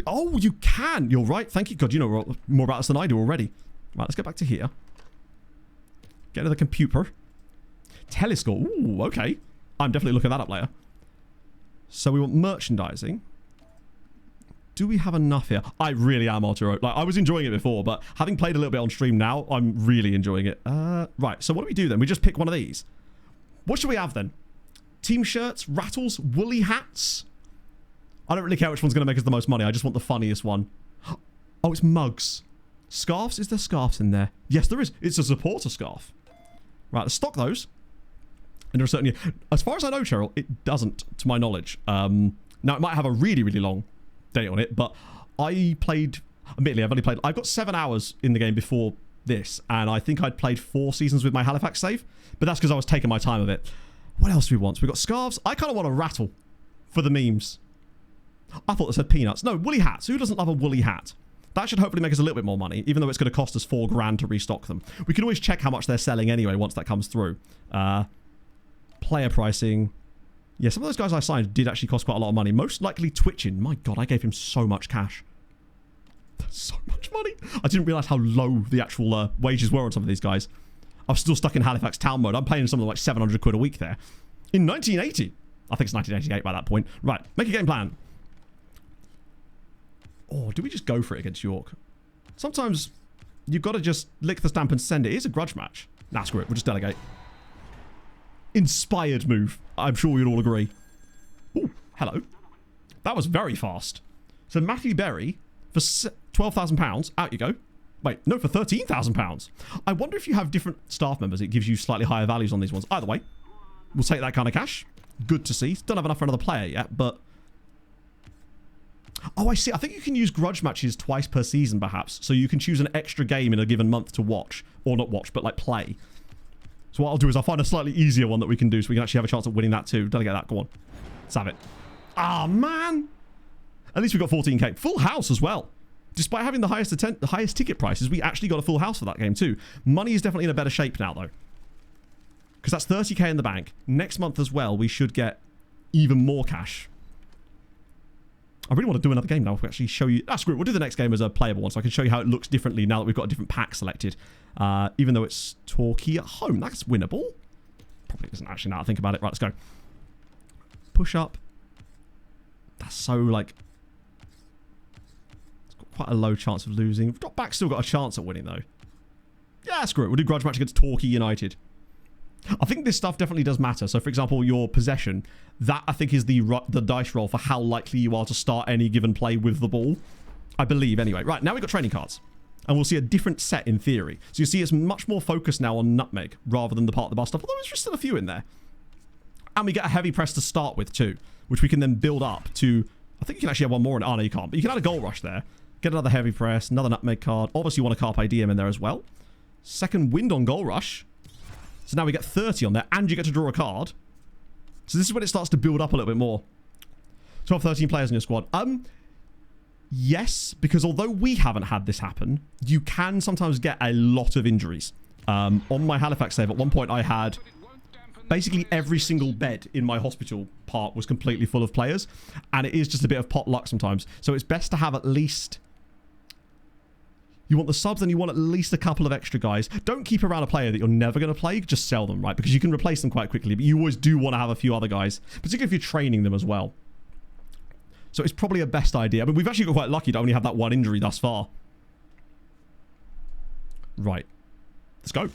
Oh, you can. You're right. Thank you. God, you know more about this than I do already. Right, let's go back to here. Get to the computer. Telescope. Ooh, okay. I'm definitely looking that up later. So we want merchandising. Do we have enough here? I really am, Arturo. Like, I was enjoying it before, but having played a little bit on stream now, I'm really enjoying it. Right, so what do we do then? We just pick one of these. What should we have then? Team shirts, rattles, woolly hats? I don't really care which one's going to make us the most money. I just want the funniest one. Oh, it's mugs. Scarves? Is there scarves in there? Yes, there is. It's a supporter scarf. Right, let's stock those. And there are certain... As far as I know, Cheryl, it doesn't, to my knowledge. Now, it might have a really, really long date on it, but I played... Admittedly, I've only played... I've got 7 hours in the game before this, and I think I'd played 4 seasons with my Halifax save, but that's because I was taking my time with it. What else do we want? So we've got scarves. I kind of want a rattle for the memes. I thought they said peanuts. No, woolly hats. Who doesn't love a woolly hat? That should hopefully make us a little bit more money, even though it's going to cost us $4 grand to restock them. We can always check how much they're selling anyway once that comes through. Player pricing. Yeah, some of those guys I signed did actually cost quite a lot of money. Most likely Twitching. My God, I gave him so much cash. So much money. I didn't realise how low the actual wages were on some of these guys. I'm still stuck in Halifax town mode. I'm paying something like 700 quid a week there. In 1980. I think it's 1988 by that point. Right, make a game plan. Oh, do we just go for it against York? Sometimes you've got to just lick the stamp and send it. It is a grudge match. Nah, screw it. We'll just delegate. Inspired move. I'm sure you'd all agree. Oh, hello. That was very fast. So Matthew Berry for £12,000. Out you go. Wait, no, for £13,000. I wonder if you have different staff members, it gives you slightly higher values on these ones. Either way, we'll take that kind of cash. Good to see. Don't have enough for another player yet, but... Oh, I see. I think you can use grudge matches twice per season, perhaps. So you can choose an extra game in a given month to watch. Or not watch, but like play. So what I'll do is I'll find a slightly easier one that we can do so we can actually have a chance at winning that too. Delegate that. Go on. Let's have it. Ah, man. At least we got 14k. Full house as well. Despite having the highest ticket prices, we actually got a full house for that game too. Money is definitely in a better shape now, though. Because that's 30k in the bank. Next month as well, we should get even more cash. I really want to do another game now if we actually show you... Ah, screw it. We'll do the next game as a playable one so I can show you how it looks differently now that we've got a different pack selected. Even though it's Torquay at home. That's winnable. Probably isn't actually now I think about it. Right, let's go. Push up. That's so, like... It's got quite a low chance of losing. Drop back, still got a chance at winning, though. Yeah, screw it. We'll do grudge match against Torquay United. I think this stuff definitely does matter. So, for example, your possession, that I think is the dice roll for how likely you are to start any given play with the ball. I believe, anyway. Right, now we've got training cards. And we'll see a different set in theory. So you see it's much more focused now on Nutmeg rather than the part of the bar stuff. Although there's just still a few in there. And we get a heavy press to start with too, which we can then build up to... I think you can actually have one more. Oh, no, you can't. But you can add a goal rush there. Get another heavy press, another Nutmeg card. Obviously, you want a Carpe Diem in there as well. Second wind on goal rush. So now we get 30 on there, and you get to draw a card. So this is when it starts to build up a little bit more. 12, 13 players in your squad. Yes, because although we haven't had this happen, you can sometimes get a lot of injuries. On my Halifax save, at one point I had basically every single bed in my hospital part was completely full of players, and it is just a bit of pot luck sometimes. So it's best to have at least... You want the subs, and you want at least a couple of extra guys. Don't keep around a player that you're never going to play. Just sell them, right? Because you can replace them quite quickly. But you always do want to have a few other guys, particularly if you're training them as well. So it's probably a best idea. I mean, we've actually got quite lucky to only have that one injury thus far. Right. Let's go.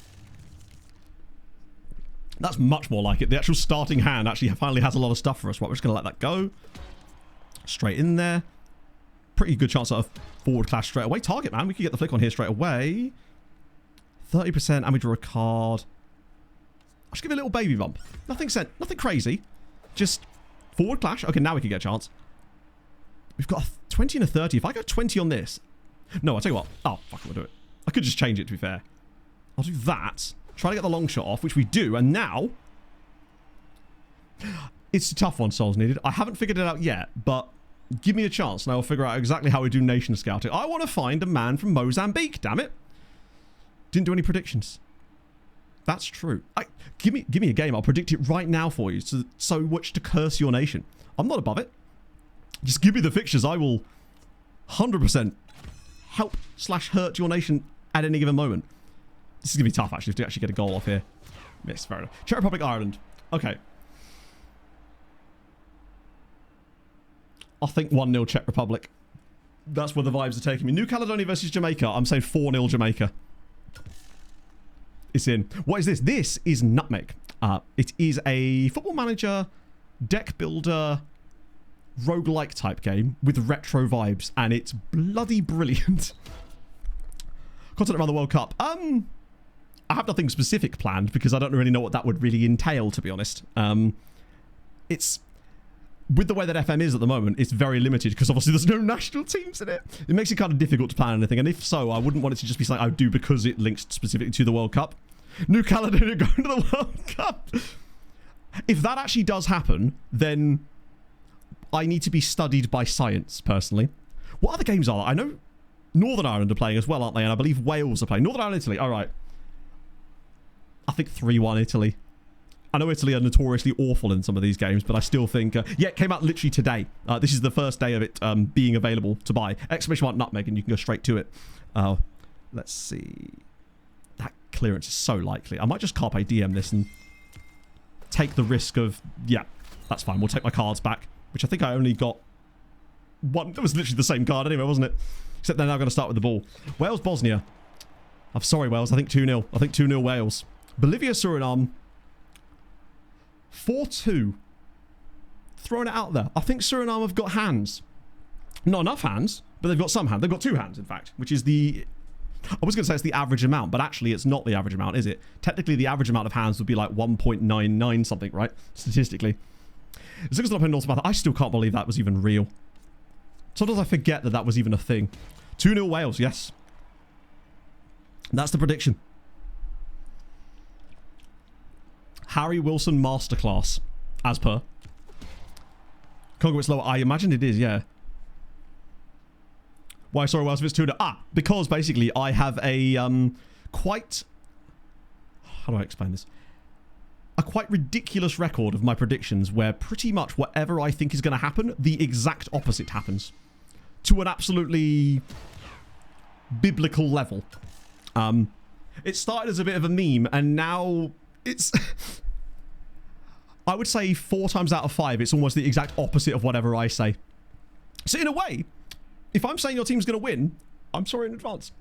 That's much more like it. The actual starting hand actually finally has a lot of stuff for us. Right, we're just going to let that go. Straight in there. Pretty good chance of forward clash straight away. Target, man. We can get the flick on here straight away. 30%, and we draw a card. I'll just give it a little baby bump. Nothing crazy. Just forward clash. Okay, now we can get a chance. We've got a 20 and a 30. If I go 20 on this... No, I'll tell you what. Oh, fuck, we'll do it. I could just change it, to be fair. I'll do that. Try to get the long shot off, which we do. And now... It's a tough one, Souls Needed. I haven't figured it out yet, but give me a chance and I will figure out exactly how we do nation scouting. I want to find a man from Mozambique, damn it. Didn't do any predictions. That's true. Give me a game. I'll predict it right now for you. So much to curse your nation. I'm not above it. Just give me the fixtures. I will 100% help/hurt your nation at any given moment. This is going to be tough, actually, to actually get a goal off here. Miss, fair enough. Czech Republic, Ireland. Okay. I think 1-0 Czech Republic. That's where the vibes are taking me. New Caledonia versus Jamaica. I'm saying 4-0 Jamaica. It's in. What is this? This is Nutmeg. It is a Football Manager, deck builder, roguelike type game with retro vibes, and it's bloody brilliant. Content around the World Cup. I have nothing specific planned because I don't really know what that would really entail, to be honest. It's... With the way that FM is at the moment, it's very limited because obviously there's no national teams in it. It makes it kind of difficult to plan anything. And if so, I wouldn't want it to just be something I do because it links specifically to the World Cup. New Caledonia going to the World Cup. If that actually does happen, then I need to be studied by science, personally. What other games are there? I know Northern Ireland are playing as well, aren't they? And I believe Wales are playing. Northern Ireland, Italy. All right. I think 3-1 Italy. I know Italy are notoriously awful in some of these games, but I still think... yeah, it came out literally today. This is the first day of it being available to buy. Exclamation mark Nutmeg, and you can go straight to it. Let's see. That clearance is so likely. I might just Carpe Diem this and take the risk of... Yeah, that's fine. We'll take my cards back, which I think I only got one. It was literally the same card anyway, wasn't it? Except they're now going to start with the ball. Wales, Bosnia. I'm sorry, Wales. I think 2-0. I think 2-0 Wales. Bolivia, Suriname. 4-2. Throwing it out there. I think Suriname have got hands. Not enough hands, but they've got some hands. They've got 2 hands, in fact, which is the... I was going to say it's the average amount, but actually it's not the average amount, is it? Technically, the average amount of hands would be like 1.99 something, right? Statistically. As long as they're not playing North South, I still can't believe that was even real. Sometimes I forget that that was even a thing. 2-0 Wales, yes. That's the prediction. Harry Wilson Masterclass, as per. Congo, it's lower. I imagine it is, yeah. Why, sorry, Wales, if it's 2-0? Ah, because basically I have a quite... How do I explain this? A quite ridiculous record of my predictions where pretty much whatever I think is going to happen, the exact opposite happens. To an absolutely biblical level. It started as a bit of a meme, and now... It's... I would say 4 times out of 5, it's almost the exact opposite of whatever I say. So in a way, if I'm saying your team's going to win, I'm sorry in advance.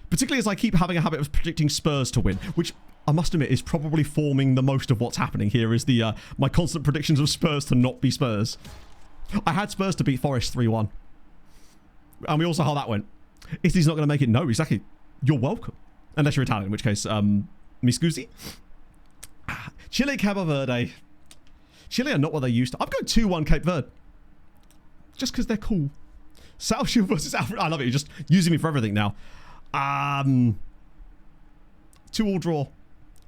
Particularly as I keep having a habit of predicting Spurs to win, which I must admit is probably forming the most of what's happening here, is the my constant predictions of Spurs to not be Spurs. I had Spurs to beat Forest 3-1. And we all saw how that went. Italy's not going to make it. No, exactly. You're welcome. Unless you're Italian, in which case... Mi scusi? Chile, Cabo Verde. Chile are not what they used to. I'm going 2-1 Cape Verde. Just because they're cool. South Shield versus Africa. I love it. You're just using me for everything now. 2-2 draw.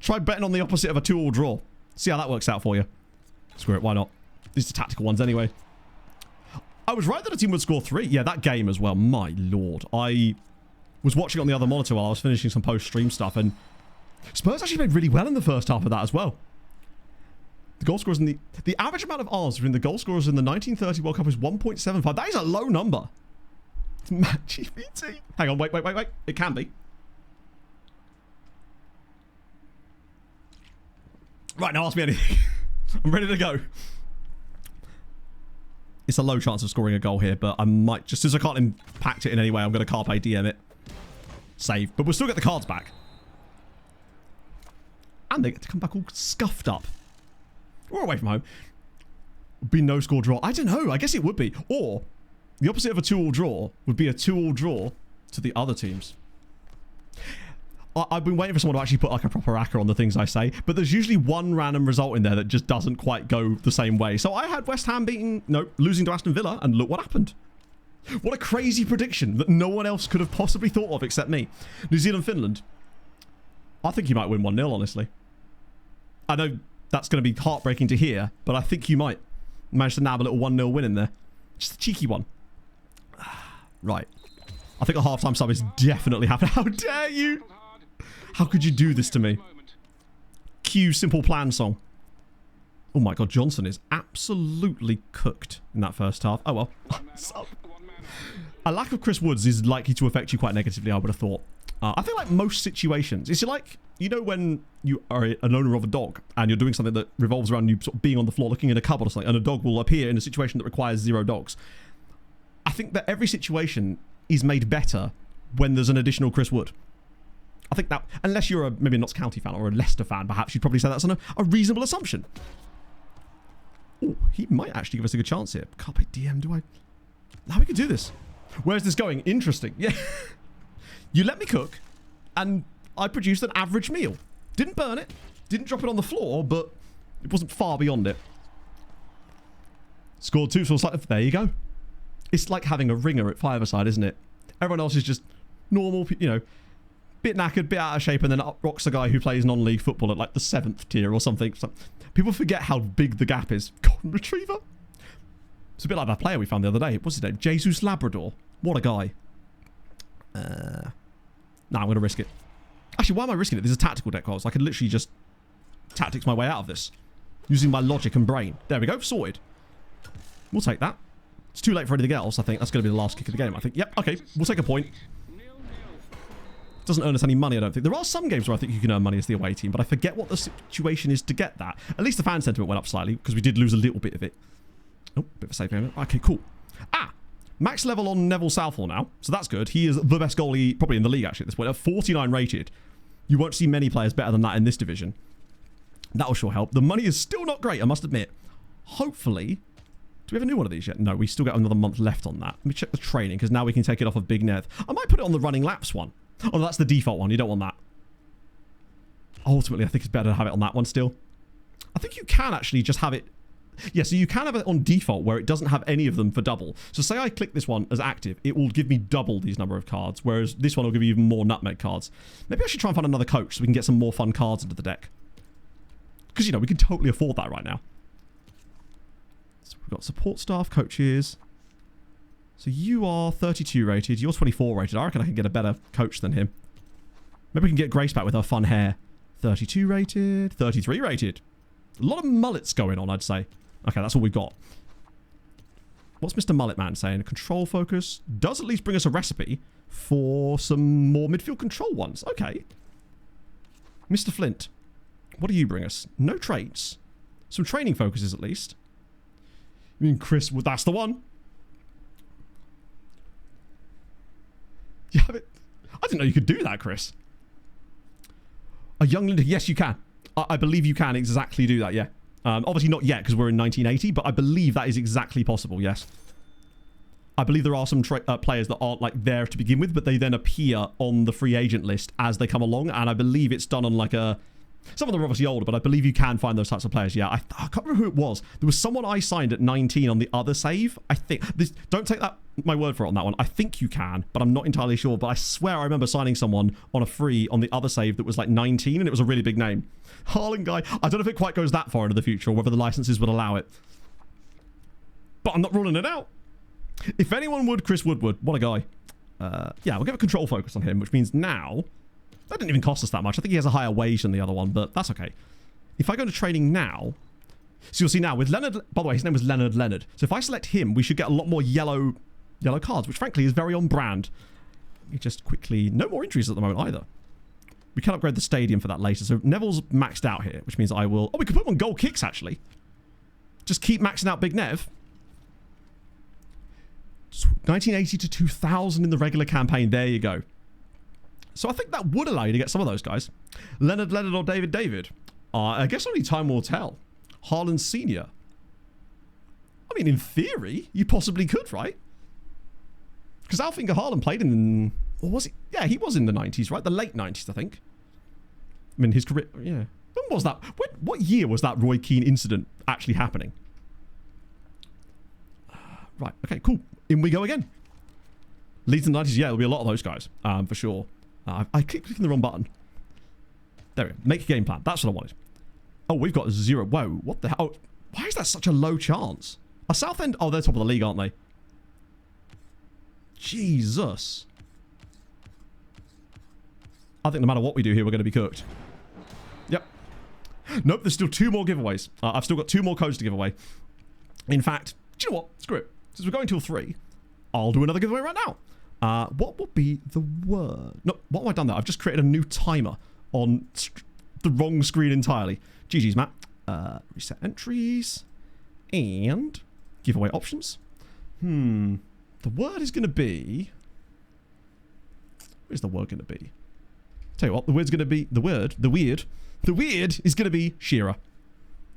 Try betting on the opposite of a 2-2 draw. See how that works out for you. Screw it. Why not? These are tactical ones anyway. I was right that a team would score 3. Yeah, that game as well. My lord. I was watching it on the other monitor while I was finishing some post-stream stuff, and Spurs actually played really well in the first half of that as well. The goal scorers in the average amount of R's between the goal scorers in the 1930 World Cup is 1.75. That is a low number. Matt GPT. Hang on, wait. It can be. Right, now ask me anything. I'm ready to go. It's a low chance of scoring a goal here, but I might, just as I can't impact it in any way, I'm going to Carpe Diem it. Save. But we'll still get the cards back. And they get to come back all scuffed up. We're away from home. Would be no score draw. I don't know. I guess it would be. Or the opposite of a 2-2 draw would be a 2-2 draw to the other teams. I've been waiting for someone to actually put like a proper acca on the things I say, but there's usually one random result in there that just doesn't quite go the same way. So I had West Ham losing to Aston Villa, and look what happened. What a crazy prediction that no one else could have possibly thought of except me. New Zealand, Finland. I think you might win 1-0, honestly. I know that's going to be heartbreaking to hear, but I think you might manage to nab a little 1-0 win in there. Just a cheeky one. Right. I think a halftime sub is definitely happening. How dare you? How could you do this to me? Cue Simple Plan song. Oh my god, Johnson is absolutely cooked in that first half. Oh well. Sub. A lack of Chris Woods is likely to affect you quite negatively, I would have thought. I feel like most situations, it's like, you know when you are an owner of a dog and you're doing something that revolves around you sort of being on the floor looking in a cupboard or something, and a dog will appear in a situation that requires 0 dogs. I think that every situation is made better when there's an additional Chris Wood. I think that, unless you're maybe a Notts County fan or a Leicester fan, perhaps you'd probably say that's a reasonable assumption. Oh, he might actually give us a good chance here. Carpe diem, do I? Now we can do this. Where's this going? Interesting. Yeah. You let me cook, and I produced an average meal. Didn't burn it, didn't drop it on the floor, but it wasn't far beyond it. Scored 2, so it's like, there you go. It's like having a ringer at five-a-side, isn't it? Everyone else is just normal, you know, bit knackered, bit out of shape, and then up rocks a guy who plays non-league football at like the 7th tier or something. So people forget how big the gap is. Golden Retriever? It's a bit like that player we found the other day. What's his name? Jesus Labrador. What a guy. No, I'm going to risk it. Actually, why am I risking it? This is a tactical deck, so I could literally just tactics my way out of this. Using my logic and brain. There we go. Sorted. We'll take that. It's too late for anything else, I think. That's going to be the last kick of the game, I think. Yep, okay. We'll take a point. Doesn't earn us any money, I don't think. There are some games where I think you can earn money as the away team, but I forget what the situation is to get that. At least the fan sentiment went up slightly, because we did lose a little bit of it. Oh, bit of a safe game. Okay, cool. Max level on Neville Southall now, so that's good. He is the best goalie probably in the league actually at this point. 49 rated. You won't see many players better than that in this division. That will sure help. The money is still not great, I must admit. Hopefully, do we have a new one of these yet? No, we still got another month left on that. Let me check the training, because now we can take it off of Big Nev. I might put it on the running laps one. Oh, that's the default one. You don't want that. Ultimately, I think it's better to have it on that one still. I think you can actually just have it. Yeah, so you can have it on default where it doesn't have any of them for double. So say I click this one as active, it will give me double these number of cards, whereas this one will give you even more Nutmeg cards. Maybe I should try and find another coach so we can get some more fun cards into the deck. Because, you know, we can totally afford that right now. So we've got support staff, coaches. So you are 32 rated, you're 24 rated. I reckon I can get a better coach than him. Maybe we can get Grace back with her fun hair. 32 rated, 33 rated. A lot of mullets going on, I'd say. Okay, that's all we've got. What's Mr. Mullet Man saying? Control focus does at least bring us a recipe for some more midfield control ones. Okay. Mr. Flint, what do you bring us? No traits. Some training focuses, at least. I mean, Chris, well, that's the one. You have it. I didn't know you could do that, Chris. A young Linda. Yes, you can. I believe you can exactly do that, yeah. Obviously not yet because we're in 1980, but I believe that is exactly possible, yes. I believe there are some players that aren't like there to begin with, but they then appear on the free agent list as they come along, and I believe it's done on like a... Some of them are obviously older, but I believe you can find those types of players, yeah. I can't remember who it was. There was someone I signed at 19 on the other save, I think. Don't take my word for it on that one. I think you can, but I'm not entirely sure. But I swear I remember signing someone on a free on the other save that was like 19, and it was a really big name. Harlan guy. I don't know if it quite goes that far into the future or whether the licenses would allow it. But I'm not ruling it out. If anyone would, Chris Woodward. What a guy. Yeah, we'll give a control focus on him, which means now... That didn't even cost us that much. I think he has a higher wage than the other one, but that's okay. If I go to training now... So you'll see now with Leonard... By the way, his name was Leonard. So if I select him, we should get a lot more yellow cards, which frankly is very on brand. Let me just quickly... No more injuries at the moment either. We can upgrade the stadium for that later. So Neville's maxed out here, which means I will... Oh, we could put him on goal kicks, actually. Just keep maxing out Big Nev. 1980 to 2000 in the regular campaign. There you go. So I think that would allow you to get some of those guys. Leonard or David. I guess only time will tell. Haaland Senior. I mean, in theory, you possibly could, right? Because Alf-Inge Haaland played in Or was he? Yeah, he was in the 90s, right? The late 90s, I think. I mean, his career... Yeah. When was that? What year was that Roy Keane incident actually happening? Right. Okay, cool. In we go again. Leeds in the 90s. Yeah, there'll be a lot of those guys, for sure. I keep clicking the wrong button. There we go. Make a game plan. That's what I wanted. Oh, we've got 0. Whoa, what the hell? Oh, why is that such a low chance? A Southend... Oh, they're top of the league, aren't they? Jesus. I think no matter what we do here, we're going to be cooked. Yep. Nope, there's still 2 more giveaways. I've still got 2 more codes to give away. In fact, do you know what? Screw it. Since we're going till 3, I'll do another giveaway right now. What will be the word? No, what have I done there? I've just created a new timer on the wrong screen entirely. GG's, Matt. Reset entries. And giveaway options. The word is going to be... Where's the word going to be? Tell you what, the word's going to be... The weird is going to be Shearer.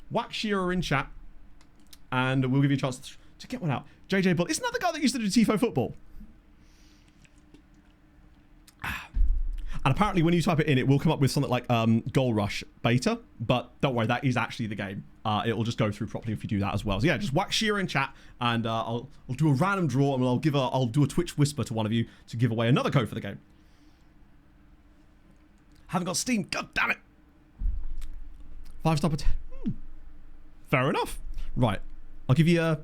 Whack Shearer in chat. And we'll give you a chance to get one out. JJ Bull. Isn't that the guy that used to do TIFO football? And apparently when you type it in, it will come up with something like Goal Rush Beta. But don't worry, that is actually the game. It will just go through properly if you do that as well. So yeah, just whack Shearer in chat, and I'll do a random draw, and I'll do a Twitch whisper to one of you to give away another code for the game. Haven't got Steam. God damn it. 5-star per 10. Fair enough. Right. I'll give you a...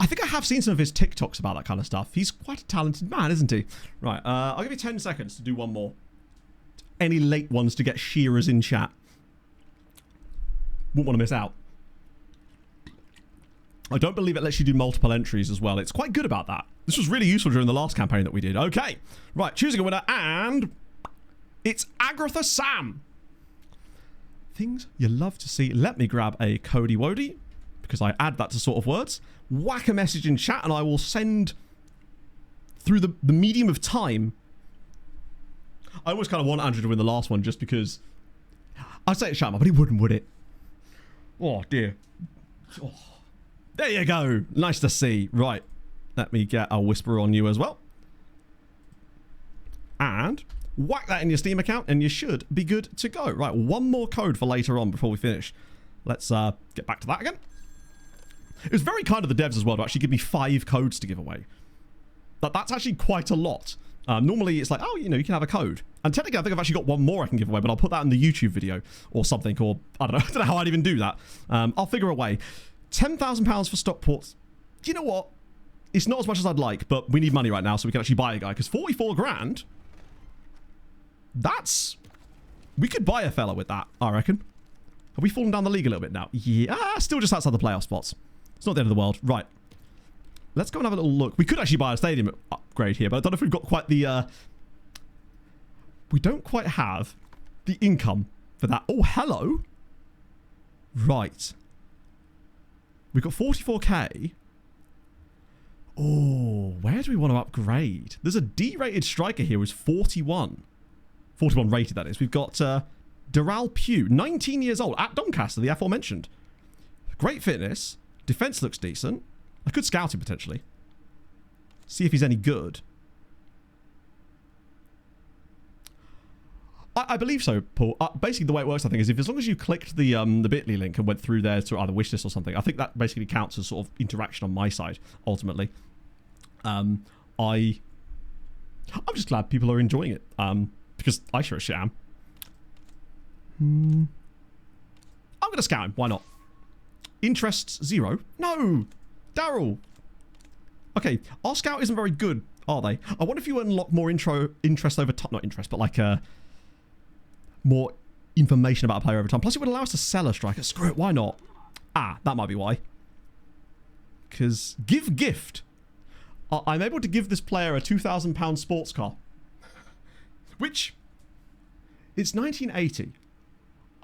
I think I have seen some of his TikToks about that kind of stuff. He's quite a talented man, isn't he? Right. I'll give you 10 seconds to do one more. Any late ones to get Shearers in chat. Wouldn't want to miss out. I don't believe it lets you do multiple entries as well. It's quite good about that. This was really useful during the last campaign that we did. Okay. Right. Choosing a winner, and... It's Agratha Sam. Things you love to see. Let me grab a Cody Wody, because I add that to sort of words. Whack a message in chat, and I will send through the medium of time. I always kind of want Andrew to win the last one, just because I'd say it's Shatma, but he wouldn't, would it? Oh dear. Oh. There you go. Nice to see. Right. Let me get a whisper on you as well. And whack that in your Steam account, and you should be good to go. Right, one more code for later on before we finish. Let's get back to that again. It was very kind of the devs as well to actually give me 5 codes to give away. That's actually quite a lot. Normally it's like, oh, you know, you can have a code. And technically I think I've actually got one more I can give away, but I'll put that in the YouTube video or something, or I don't know. I don't know how I'd even do that. I'll figure a way. £10,000 for Stockports. Do you know what? It's not as much as I'd like, but we need money right now so we can actually buy a guy, because 44 grand... That's... We could buy a fella with that, I reckon. Have we fallen down the league a little bit now? Yeah, still just outside the playoff spots. It's not the end of the world. Right. Let's go and have a little look. We could actually buy a stadium upgrade here, but I don't know if we've got quite the... We don't quite have the income for that. Oh, hello. Right. We've got 44k. Oh, where do we want to upgrade? There's a D-rated striker here who's 41. 41 rated, that is. We've got Doral Pugh, 19 years old, at Doncaster, the aforementioned. Great fitness. Defense looks decent. I could scout him, potentially. See if he's any good. I believe so, Paul. Basically, the way it works, I think, is if as long as you clicked the bit.ly link and went through there to either wishlist or something, I think that basically counts as sort of interaction on my side, ultimately. I'm just glad people are enjoying it. Because I sure as shit am. I'm going to scout him. Why not? Interests 0. No! Daryl! Okay, our scout isn't very good, are they? I wonder if you unlock more interest over time. Not interest, but like more information about a player over time. Plus it would allow us to sell a striker. Screw it, why not? Ah, that might be why. Because give gift. I'm able to give this player a £2,000 sports car. Which, it's 1980.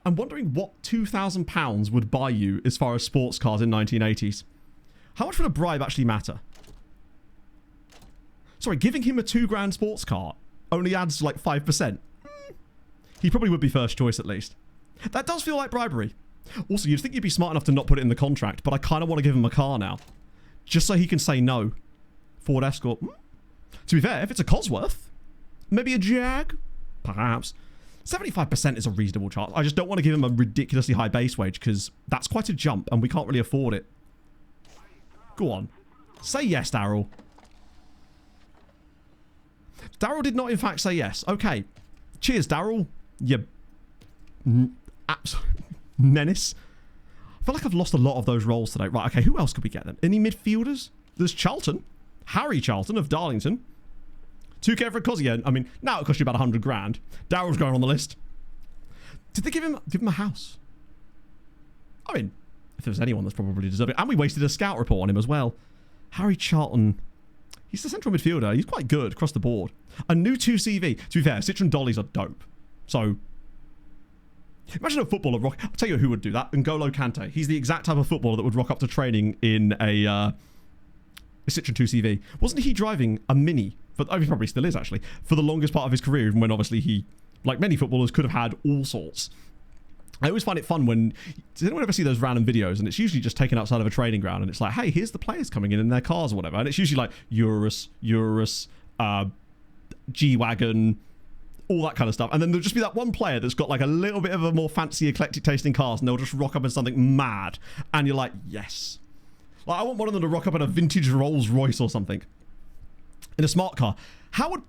I'm wondering what £2,000 would buy you as far as sports cars in 1980s. How much would a bribe actually matter? Sorry, giving him a £2,000 sports car only adds like 5%. He probably would be first choice at least. That does feel like bribery. Also, you'd think you'd be smart enough to not put it in the contract, but I kind of want to give him a car now. Just so he can say no. Ford Escort. To be fair, if it's a Cosworth, Maybe a Jag? Perhaps. 75% is a reasonable chance. I just don't want to give him a ridiculously high base wage because that's quite a jump and we can't really afford it. Go on. Say yes, Daryl. Daryl did not, in fact, say yes. Okay. Cheers, Daryl. You absolute menace. I feel like I've lost a lot of those roles today. Right, okay, who else could we get then? Any midfielders? There's Charlton. Harry Charlton of Darlington. 2K for a Cosy. I mean, now it costs you about 100 grand. Daryl's going on the list. Did they give him a house? I mean, if there was anyone that's probably deserving. And we wasted a scout report on him as well. Harry Charlton. He's the central midfielder. He's quite good across the board. A new 2CV. To be fair, Citron Dollies are dope. So, imagine a footballer rock. I'll tell you who would do that. N'Golo Kante. He's the exact type of footballer that would rock up to training in a Citroen 2CV. Wasn't he driving a Mini? He probably still is, actually. For the longest part of his career, even when obviously he, like many footballers, could have had all sorts. I always find it fun when... Does anyone ever see those random videos? And it's usually just taken outside of a training ground. And it's like, hey, here's the players coming in their cars or whatever. And it's usually like Urus, G-Wagon, all that kind of stuff. And then there'll just be that one player that's got like a little bit of a more fancy, eclectic tasting cars. And they'll just rock up in something mad. And you're like, yes. Like, I want one of them to rock up in a vintage Rolls Royce or something. In a smart car. How would...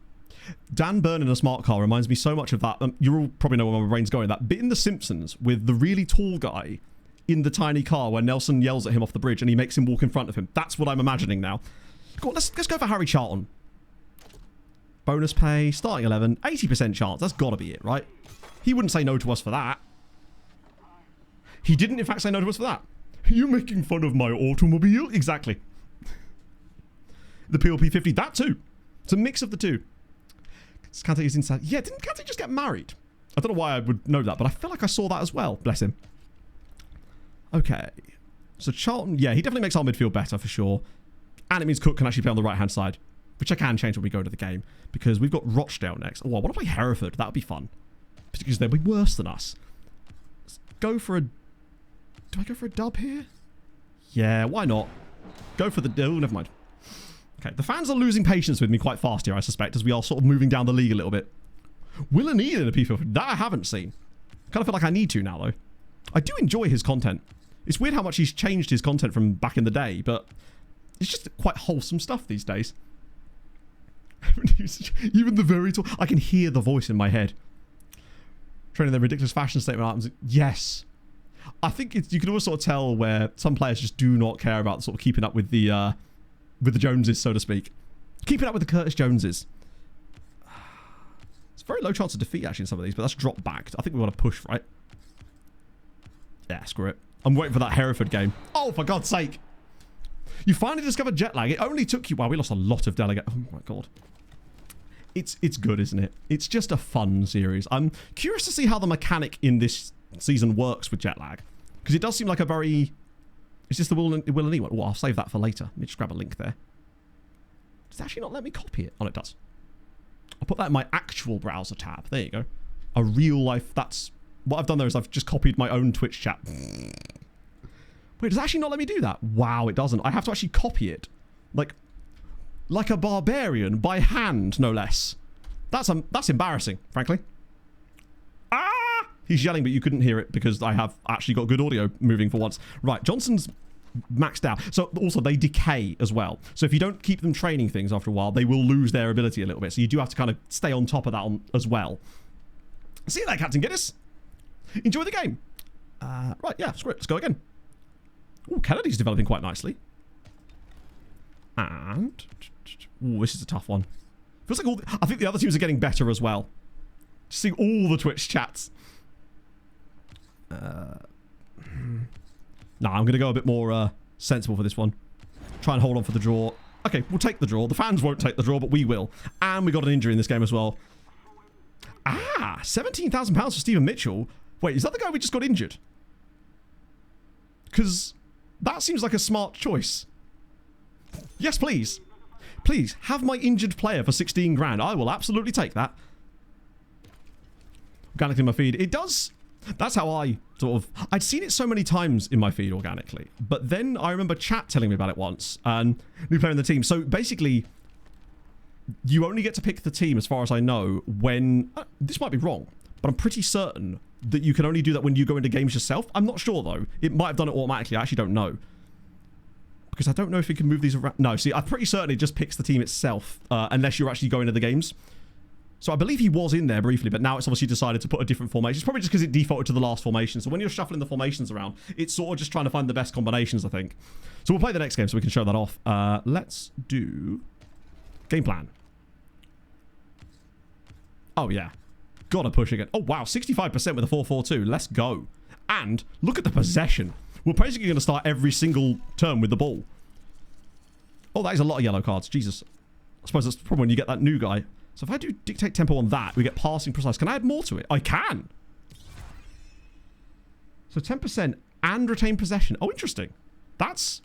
Dan Byrne in a smart car reminds me so much of that. You all probably know where my brain's going. That bit in The Simpsons with the really tall guy in the tiny car where Nelson yells at him off the bridge and he makes him walk in front of him. That's what I'm imagining now. Go on, let's go for Harry Charlton. Bonus pay, starting 11, 80% chance. That's got to be it, right? He wouldn't say no to us for that. He didn't, in fact, say no to us for that. You're making fun of my automobile? Exactly. The PLP 50, that too. It's a mix of the two. Kante is inside. Yeah, didn't Kante just get married? I don't know why I would know that, but I feel like I saw that as well. Bless him. Okay. So Charlton, yeah, he definitely makes our midfield better for sure. And it means Cook can actually play on the right-hand side, which I can change when we go to the game, because we've got Rochdale next. Oh, I want to play Hereford. That would be fun. Because they'll be worse than us. Let's go for a... Do I go for a dub here? Yeah, why not? Go for the... Oh, never mind. Okay, the fans are losing patience with me quite fast here, I suspect, as we are sort of moving down the league a little bit. Will and Ian in a P4. That I haven't seen. Kind of feel like I need to now, though. I do enjoy his content. It's weird how much he's changed his content from back in the day, but it's just quite wholesome stuff these days. Even the very tall... I can hear the voice in my head. Training their ridiculous fashion statement items. Yes. I think you can always sort of tell where some players just do not care about sort of keeping up with the Joneses, so to speak. Keeping up with the Curtis Joneses. It's a very low chance of defeat, actually, in some of these, but that's dropped back. I think we want to push, right? Yeah, screw it. I'm waiting for that Hereford game. Oh, for God's sake. You finally discovered jet lag. It only took you... Wow, we lost a lot of delegate. Oh, my God. It's good, isn't it? It's just a fun series. I'm curious to see how the mechanic in this season works with jet lag. Because it does seem like a very... Is this the Will and E one? Oh, I'll save that for later. Let me just grab a link there. Does it actually not let me copy it? Oh, it does. I'll put that in my actual browser tab. There you go. A real life... That's... What I've done there is I've just copied my own Twitch chat. Wait, does it actually not let me do that? Wow, it doesn't. I have to actually copy it. Like a barbarian, by hand, no less. That's embarrassing, frankly. Ah! He's yelling, but you couldn't hear it because I have actually got good audio moving for once. Right, Johnson's maxed out. So also, they decay as well. So if you don't keep them training things after a while, they will lose their ability a little bit. So you do have to kind of stay on top of that as well. See you there, Captain Guinness. Enjoy the game. Right, yeah, screw it. Let's go again. Ooh, Kennedy's developing quite nicely. And... Ooh, this is a tough one. Feels like I think the other teams are getting better as well. Just seeing all the Twitch chats. Nah, I'm going to go a bit more sensible for this one. Try and hold on for the draw. Okay, we'll take the draw. The fans won't take the draw, but we will. And we got an injury in this game as well. Ah, £17,000 for Stephen Mitchell. Wait, is that the guy we just got injured? Because that seems like a smart choice. Yes, please. Please, have my injured player for 16 grand. I will absolutely take that. Organically in my feed. It does... That's how I sort of... I'd seen it so many times in my feed organically. But then I remember chat telling me about it once. And new player in the team. So basically, you only get to pick the team, as far as I know, when... this might be wrong, but I'm pretty certain that you can only do that when you go into games yourself. I'm not sure, though. It might have done it automatically. I actually don't know. Because I don't know if you can move these around. No, see, I'm pretty certain it just picks the team itself, unless you're actually going to the games. So I believe he was in there briefly, but now it's obviously decided to put a different formation. It's probably just because it defaulted to the last formation. So when you're shuffling the formations around, it's sort of just trying to find the best combinations, I think. So we'll play the next game so we can show that off. Let's do game plan. Oh, yeah. Gotta push again. Oh, wow. 65% with a 4-4-2. Let's go. And look at the possession. We're basically going to start every single turn with the ball. Oh, that is a lot of yellow cards. Jesus. I suppose that's the problem when you get that new guy. So if I do dictate tempo on that, we get passing precise. Can I add more to it? I can. So 10% and retain possession. Oh, interesting. That's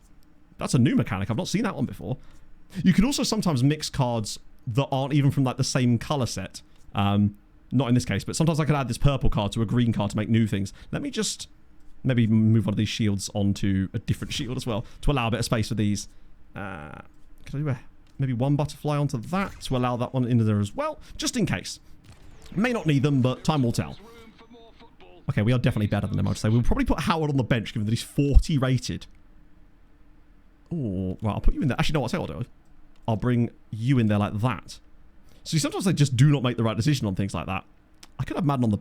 a new mechanic. I've not seen that one before. You can also sometimes mix cards that aren't even from like the same color set. Not in this case, but sometimes I could add this purple card to a green card to make new things. Let me just maybe move one of these shields onto a different shield as well to allow a bit of space for these. Can I do maybe one butterfly onto that to allow that one into there as well, just in case. May not need them, but time will tell. Okay, we are definitely better than them, I'd say. We'll probably put Howard on the bench, given that he's 40 rated. Oh, well, I'll put you in there. Actually, no, I'll tell you what I'll do. I'll bring you in there like that. See, sometimes they just do not make the right decision on things like that. I could have Madden on the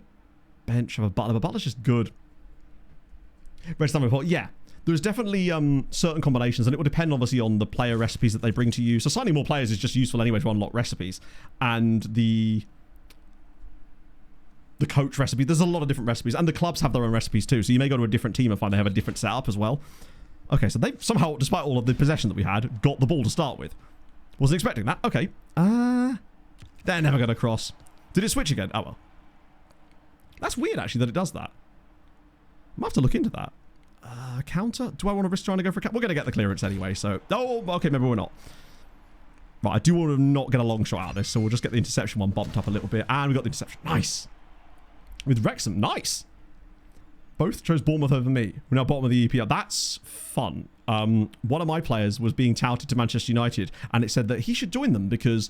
bench of a Butler, but Butler's just good. Red Stamina report. Yeah, there's definitely certain combinations, and it will depend, obviously, on the player recipes that they bring to you. So signing more players is just useful anyway to unlock recipes. And the coach recipe, there's a lot of different recipes, and the clubs have their own recipes too. So you may go to a different team and find they have a different setup as well. Okay, so they somehow, despite all of the possession that we had, got the ball to start with. Wasn't expecting that. Okay. They're never going to cross. Did it switch again? Oh, well. That's weird, actually, that it does that. I might have to look into that. Counter? Do I want to risk trying to go for a counter? We're going to get the clearance anyway, so... Oh, okay, maybe we're not. Right, I do want to not get a long shot out of this, so we'll just get the interception one bumped up a little bit. And we got the interception. Nice. With Wrexham. Nice. Both chose Bournemouth over me. We're now bottom of the EPL. That's fun. One of my players was being touted to Manchester United, and it said that he should join them because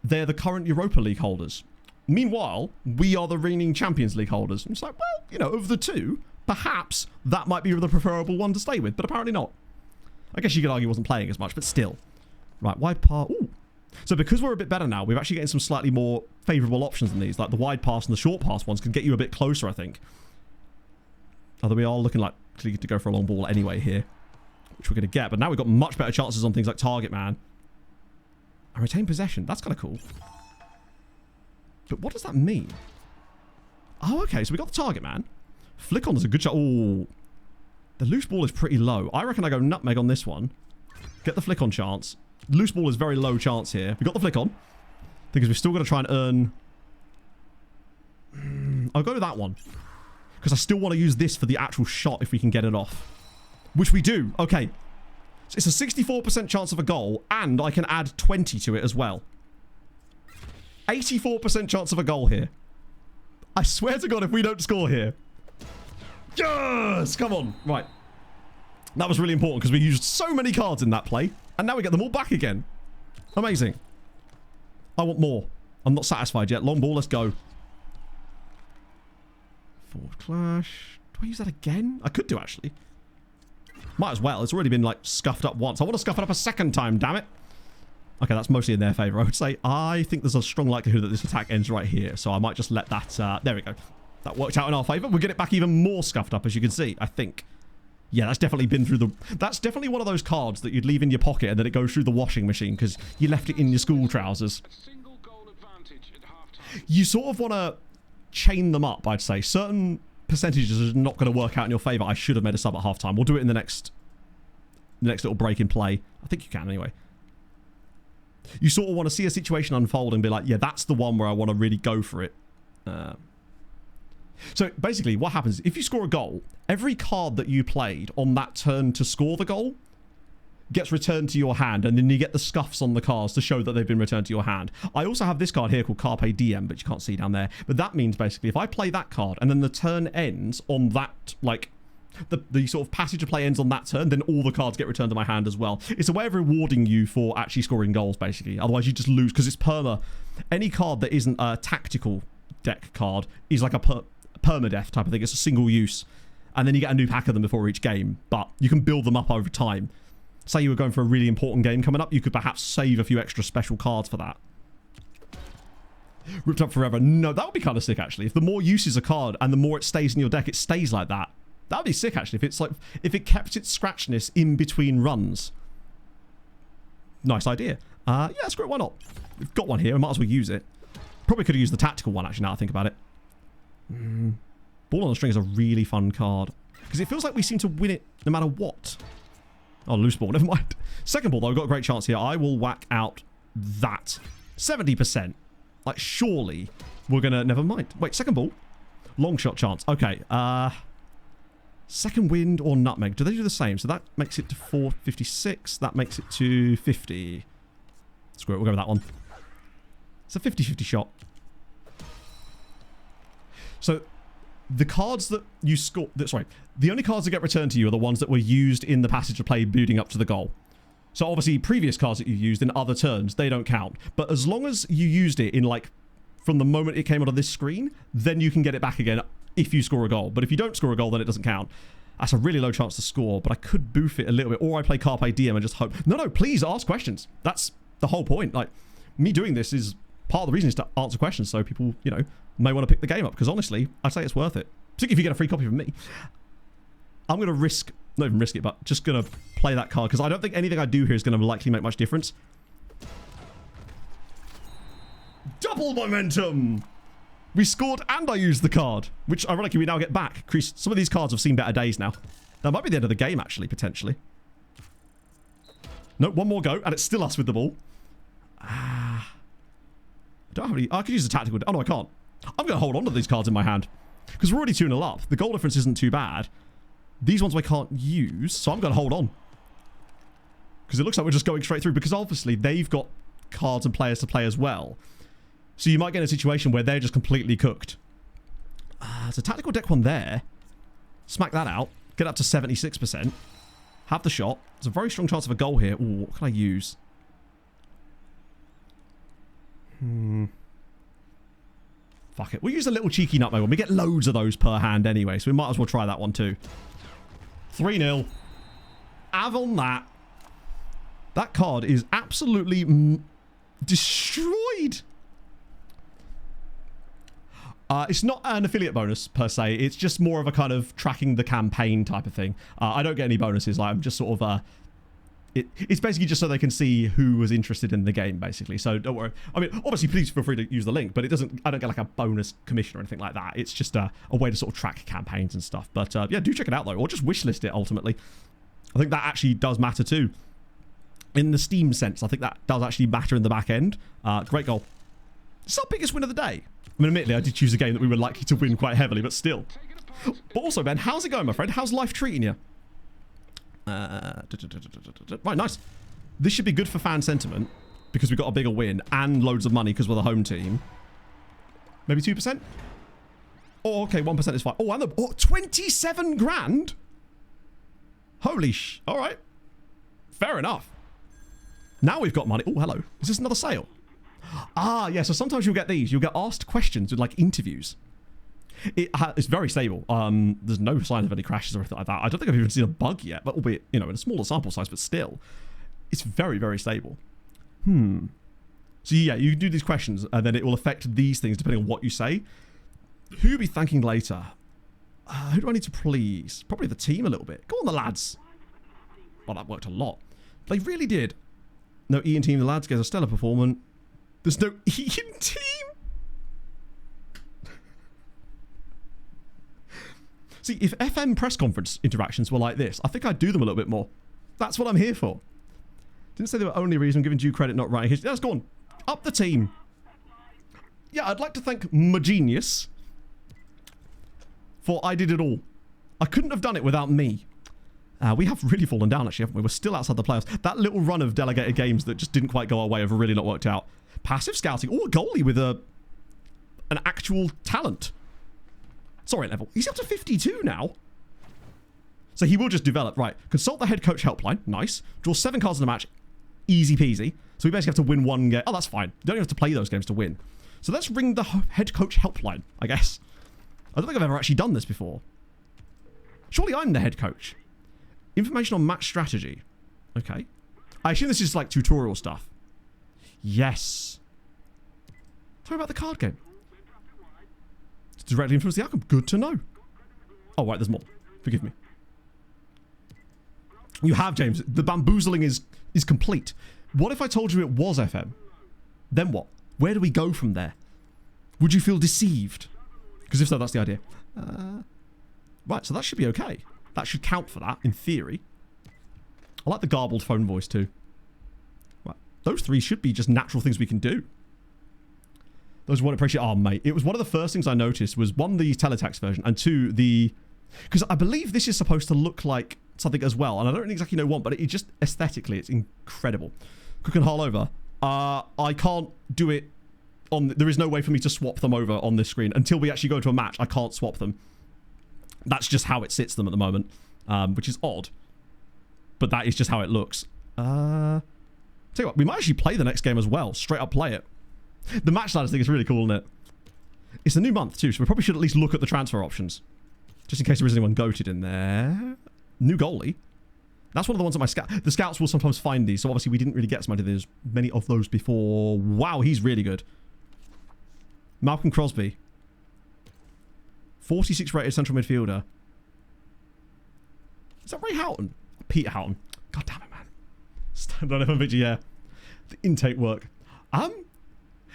they're the current Europa League holders. Meanwhile, we are the reigning Champions League holders. And it's like, well, you know, of the two, perhaps that might be the preferable one to stay with, but apparently not. I guess you could argue he wasn't playing as much, but still. Right, wide pass. Ooh. So because we're a bit better now, we're actually getting some slightly more favourable options than these. Like the wide pass and the short pass ones can get you a bit closer, I think. Although we are looking like to go for a long ball anyway here, which we're going to get. But now we've got much better chances on things like target man. And retain possession. That's kind of cool. But what does that mean? Oh, okay. So we got the target man. Flick on is a good shot. Oh, the loose ball is pretty low. I reckon I go nutmeg on this one. Get the flick on chance. Loose ball is very low chance here. We got the flick on. Because we're still going to try and earn... I'll go with that one. Because I still want to use this for the actual shot if we can get it off. Which we do. Okay. So it's a 64% chance of a goal. And I can add 20 to it as well. 84% chance of a goal here. I swear to God, if we don't score here. Yes! Come on. Right. That was really important because we used so many cards in that play. And now we get them all back again. Amazing. I want more. I'm not satisfied yet. Long ball, let's go. Forward clash. Do I use that again? I could do, actually. Might as well. It's already been, like, scuffed up once. I want to scuff it up a second time, damn it. Okay, that's mostly in their favour, I would say. I think there's a strong likelihood that this attack ends right here. So I might just let that... there we go. That worked out in our favour. We'll get it back even more scuffed up, as you can see, I think. Yeah, that's definitely been through the... That's definitely one of those cards that you'd leave in your pocket and then it goes through the washing machine because you left it in your school trousers. You sort of want to chain them up, I'd say. Certain percentages are not going to work out in your favour. I should have made a sub at half-time. We'll do it in the next little break in play. I think you can anyway. You sort of want to see a situation unfold and be like, yeah, that's the one where I want to really go for it. So basically what happens, if you score a goal, every card that you played on that turn to score the goal gets returned to your hand, and then you get the scuffs on the cards to show that they've been returned to your hand. I also have this card here called Carpe Diem, but you can't see down there. But that means basically if I play that card and then the turn ends on that, like, the sort of passage of play ends on that turn, then all the cards get returned to my hand as well. It's a way of rewarding you for actually scoring goals, basically. Otherwise, you just lose because it's perma. Any card that isn't a tactical deck card is like a permadeath type of thing. It's a single use. And then you get a new pack of them before each game. But you can build them up over time. Say you were going for a really important game coming up, you could perhaps save a few extra special cards for that. Ripped up forever. No, that would be kind of sick, actually. If the more uses a card and the more it stays in your deck, it stays like that. That would be sick, actually. If it kept its scratchness in between runs. Nice idea. Yeah, screw it. Why not? We've got one here. We might as well use it. Probably could have used the tactical one, actually, now I think about it. Ball on the String is a really fun card. Because it feels like we seem to win it no matter what. Oh, loose ball. Never mind. Second ball, though. We've got a great chance here. I will whack out that. 70%. Like, surely we're going to... Never mind. Wait, second ball. Long shot chance. Okay. Second wind or nutmeg. Do they do the same? So that makes it to 456. That makes it to 50. Screw it. We'll go with that one. It's a 50-50 shot. So... the cards that you score... Sorry. The only cards that get returned to you are the ones that were used in the passage of play building up to the goal. So obviously, previous cards that you've used in other turns, they don't count. But as long as you used it in, like, from the moment it came onto this screen, then you can get it back again if you score a goal. But if you don't score a goal, then it doesn't count. That's a really low chance to score, but I could boof it a little bit. Or I play Carpe Diem and just hope... No, please ask questions. That's the whole point. Like, me doing this is... part of the reason is to answer questions so people, you know, may want to pick the game up. Because honestly, I'd say it's worth it. Particularly if you get a free copy from me. I'm going to risk... not even risk it, but just going to play that card. Because I don't think anything I do here is going to likely make much difference. Double momentum! We scored and I used the card. Which, ironically, we now get back. Some of these cards have seen better days now. That might be the end of the game, actually, potentially. Nope, one more go. And it's still us with the ball. I don't have any... I could use a tactical... Oh, no, I can't. I'm going to hold on to these cards in my hand. Because we're already 2-0 up. The goal difference isn't too bad. These ones I can't use, so I'm going to hold on. Because it looks like we're just going straight through. Because obviously, they've got cards and players to play as well. So you might get in a situation where they're just completely cooked. There's a tactical deck one there. Smack that out. Get up to 76%. Have the shot. There's a very strong chance of a goal here. Ooh, what can I use? Fuck it. We'll use a little cheeky nutmeg one. We get loads of those per hand anyway, so we might as well try that one too. 3-0. Have on that. That card is absolutely destroyed. It's not an affiliate bonus per se. It's just more of a kind of tracking the campaign type of thing. I don't get any bonuses. I'm just sort of... It's basically just so they can see who was interested in the game, basically. So don't worry. I mean, obviously, please feel free to use the link, but it doesn't... I don't get like a bonus commission or anything like that. It's just a way to sort of track campaigns and stuff. But yeah, do check it out, though. Or just wishlist it, ultimately. I think that actually does matter, too. In the Steam sense, I think that does actually matter in the back end. Great goal. It's our biggest win of the day. I mean, admittedly, I did choose a game that we were likely to win quite heavily, but still. But also, Ben, how's it going, my friend? How's life treating you? Right, nice. This should be good for fan sentiment because we got a bigger win and loads of money because we're the home team. Maybe 2%? Oh, okay, 1% is fine. Oh, and 27 grand? Holy sh... All right. Fair enough. Now we've got money. Oh, hello. Is this another sale? Ah, yeah, so sometimes you'll get these. You'll get asked questions with, like, interviews. It's very stable. There's no sign of any crashes or anything like that. I don't think I've even seen a bug yet, but albeit, you know, in a smaller sample size, but still. It's very, very stable. So, yeah, you do these questions, and then it will affect these things depending on what you say. Who will be thanking later? Who do I need to please? Probably the team a little bit. Go on, the lads. Well, that worked a lot. They really did. No Ian team, the lads, gets a stellar performance. There's no Ian team? See, if FM press conference interactions were like this, I think I'd do them a little bit more. That's what I'm here for. Didn't say they were only reason. I'm giving due credit, not writing history. Let's go on. Up the team. Yeah, I'd like to thank Magenius for I did it all. I couldn't have done it without me. We have really fallen down, actually, haven't we? We're still outside the playoffs. That little run of delegated games that just didn't quite go our way have really not worked out. Passive scouting. Oh, a goalie with an actual talent. Sorry, level. He's up to 52 now. So he will just develop. Right. Consult the head coach helpline. Nice. Draw 7 cards in a match. Easy peasy. So we basically have to win 1 game. Oh, that's fine. You don't even have to play those games to win. So let's ring the head coach helpline, I guess. I don't think I've ever actually done this before. Surely I'm the head coach. Information on match strategy. Okay. I assume this is like tutorial stuff. Yes. Tell me about the card game. It's directly influence the outcome. Good to know. Oh, right, there's more. Forgive me. You have, James. The bamboozling is complete. What if I told you it was FM? Then what? Where do we go from there? Would you feel deceived? Because if so, that's the idea. Right, so that should be okay. That should count for that, in theory. I like the garbled phone voice, too. Right. Those 3 should be just natural things we can do. Those won't appreciate... Oh, mate. It was one of the first things I noticed was, 1, the teletext version, and 2, the... Because I believe this is supposed to look like something as well, and I don't exactly know what, but it just, aesthetically, it's incredible. Cook and Hull over. I can't do it on... There is no way for me to swap them over on this screen. Until we actually go to a match, I can't swap them. That's just how it sits them at the moment, which is odd. But that is just how it looks. Tell you what, we might actually play the next game as well. Straight up play it. The match ladders thing is really cool, isn't it? It's a new month too, so we probably should at least look at the transfer options. Just in case there is anyone goated in there. New goalie. That's one of the ones that my the scouts will sometimes find these, so obviously we didn't really get many of those before. Wow, he's really good. Malcolm Crosby. 46 rated central midfielder. Is that Ray Houghton? Peter Houghton. God damn it, man. Stand on a picture, yeah. The intake work.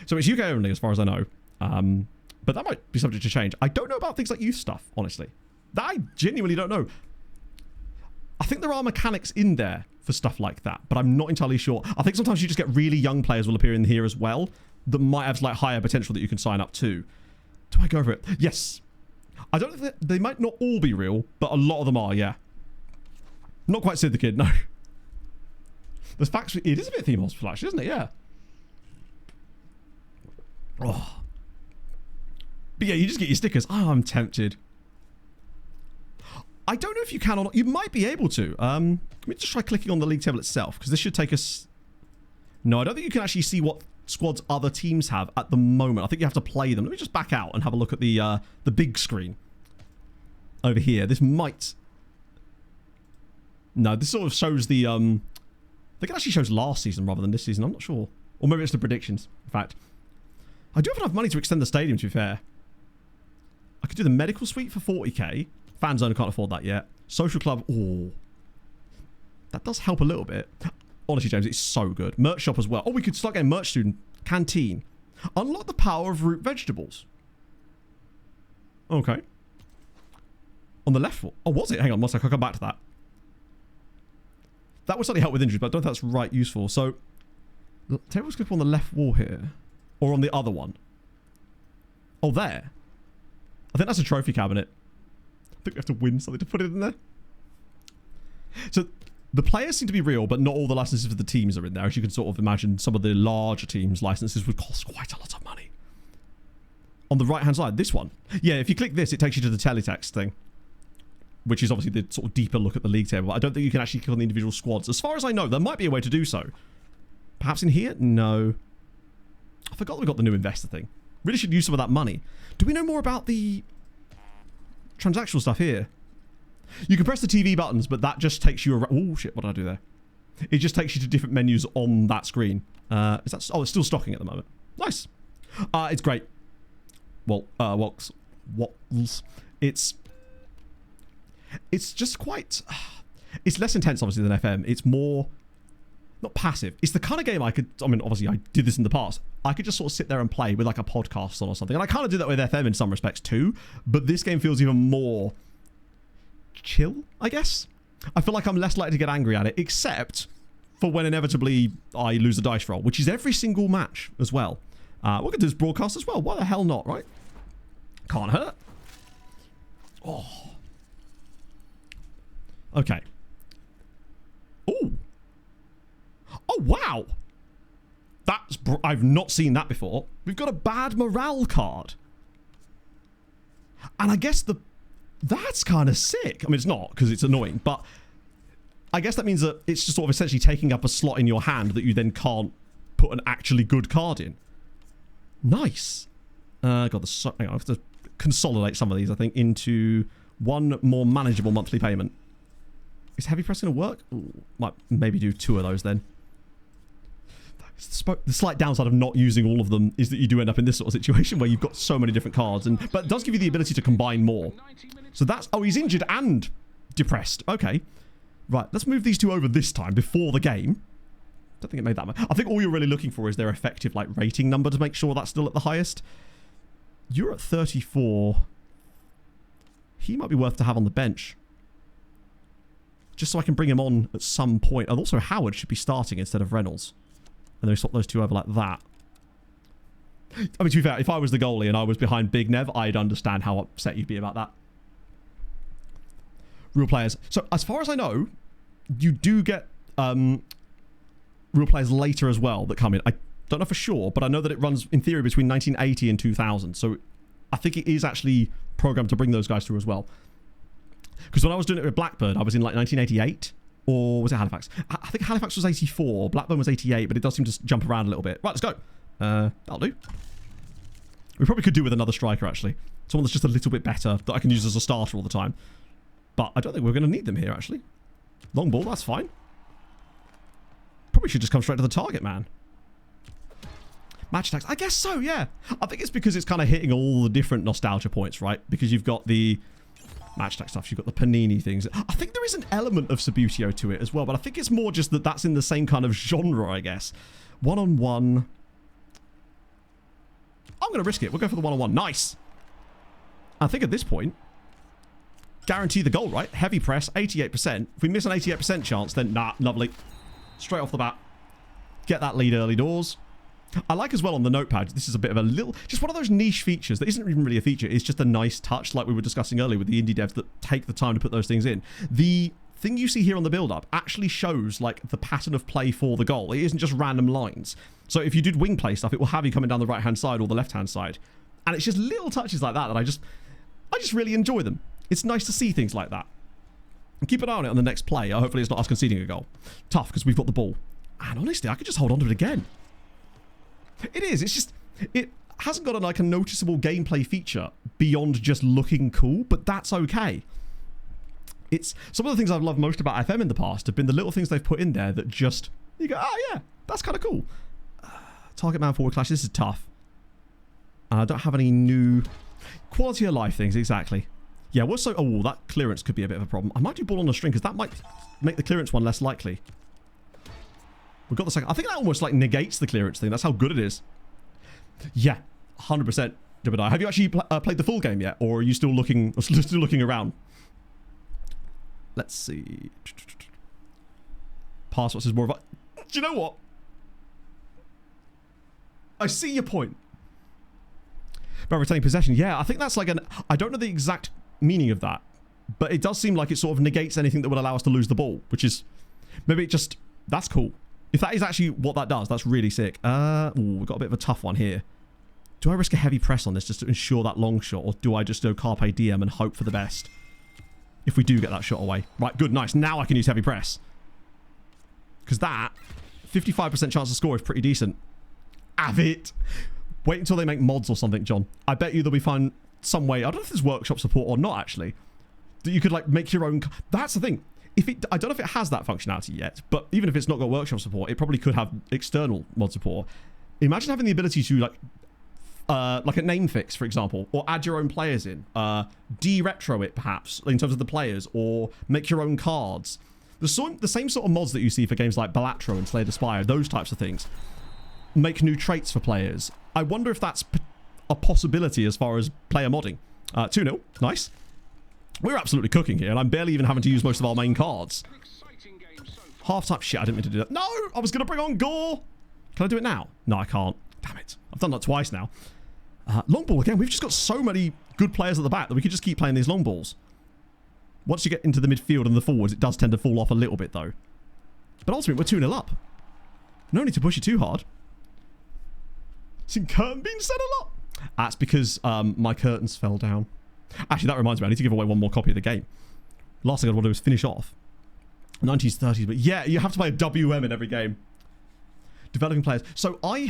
So it's UK only as far as I know. But that might be subject to change. I don't know about things like youth stuff, honestly. That I genuinely don't know. I think there are mechanics in there for stuff like that, but I'm not entirely sure. I think sometimes you just get really young players will appear in here as well that might have like higher potential that you can sign up to. Do I go for it? Yes. I don't think they might not all be real, but a lot of them are, yeah. Not quite Sid the Kid, no. There's facts. It is a bit theme hospital, actually, isn't it? Yeah. Oh. But yeah, you just get your stickers. Oh, I'm tempted. I don't know if you can or not. You might be able to. Let me just try clicking on the league table itself, because this should take us... No, I don't think you can actually see what squads other teams have at the moment. I think you have to play them. Let me just back out and have a look at the big screen over here. This might... No, this sort of shows the... I think it actually shows last season rather than this season. I'm not sure. Or maybe it's the predictions, in fact. I do have enough money to extend the stadium, to be fair. I could do the medical suite for 40k. Fan zone, I can't afford that yet. Social club, oh. That does help a little bit. Honestly, James, it's so good. Merch shop as well. Oh, we could start getting merch soon. Canteen. Unlock the power of root vegetables. Okay. On the left wall. Oh, was it? Hang on one sec. I'll come back to that. That would certainly help with injuries, but I don't think that's right useful. So, table scope on the left wall here. Or on the other one. Oh, there. I think that's a trophy cabinet. I think we have to win something to put it in there. So, the players seem to be real, but not all the licenses for the teams are in there. As you can sort of imagine, some of the larger teams' licenses would cost quite a lot of money. On the right-hand side, this one. Yeah, if you click this, it takes you to the teletext thing. Which is obviously the sort of deeper look at the league table. I don't think you can actually click on the individual squads. As far as I know, there might be a way to do so. Perhaps in here? No. I forgot we got the new investor thing. Really should use some of that money. Do we know more about the transactional stuff here? You can press the TV buttons, but that just takes you around. Oh, shit. What did I do there? It just takes you to different menus on that screen. Is that... Oh, it's still stocking at the moment. Nice. It's great. Well, Woks. It's just quite... It's less intense, obviously, than FM. It's more... Not passive. It's the kind of game I could... I mean, obviously, I did this in the past. I could just sort of sit there and play with, like, a podcast on or something. And I kind of do that with FM in some respects, too. But this game feels even more... chill, I guess? I feel like I'm less likely to get angry at it, except for when inevitably I lose a dice roll, which is every single match as well. We're going to do this broadcast as well. Why the hell not, right? Can't hurt. Oh... Okay. Oh. Oh, wow. That's... I've not seen that before. We've got a bad morale card. And I guess the That's kind of sick. I mean, it's not, because it's annoying, but I guess that means that it's just sort of essentially taking up a slot in your hand that you then can't put an actually good card in. Nice. God, hang on, I have to consolidate some of these, I think, into one more manageable monthly payment. Is heavy press going to work? Ooh, might maybe do 2 of those then. The slight downside of not using all of them is that you do end up in this sort of situation where you've got so many different cards, but it does give you the ability to combine more. So that's... Oh, he's injured and depressed. Okay. Right, let's move these 2 over this time before the game. Don't think it made that much. I think all you're really looking for is their effective like rating number to make sure that's still at the highest. You're at 34. He might be worth to have on the bench. Just so I can bring him on at some point. And also Howard should be starting instead of Reynolds. And then we swap those 2 over like that. I mean, to be fair, if I was the goalie and I was behind Big Nev, I'd understand how upset you'd be about that. Real players. So, as far as I know, you do get real players later as well that come in. I don't know for sure, but I know that it runs, in theory, between 1980 and 2000. So, I think it is actually programmed to bring those guys through as well. Because when I was doing it with Blackburn, I was in like 1988. Or was it Halifax? I think Halifax was 84. Blackburn was 88, but it does seem to jump around a little bit. Right, let's go. That'll do. We probably could do with another striker, actually. Someone that's just a little bit better that I can use as a starter all the time. But I don't think we're going to need them here, actually. Long ball, that's fine. Probably should just come straight to the target, man. Match attacks. I guess so, yeah. I think it's because it's kind of hitting all the different nostalgia points, right? Because you've got the match attack stuff. You've got the Panini things. I think there is an element of Subutio to it as well, but I think it's more just that that's in the same kind of genre, I guess. One-on-one. I'm going to risk it. We'll go for the one-on-one. Nice. I think at this point, guarantee the goal, right? Heavy press, 88%. If we miss an 88% chance, then nah, lovely. Straight off the bat. Get that lead early doors. I like as well on the notepad, this is a bit of a little, just one of those niche features that isn't even really a feature, it's just a nice touch like we were discussing earlier with the indie devs that take the time to put those things in. The thing you see here on the build-up actually shows like the pattern of play for the goal. It isn't just random lines. So if you did wing play stuff, it will have you coming down the right-hand side or the left-hand side. And it's just little touches like that that I just really enjoy them. It's nice to see things like that. And keep an eye on it on the next play. Hopefully it's not us conceding a goal. Tough, because we've got the ball. And honestly, I could just hold on to it again. It is. It's just... It hasn't got like a noticeable gameplay feature beyond just looking cool, but that's okay. It's... Some of the things I've loved most about FM in the past have been the little things they've put in there that just... You go, oh yeah, that's kind of cool. Target man forward clash. This is tough. And I don't have any new... Quality of life things, exactly. Yeah, we're so... Oh, that clearance could be a bit of a problem. I might do ball on a string, because that might make the clearance one less likely. We've got the second. I think that almost like negates the clearance thing. That's how good it is. Yeah, 100%. Jebediah. Have you actually played the full game yet, or are you still looking around? Let's see. Pass what says more of a... Do you know what? I see your point. About retaining possession. Yeah, I think that's like an... I don't know the exact meaning of that, but it does seem like it sort of negates anything that would allow us to lose the ball, which is... Maybe it just... That's cool. If that is actually what that does, that's really sick. Ooh, we've got a bit of a tough one here. Do I risk a heavy press on this just to ensure that long shot, or do I just go Carpe Diem and hope for the best? If we do get that shot away. Right, good, nice. Now I can use heavy press. Because that, 55% chance to score is pretty decent. Have it. Wait until they make mods or something, John. I bet you they'll be fine some way. I don't know if there's workshop support or not, actually. That you could, like, make your own... That's the thing. I don't know if it has that functionality yet, but even if it's not got workshop support, it probably could have external mod support. Imagine having the ability to like a name fix, for example, or add your own players in, de-retro it perhaps in terms of the players, or make your own cards. The same sort of mods that you see for games like Balatro and Slay the Spire, those types of things. Make new traits for players. I wonder if that's a possibility as far as player modding. 2-0, nice. We're absolutely cooking here, and I'm barely even having to use most of our main cards. Half-time. Shit, I didn't mean to do that. No! I was going to bring on Gore! Can I do it now? No, I can't. Damn it. I've done that twice now. Long ball again. We've just got so many good players at the back that we could just keep playing these long balls. Once you get into the midfield and the forwards, it does tend to fall off a little bit, though. But ultimately, we're 2-0 up. No need to push it too hard. Is curtain being set a lot? That's because my curtains fell down. Actually, that reminds me, I need to give away one more copy of the game. Last thing I want to do is finish off. 90s, 30s, but yeah, you have to play a WM in every game. Developing players. So I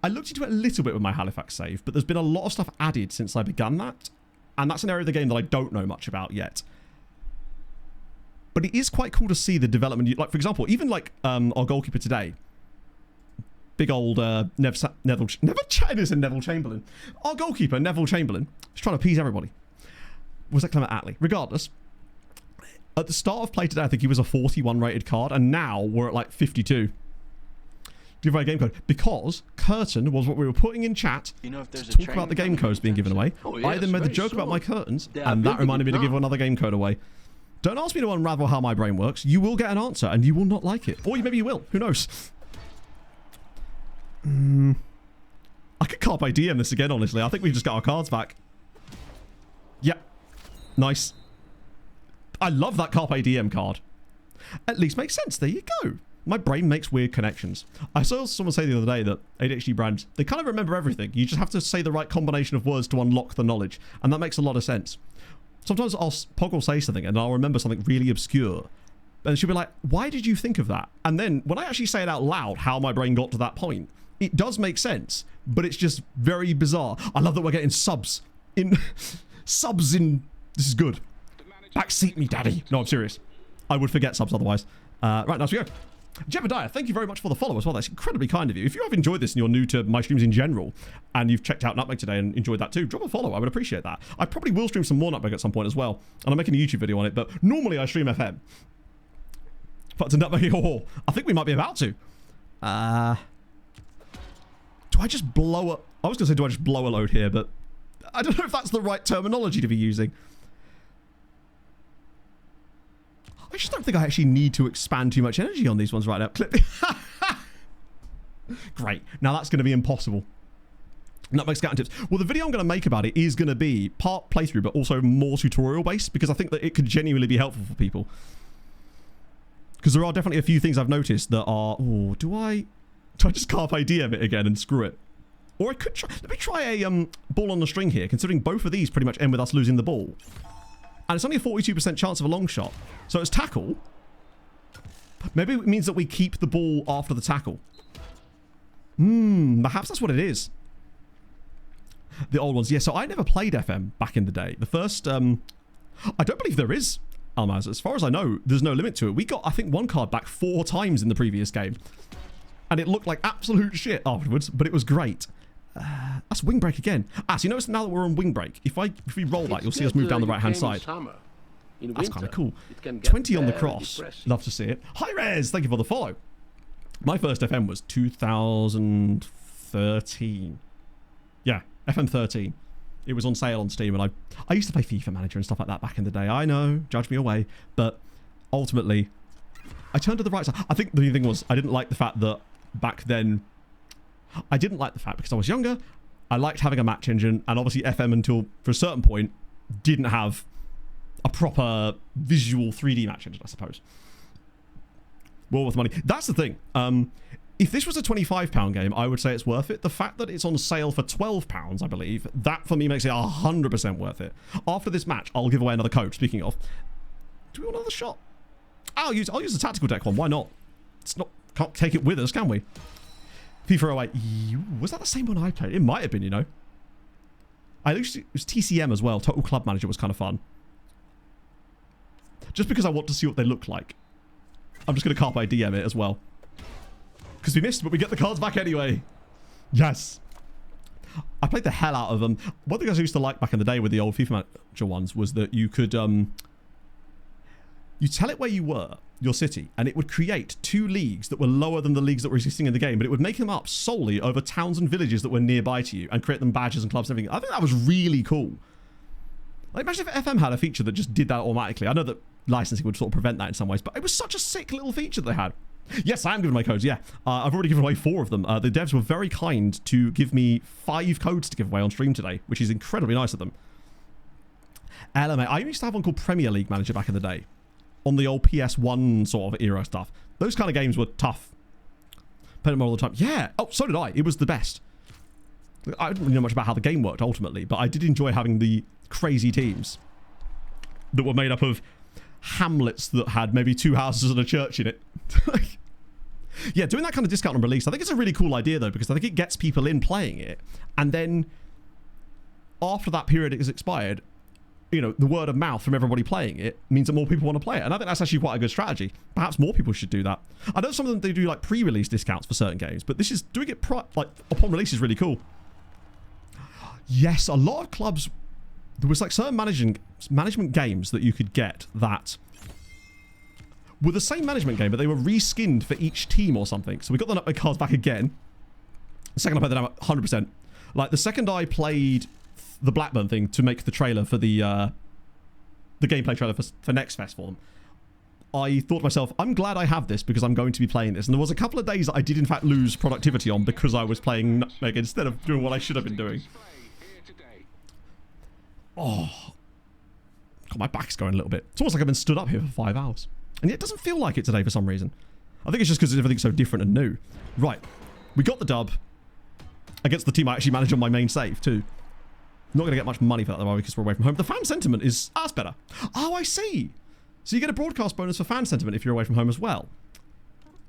looked into it a little bit with my Halifax save, but there's been a lot of stuff added since I began that. And that's an area of the game that I don't know much about yet. But it is quite cool to see the development. Like, for example, even like our goalkeeper today, big old Neville Chamberlain. Our goalkeeper, Neville Chamberlain, is trying to appease everybody. Was that Clement Attlee? Regardless, at the start of play today, I think he was a 41 rated card, and now we're at like 52. Give away a game code because curtain was what we were putting in chat to talk about the game codes being given away. I then made the joke about my curtains, and that reminded me to give another game code away. Don't ask me to unravel how my brain works. You will get an answer, and you will not like it, or maybe you will. Who knows? I could carpe diem this again. Honestly, I think we just got our cards back. Yeah, nice. I love that carpe diem card. At least makes sense. There you go. My brain makes weird connections. I saw someone say the other day that ADHD brands, they kind of remember everything. You just have to say the right combination of words to unlock the knowledge. And that makes a lot of sense. Sometimes Pog will say something and I'll remember something really obscure. And she'll be like, why did you think of that? And then when I actually say it out loud, how my brain got to that point, it does make sense, but it's just very bizarre. I love that we're getting subs in... subs in... This is good. Backseat me, daddy. No, I'm serious. I would forget subs otherwise. Right, now we go. Jebediah, thank you very much for the follow as well. That's incredibly kind of you. If you have enjoyed this and you're new to my streams in general, and you've checked out Nutmeg today and enjoyed that too, drop a follow. I would appreciate that. I probably will stream some more Nutmeg at some point as well, and I'm making a YouTube video on it, but normally I stream FM. But to Nutmeg, I think we might be about to. Do I just blow up? I was going to say, do I just blow a load here, but I don't know if that's the right terminology to be using. I just don't think I actually need to expand too much energy on these ones right now. Clip. Great. Now that's going to be impossible. Nutmeg scouting tips. Well, the video I'm going to make about it is going to be part playthrough, but also more tutorial based, because I think that it could genuinely be helpful for people. Because there are definitely a few things I've noticed that are... Oh, do I just carpe diem it again and screw it? Or I could try... Let me try a ball on the string here, considering both of these pretty much end with us losing the ball. And it's only a 42% chance of a long shot. So it's tackle. Maybe it means that we keep the ball after the tackle. Perhaps that's what it is. The old ones. Yeah, so I never played FM back in the day. The first... I don't believe there is, Almaz. As far as I know, there's no limit to it. We got, I think, one card back 4 times in the previous game. And it looked like absolute shit afterwards, but it was great. That's wing break again. So you notice now that we're on wing break, if we roll that, you'll see us move down the right hand side. That's kind of cool. 20 on the cross. Love to see it. Hi Rez, thank you for the follow. My first FM was 2013. Yeah, FM 13. It was on sale on Steam, and I used to play FIFA Manager and stuff like that back in the day. I know, judge me away, but ultimately I turned to the right side. I think the thing was I didn't like the fact that back then because I was younger. I liked having a match engine, and obviously FM until for a certain point didn't have a proper visual 3D match engine, I suppose. Well worth money. That's the thing. If this was a £25 game, I would say it's worth it. The fact that it's on sale for £12, I believe, that for me makes it 100% worth it. After this match, I'll give away another code. Speaking of, do we want another shot? I'll use the tactical deck one. Why not? It's not. Can't take it with us, can we? FIFA 08. Was that the same one I played? It might have been, you know. It was TCM as well. Total Club Manager was kind of fun. Just because I want to see what they look like. I'm just going to carpe diem it as well. Because we missed, but we get the cards back anyway. Yes. I played the hell out of them. One thing I used to like back in the day with the old FIFA Manager ones was that you could... you tell it where you were, your city, and it would create 2 leagues that were lower than the leagues that were existing in the game, but it would make them up solely over towns and villages that were nearby to you and create them badges and clubs and everything. I think that was really cool. Like, imagine if FM had a feature that just did that automatically. I know that licensing would sort of prevent that in some ways, but it was such a sick little feature that they had. Yes, I am giving my codes, yeah. I've already given away 4 of them. The devs were very kind to give me 5 codes to give away on stream today, which is incredibly nice of them. LMA. I used to have one called Premier League Manager back in the day. On the old PS1 sort of era stuff. Those kind of games were tough. Played them all the time. Yeah. Oh, so did I. It was the best. I didn't really know much about how the game worked ultimately, but I did enjoy having the crazy teams that were made up of hamlets that had maybe 2 houses and a church in it. Yeah, doing that kind of discount on release, I think it's a really cool idea though, because I think it gets people in playing it, and then after that period is expired, you know, the word of mouth from everybody playing it means that more people want to play it, and I think that's actually quite a good strategy. Perhaps more people should do that. I know some of them, they do like pre-release discounts for certain games, but this is doing it like upon release is really cool. Yes, a lot of clubs, there was like certain management games that you could get that were the same management game, but they were reskinned for each team or something. So we got the Nutmeg cards back again. The second I played them 100%. Like the second I played the Blackburn thing to make the trailer for the gameplay trailer for Next Fest for them, I thought to myself, I'm glad I have this because I'm going to be playing this. And there was a couple of days that I did in fact lose productivity on because I was playing Nutmeg instead of doing what I should have been doing. Oh, God, my back's going a little bit. It's almost like I've been stood up here for 5 hours. And yet it doesn't feel like it today for some reason. I think it's just because everything's so different and new. Right. We got the dub against the team I actually manage on my main save too. Not going to get much money for that though because we're away from home. The fan sentiment is that's better. Oh, I see. So you get a broadcast bonus for fan sentiment if you're away from home as well.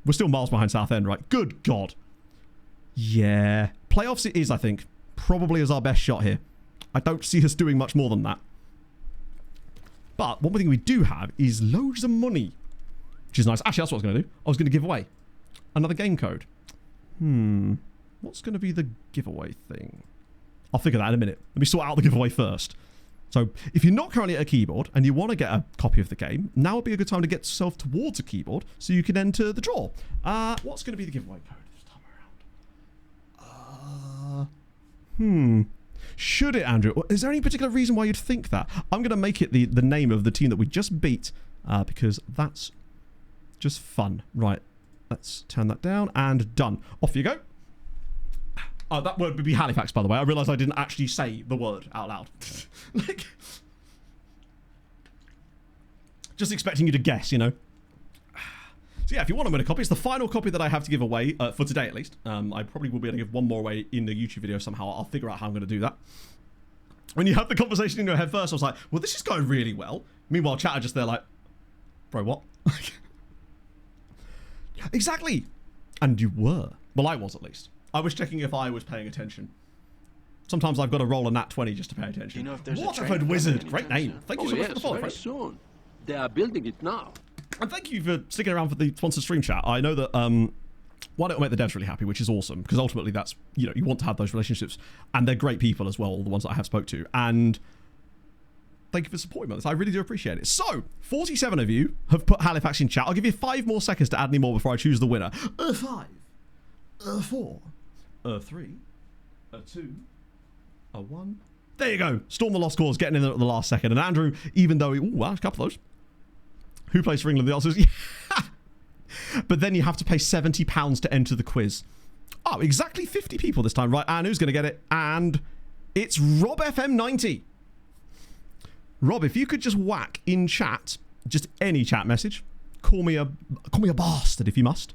We're still miles behind Southend, right? Good God. Yeah. Playoffs it is, I think. Probably is our best shot here. I don't see us doing much more than that. But one thing we do have is loads of money, which is nice. Actually, that's what I was going to do. I was going to give away another game code. What's going to be the giveaway thing? I'll figure that in a minute. Let me sort out the giveaway first. So if you're not currently at a keyboard and you want to get a copy of the game, now would be a good time to get yourself towards a keyboard so you can enter the draw. What's going to be the giveaway code this time around? Should it, Andrew? Is there any particular reason why you'd think that? I'm going to make it the name of the team that we just beat because that's just fun. Right, let's turn that down and done. Off you go. Oh, that word would be Halifax, by the way. I realised I didn't actually say the word out loud. Like, just expecting you to guess, you know. So yeah, if you want to win a copy, it's the final copy that I have to give away, for today at least. I probably will be able to give one more away in the YouTube video somehow. I'll figure out how I'm going to do that. When you have the conversation in your head first, I was like, well, this is going really well. Meanwhile, chat are just there like, bro, what? Exactly. And you were. Well, I was at least. I was checking if I was paying attention. Sometimes I've got to roll a nat 20 just to pay attention. You know if there's Waterford Wizard. Great name. Thank you so much for the follow, very soon. They are building it now. And thank you for sticking around for the sponsored stream chat. I know that one, it'll make the devs really happy, which is awesome, because ultimately that's, you know, you want to have those relationships, and they're great people as well, all the ones that I have spoke to. And thank you for supporting me on this. I really do appreciate it. So, 47 of you have put Halifax in chat. I'll give you 5 more seconds to add any more before I choose the winner. 5, 4, 3, 2, 1. There you go. Storm the Lost Cause getting in at the last second. And Andrew, even though, wow, a couple of those. Who plays for England? The answer is yeah. But then you have to pay £70 to enter the quiz. Oh, exactly 50 people this time. Right, and who's going to get it? And it's Rob FM90. Rob, if you could just whack in chat, just any chat message, call me a bastard if you must.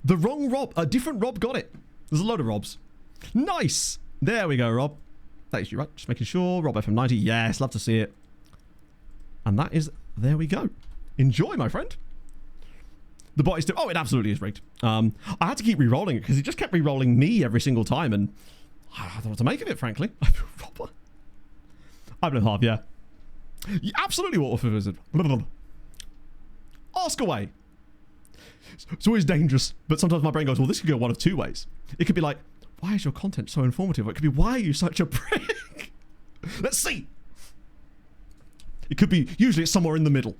The wrong Rob, a different Rob got it. There's a load of Robs. Nice. There we go, Rob. Thanks, you right. Just making sure. Rob FM90. Yes, love to see it. And that is, there we go. Enjoy, my friend. The bot is still, oh, it absolutely is rigged. I had to keep re-rolling it because it just kept re-rolling me every single time, and I don't know what to make of it, frankly. I believe half, yeah. Absolutely Waterford Wizard. Ask away. It's always dangerous, but sometimes my brain goes, well, this could go one of 2 ways. It could be like, why is your content so informative? Or it could be, why are you such a prick? Let's see. It could be, usually it's somewhere in the middle.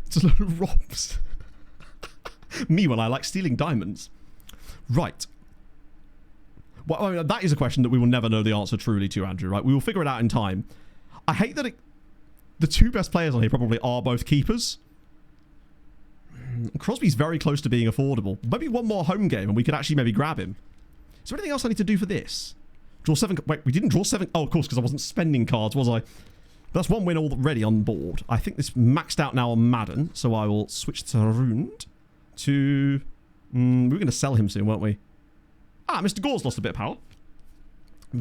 It's a load of Robs. Me when I like stealing diamonds. Right. Well, I mean, that is a question that we will never know the answer truly to, Andrew, right? We will figure it out in time. I hate that the 2 best players on here probably are both keepers. Crosby's very close to being affordable. Maybe one more home game and we could actually maybe grab him. Is there anything else I need to do for this? Draw 7. Wait, we didn't draw 7. Oh, of course, because I wasn't spending cards, was I? That's 1 win already on board. I think this maxed out now on Madden, so I will switch to Rund to We were going to sell him soon, weren't we? Ah, Mr. Gore's lost a bit of power.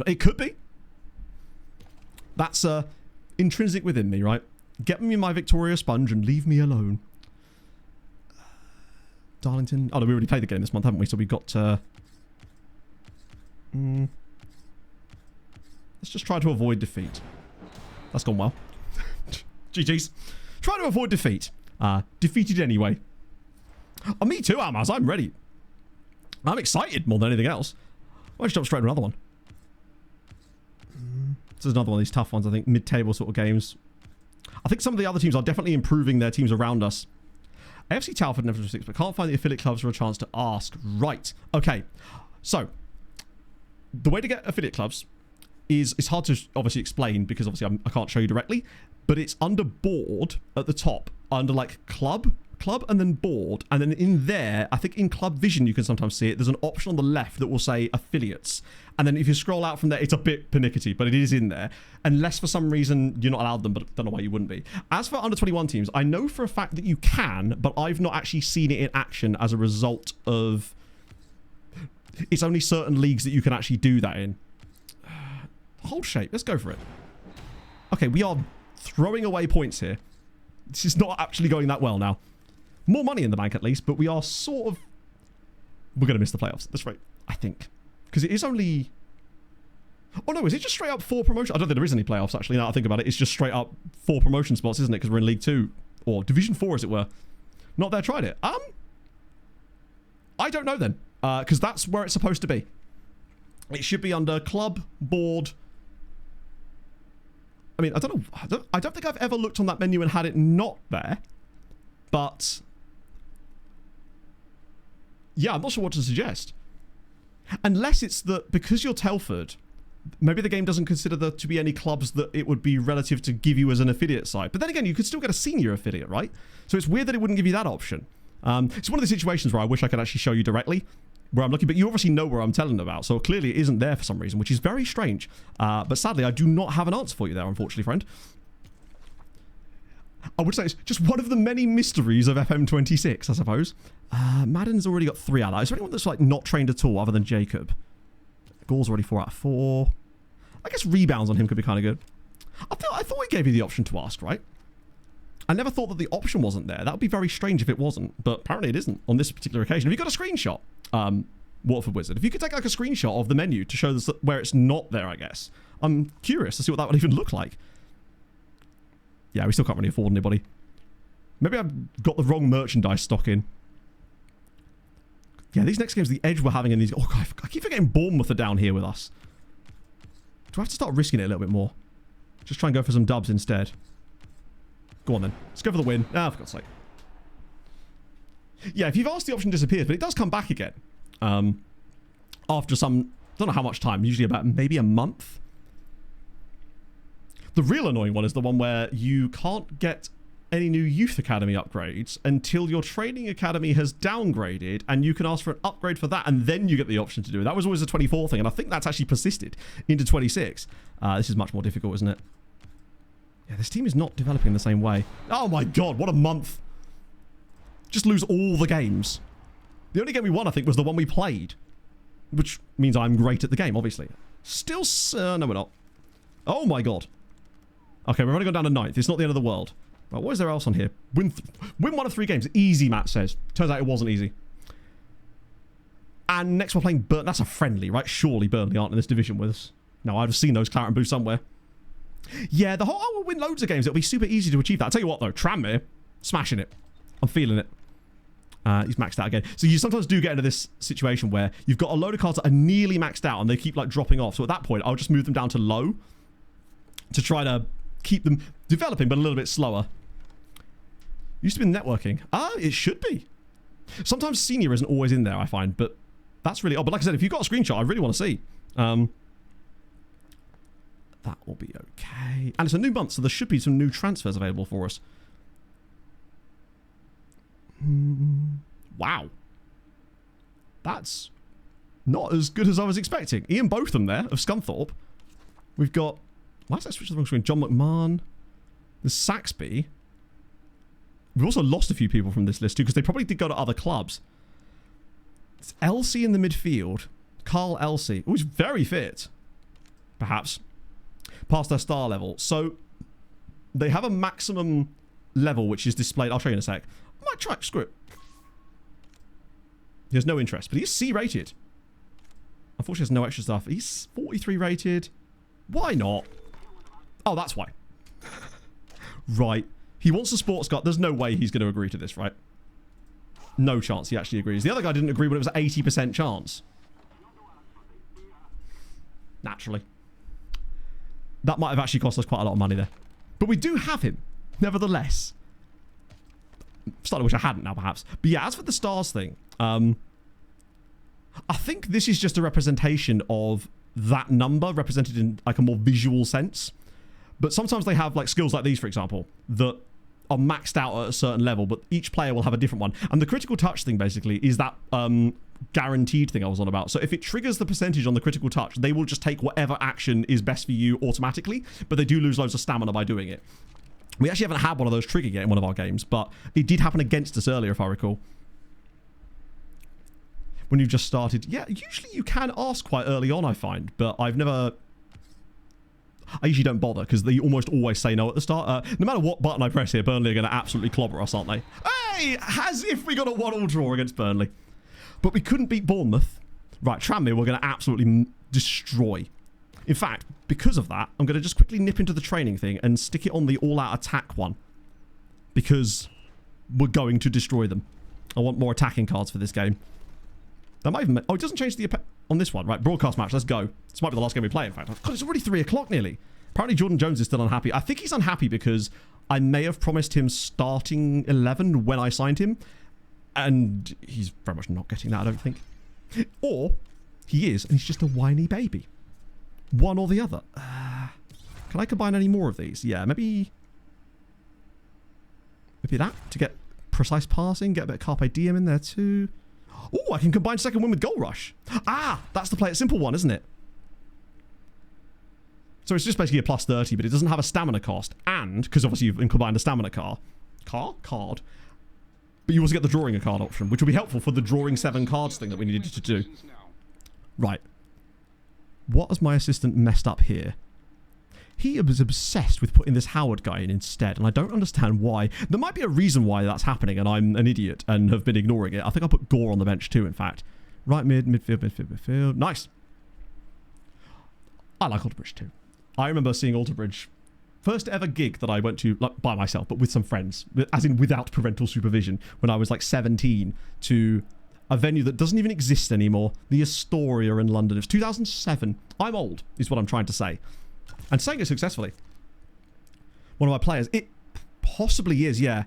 It could be. That's intrinsic within me, right? Get me my Victoria Sponge and leave me alone. Darlington. Oh, no, we already played the game this month, haven't we? So we've got... let's just try to avoid defeat. That's gone well. GG's. Try to avoid defeat. Defeated anyway. Oh, me too, Amaz. I'm ready. I'm excited more than anything else. Why don't you jump straight to another one? This is another one of these tough ones, I think. Mid-table sort of games. I think some of the other teams are definitely improving their teams around us. AFC Talford never 6, but can't find the affiliate clubs for a chance to ask. Right. Okay. So, the way to get affiliate clubs is, it's hard to obviously explain because obviously I can't show you directly, but it's under board at the top, under like club, and then board, and then in there, I think in Club Vision you can sometimes see it, there's an option on the left that will say affiliates, and then if you scroll out from there, it's a bit pernickety, but it is in there, unless for some reason you're not allowed them, but I don't know why you wouldn't be. As for under 21 teams, I know for a fact that you can, but I've not actually seen it in action as a result of, it's only certain leagues that you can actually do that in. Hold shape, let's go for it. Okay, we are throwing away points here. This is not actually going that well now. More money in the bank at least, but we are sort of... We're going to miss the playoffs at this rate, I think. Because it is only... Oh no, is it just straight up 4 promotion? I don't think there is any playoffs actually, now that I think about it. It's just straight up 4 promotion spots, isn't it? Because we're in League 2. Or Division 4 as it were. Not there, tried it. I don't know then. Because that's where it's supposed to be. It should be under club, board... I mean, I don't know. I don't think I've ever looked on that menu and had it not there. But... yeah, I'm not sure what to suggest. Unless it's that because you're Telford, maybe the game doesn't consider there to be any clubs that it would be relative to give you as an affiliate site. But then again, you could still get a senior affiliate, right? So it's weird that it wouldn't give you that option. It's one of the situations where I wish I could actually show you directly where I'm looking, but you obviously know where I'm telling about. So clearly it isn't there for some reason, which is very strange. But sadly, I do not have an answer for you there, unfortunately, friend. I would say it's just one of the many mysteries of FM26, I suppose. Madden's already got 3 out. Is there anyone that's like not trained at all other than Jacob? Goal's already 4 out of 4. I guess rebounds on him could be kind of good. I thought we gave you the option to ask, right? I never thought that the option wasn't there. That would be very strange if it wasn't, but apparently it isn't on this particular occasion. Have you got a screenshot, Waterford Wizard? If you could take like a screenshot of the menu to show this where it's not there, I guess. I'm curious to see what that would even look like. Yeah, we still can't really afford anybody. Maybe I've got the wrong merchandise stock in. Yeah, these next games, the edge we're having in these... Oh, God, I keep forgetting Bournemouth are down here with us. Do I have to start risking it a little bit more? Just try and go for some dubs instead. Go on, then. Let's go for the win. Ah, for God's sake. Yeah, if you've asked, the option disappears, but it does come back again. After some... I don't know how much time. Usually about maybe a month. The real annoying one is the one where you can't get any new youth academy upgrades until your training academy has downgraded, and you can ask for an upgrade for that, and then you get the option to do it. That was always a 24 thing, and I think that's actually persisted into 26. This is much more difficult, isn't it? Yeah, this team is not developing the same way. Oh my God, what a month. Just lose all the games. The only game we won, I think, was the one we played, which means I'm great at the game, obviously. Still, no, we're not. Oh my God. Okay, we've only gone down to 9th. It's not the end of the world. Right, what is there else on here? Win 1 of 3 games. Easy, Matt says. Turns out it wasn't easy. And next we're playing Burnley. That's a friendly, right? Surely Burnley aren't in this division with us. No, I've seen those Claret and Blue somewhere. Yeah, the whole... Oh, we'll win loads of games. It'll be super easy to achieve that. I'll tell you what, though. Tranmere, smashing it. I'm feeling it. He's maxed out again. So you sometimes do get into this situation where you've got a load of cards that are nearly maxed out and they keep, like, dropping off. So at that point, I'll just move them down to low to try to keep them developing, but a little bit slower. Used to be networking. It should be. Sometimes senior isn't always in there, I find, but that's really odd. But like I said, if you've got a screenshot, I really want to see. That will be okay. And it's a new month, so there should be some new transfers available for us. Wow. That's not as good as I was expecting. Ian Botham there, of Scunthorpe. We've got... Why is that switch to the wrong screen? John McMahon. There's Saxby. We've also lost a few people from this list too, because they probably did go to other clubs. It's Elsie in the midfield. Carl Elsie. Oh, he's very fit. Perhaps. Past their star level. So, they have a maximum level which is displayed. I'll show you in a sec. I might try. Screw it. He has no interest, but he's C rated. Unfortunately, there's no extra stuff. He's 43 rated. Why not? Oh, that's why. Right. He wants a sports car. There's no way he's going to agree to this, right? No chance he actually agrees. The other guy didn't agree when it was 80% chance. Naturally. That might have actually cost us quite a lot of money there. But we do have him, nevertheless. Starting to wish I hadn't now, perhaps. But yeah, as for the stars thing, I think this is just a representation of that number represented in like a more visual sense. But sometimes they have like skills like these, for example, that are maxed out at a certain level, but each player will have a different one. And the critical touch thing basically is that guaranteed thing I was on about. So if it triggers the percentage on the critical touch, they will just take whatever action is best for you automatically, but they do lose loads of stamina by doing it. We actually haven't had one of those trigger yet in one of our games, but it did happen against us earlier, if I recall. When you've just started. Yeah, usually you can ask quite early on, I find, but I've never... I usually don't bother, because they almost always say no at the start. No matter what button I press here, Burnley are going to absolutely clobber us, aren't they? Hey! As if we got a 1-all draw against Burnley. But we couldn't beat Bournemouth. Right, Tranmere we're going to absolutely destroy. In fact, because of that, I'm going to just quickly nip into the training thing and stick it on the all-out attack one. Because we're going to destroy them. I want more attacking cards for this game. That might even... Oh, it doesn't change the... On this one. Right, broadcast match. Let's go. This might be the last game we play, in fact. God, it's already 3 o'clock nearly. Apparently Jordan Jones is still unhappy. I think he's unhappy because I may have promised him starting 11 when I signed him. And he's very much not getting that, I don't think. Or he is, and he's just a whiny baby. One or the other. Can I combine any more of these? Yeah, maybe that to get precise passing, get a bit of Carpe Diem in there too. Oh, I can combine second win with Goal Rush. Ah, that's the play it simple one, isn't it? So it's just basically a plus 30, but it doesn't have a stamina cost. And, because obviously you've combined a stamina card. But you also get the drawing a card option, which will be helpful for the drawing 7 cards thing that we needed to do. Right. What has my assistant messed up here? He was obsessed with putting this Howard guy in instead, and I don't understand why. There might be a reason why that's happening, and I'm an idiot and have been ignoring it. I think I put Gore on the bench too, in fact. Right mid, midfield. Nice. I like Alterbridge too. I remember seeing Alterbridge... First ever gig that I went to, like, by myself, but with some friends, as in without parental supervision, when I was like 17, to a venue that doesn't even exist anymore, the Astoria in London. It was 2007. I'm old, is what I'm trying to say. And saying it successfully. One of my players, it possibly is, yeah.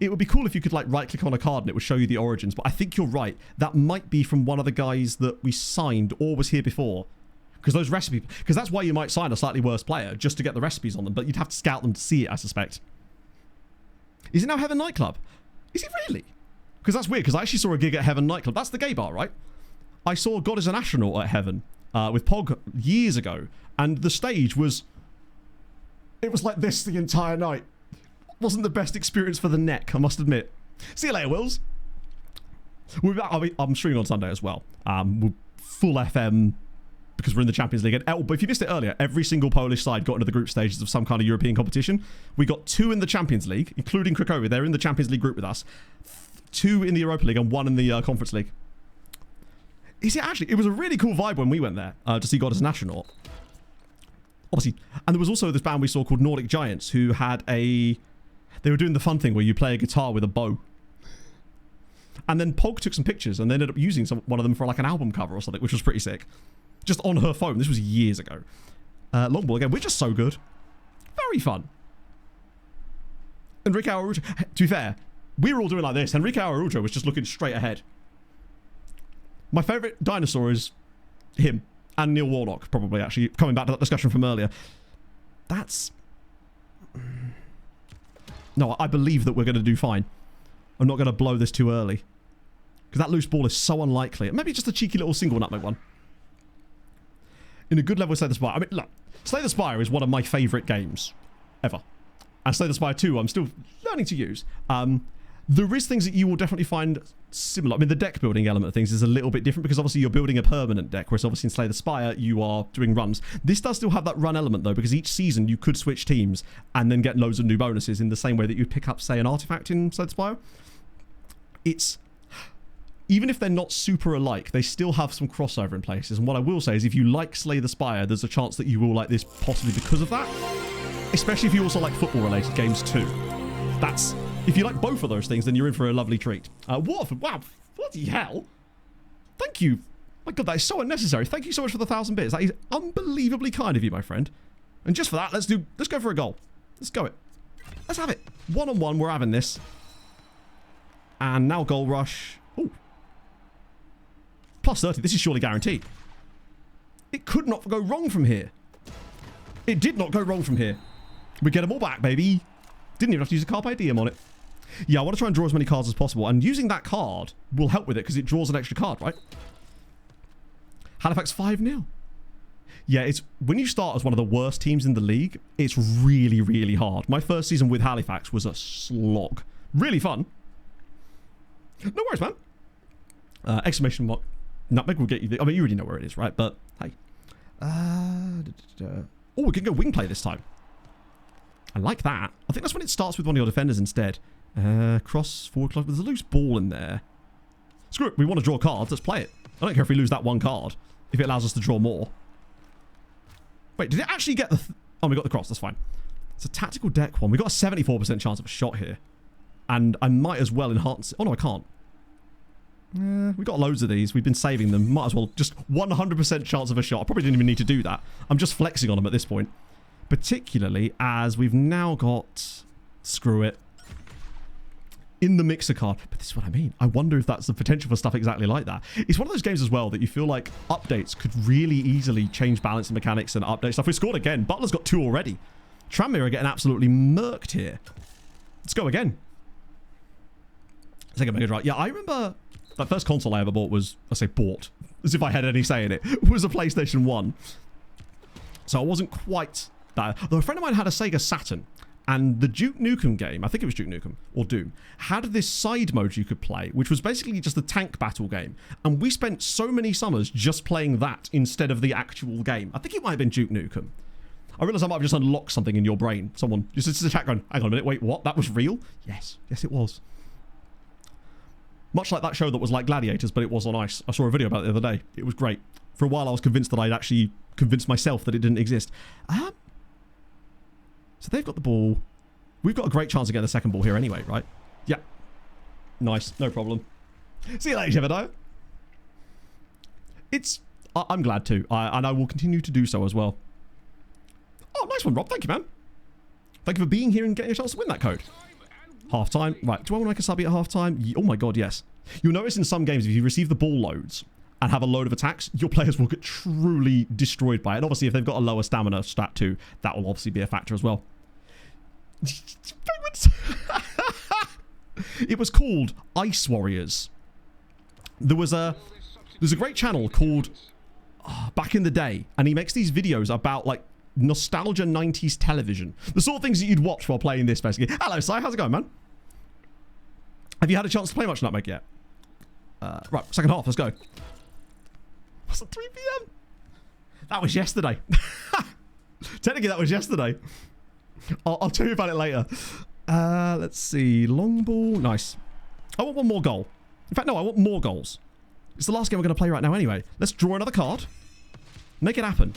It would be cool if you could like right click on a card and it would show you the origins, but I think you're right. That might be from one of the guys that we signed or was here before. Because those recipes... Because that's why you might sign a slightly worse player, just to get the recipes on them. But you'd have to scout them to see it, I suspect. Is it now Heaven Nightclub? Is it really? Because that's weird, because I actually saw a gig at Heaven Nightclub. That's the gay bar, right? I saw God is an Astronaut at Heaven with Pog years ago. And the stage was... It was like this the entire night. Wasn't the best experience for the neck, I must admit. See you later, Wills. I'm streaming on Sunday as well. We're full FM... because we're in the Champions League. And, but if you missed it earlier, every single Polish side got into the group stages of some kind of European competition. We got 2 in the Champions League, including Cracovia. They're in the Champions League group with us. 2 in the Europa League and 1 in the Conference League. Is it actually? It was a really cool vibe when we went there to see God as an Astronaut. Obviously. And there was also this band we saw called Nordic Giants who had a... They were doing the fun thing where you play a guitar with a bow. And then Pog took some pictures and they ended up using one of them for like an album cover or something, which was pretty sick. Just on her phone. This was years ago. Long ball again. We're just so good. Very fun. Enrique Araujo. To be fair, we were all doing like this. Enrique Araujo was just looking straight ahead. My favourite dinosaur is him. And Neil Warnock, probably, actually. Coming back to that discussion from earlier. That's... No, I believe that we're going to do fine. I'm not going to blow this too early. Because that loose ball is so unlikely. Maybe just a cheeky little single nutmeg one. In a good level, Slay the Spire. I mean, look, Slay the Spire is one of my favourite games ever. And Slay the Spire 2, I'm still learning to use. There is things that you will definitely find similar. I mean, the deck building element of things is a little bit different because obviously you're building a permanent deck, whereas obviously in Slay the Spire, you are doing runs. This does still have that run element, though, because each season you could switch teams and then get loads of new bonuses in the same way that you'd pick up, say, an artifact in Slay the Spire. It's... Even if they're not super alike, they still have some crossover in places. And what I will say is if you like Slay the Spire, there's a chance that you will like this possibly because of that. Especially if you also like football-related games too. That's... If you like both of those things, then you're in for a lovely treat. Waterford, wow, bloody hell. Thank you. My God, that is so unnecessary. Thank you so much for the 1,000 bits. That is unbelievably kind of you, my friend. And just for that, let's go for a goal. Let's go it. Let's have it. 1-on-1, we're having this. And now goal rush. Ooh. Plus 30, this is surely guaranteed. It could not go wrong from here. It did not go wrong from here. We get them all back, baby. Didn't even have to use a Carpe Diem on it. Yeah, I want to try and draw as many cards as possible. And using that card will help with it because it draws an extra card, right? Halifax 5-0. Yeah, it's when you start as one of the worst teams in the league, it's really, really hard. My first season with Halifax was a slog. Really fun. No worries, man. Exclamation mark. Nutmeg will get you I mean, you already know where it is, right? But, hey. Oh, we can go wing play this time. I like that. I think that's when it starts with one of your defenders instead. Cross, forward club. There's a loose ball in there. Screw it. We want to draw cards. Let's play it. I don't care if we lose that one card. If it allows us to draw more. Wait, did it actually get the... Oh, we got the cross. That's fine. It's a tactical deck one. We got a 74% chance of a shot here. And I might as well enhance it. Oh, no, I can't. We got loads of these. We've been saving them. Might as well just 100% chance of a shot. I probably didn't even need to do that. I'm just flexing on them at this point. Particularly as we've now got... Screw it. In the mixer card. But this is what I mean. I wonder if that's the potential for stuff exactly like that. It's one of those games as well that you feel like updates could really easily change balance and mechanics and update stuff. We scored again. Butler's got 2 already. Tranmere are getting absolutely murked here. Let's go again. Second Mega Drive. Yeah, I remember... That first console I ever bought was, I say bought, as if I had any say in it, was a PlayStation 1. So I wasn't quite that. Though a friend of mine had a Sega Saturn, and the Duke Nukem game, I think it was Duke Nukem, or Doom, had this side mode you could play, which was basically just a tank battle game. And we spent so many summers just playing that instead of the actual game. I think it might have been Duke Nukem. I realised I might have just unlocked something in your brain. Someone, just a chat going, hang on a minute, wait, what? That was real? Yes. Yes, it was. Much like that show that was like Gladiators, but it was on ice. I saw a video about it the other day. It was great. For a while, I was convinced that I'd actually convinced myself that it didn't exist. So they've got the ball. We've got a great chance of getting the second ball here anyway, right? Yeah. Nice. No problem. See you later, Jebediah. I'm glad to. And I will continue to do so as well. Oh, nice one, Rob. Thank you, man. Thank you for being here and getting a chance to win that code. Half-time. Right, do I want to make a subby at half-time? Oh my god, yes. You'll notice in some games, if you receive the ball loads and have a load of attacks, your players will get truly destroyed by it. And obviously, if they've got a lower stamina stat too, that will obviously be a factor as well. It was called Ice Warriors. There's a great channel called Back in the Day, and he makes these videos about, like, nostalgia 90s television. The sort of things that you'd watch while playing this, basically. Hello, Si. How's it going, man? Have you had a chance to play much Nutmeg yet? Right, second half. Let's go. What's it, 3 p.m.? That was yesterday. Technically, that was yesterday. I'll tell you about it later. Let's see. Long ball. Nice. I want one more goal. In fact, no, I want more goals. It's the last game we're going to play right now anyway. Let's draw another card. Make it happen.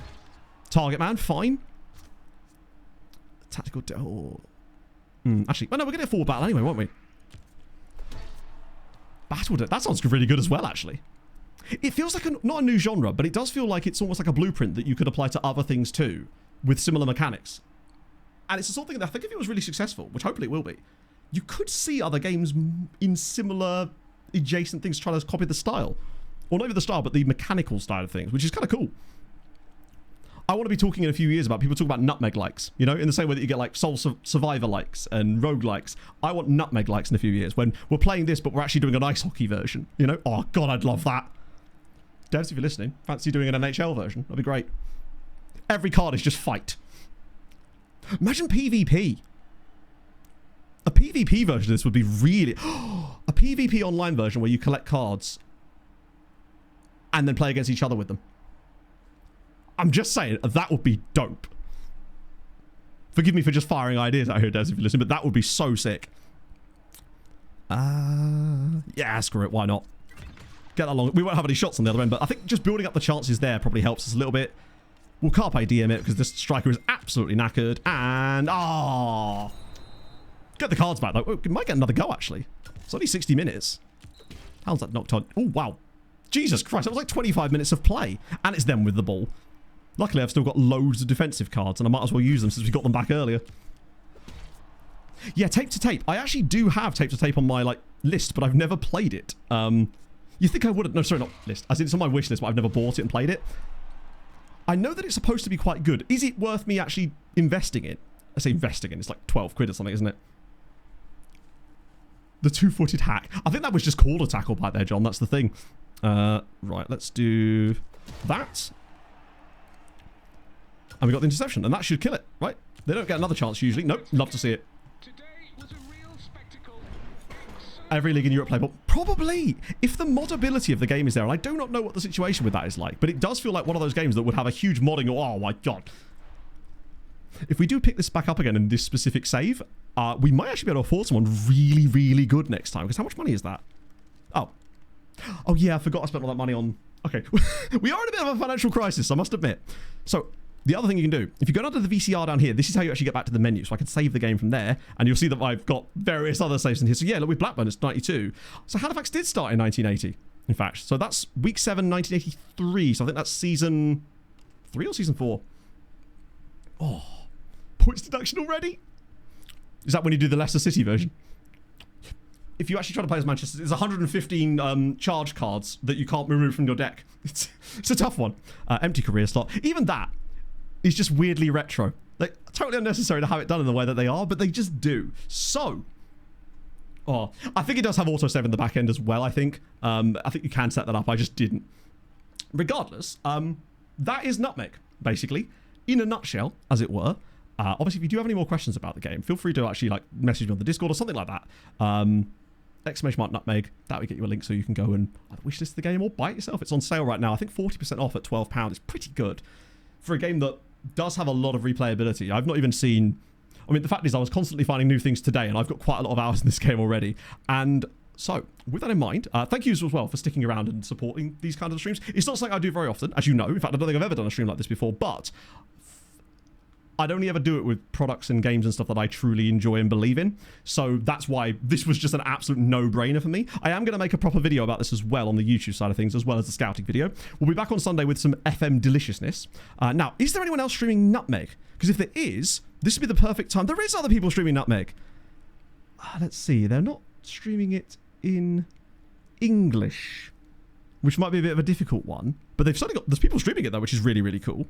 Target man, fine. Tactical... Actually, well, no, we're going to forward battle anyway, won't we? Battle... That sounds really good as well, actually. It feels like not a new genre, but it does feel like it's almost like a blueprint that you could apply to other things too, with similar mechanics. And it's the sort of thing that I think if it was really successful, which hopefully it will be, you could see other games in similar adjacent things trying to copy the style. Or not even the style, but the mechanical style of things, which is kind of cool. I want to be talking in a few years about people talk about Nutmeg likes, you know, in the same way that you get like Soul Survivor likes and Rogue likes. I want Nutmeg likes in a few years when we're playing this, but we're actually doing an ice hockey version, you know? Oh, God, I'd love that. Devs, if you're listening, fancy doing an NHL version? That'd be great. Every card is just fight. Imagine PvP. A PvP version of this would be really... a a PvP online version where you collect cards and then play against each other with them. I'm just saying, that would be dope. Forgive me for just firing ideas out here, Des, if you listen, but that would be so sick. Yeah, screw it, why not? Get that long. We won't have any shots on the other end, but I think just building up the chances there probably helps us a little bit. We'll Carpe Diem it because this striker is absolutely knackered. And, get the cards back, though. We might get another go, actually. It's only 60 minutes. How's that knocked on? Oh, wow. Jesus Christ, that was like 25 minutes of play. And it's them with the ball. Luckily, I've still got loads of defensive cards, and I might as well use them since we got them back earlier. Yeah, Tape to Tape. I actually do have Tape to Tape on my, like, list, but I've never played it. You think I wouldn't? No, sorry, not list. As in, it's on my wish list, but I've never bought it and played it. I know that it's supposed to be quite good. Is it worth me actually investing in? I say investing in. It's like 12 quid or something, isn't it? The two-footed hack. I think that was just called a tackle back there, John. That's the thing. Right, let's do that. And we got the interception, and that should kill it, right? They don't get another chance usually. Nope, love to see it. Every league in Europe play, but probably if the modability of the game is there, and I do not know what the situation with that is like, but it does feel like one of those games that would have a huge modding. Oh my god. If we do pick this back up again in this specific save, we might actually be able to afford someone really, really good next time, because how much money is that? Oh yeah, I forgot I spent all that money on... Okay, we are in a bit of a financial crisis, I must admit. So the other thing you can do, if you go under the VCR down here, this is how you actually get back to the menu. So I can save the game from there, and you'll see that I've got various other saves in here. So yeah, look, with Blackburn, it's 92. So Halifax did start in 1980, in fact. So that's week 7, 1983. So I think that's season 3 or season 4. Oh, points deduction already? Is that when you do the Leicester City version? If you actually try to play as Manchester, there's 115 charge cards that you can't remove from your deck. It's a tough one. Empty career slot. Even that is just weirdly retro. Like, totally unnecessary to have it done in the way that they are, but they just do. So, I think it does have autosave in the back end as well, I think. I think you can set that up. I just didn't. Regardless, that is Nutmeg, basically. In a nutshell, as it were. Obviously, if you do have any more questions about the game, feel free to actually like message me on the Discord or something like that. !Nutmeg. That would get you a link so you can go and wishlist the game or buy it yourself. It's on sale right now. I think 40% off at £12. It's pretty good for a game that does have a lot of replayability. I've not even seen... I mean, the fact is I was constantly finding new things today, and I've got quite a lot of hours in this game already. And so, with that in mind, thank you as well for sticking around and supporting these kind of streams. It's not something I do very often, as you know. In fact, I don't think I've ever done a stream like this before, but I'd only ever do it with products and games and stuff that I truly enjoy and believe in. So that's why this was just an absolute no-brainer for me. I am going to make a proper video about this as well on the YouTube side of things, as well as the scouting video. We'll be back on Sunday with some FM deliciousness. Now, is there anyone else streaming Nutmeg? Because if there is, this would be the perfect time. There is other people streaming Nutmeg. Let's see. They're not streaming it in English, which might be a bit of a difficult one. But they've certainly got... There's people streaming it, though, which is really, really cool.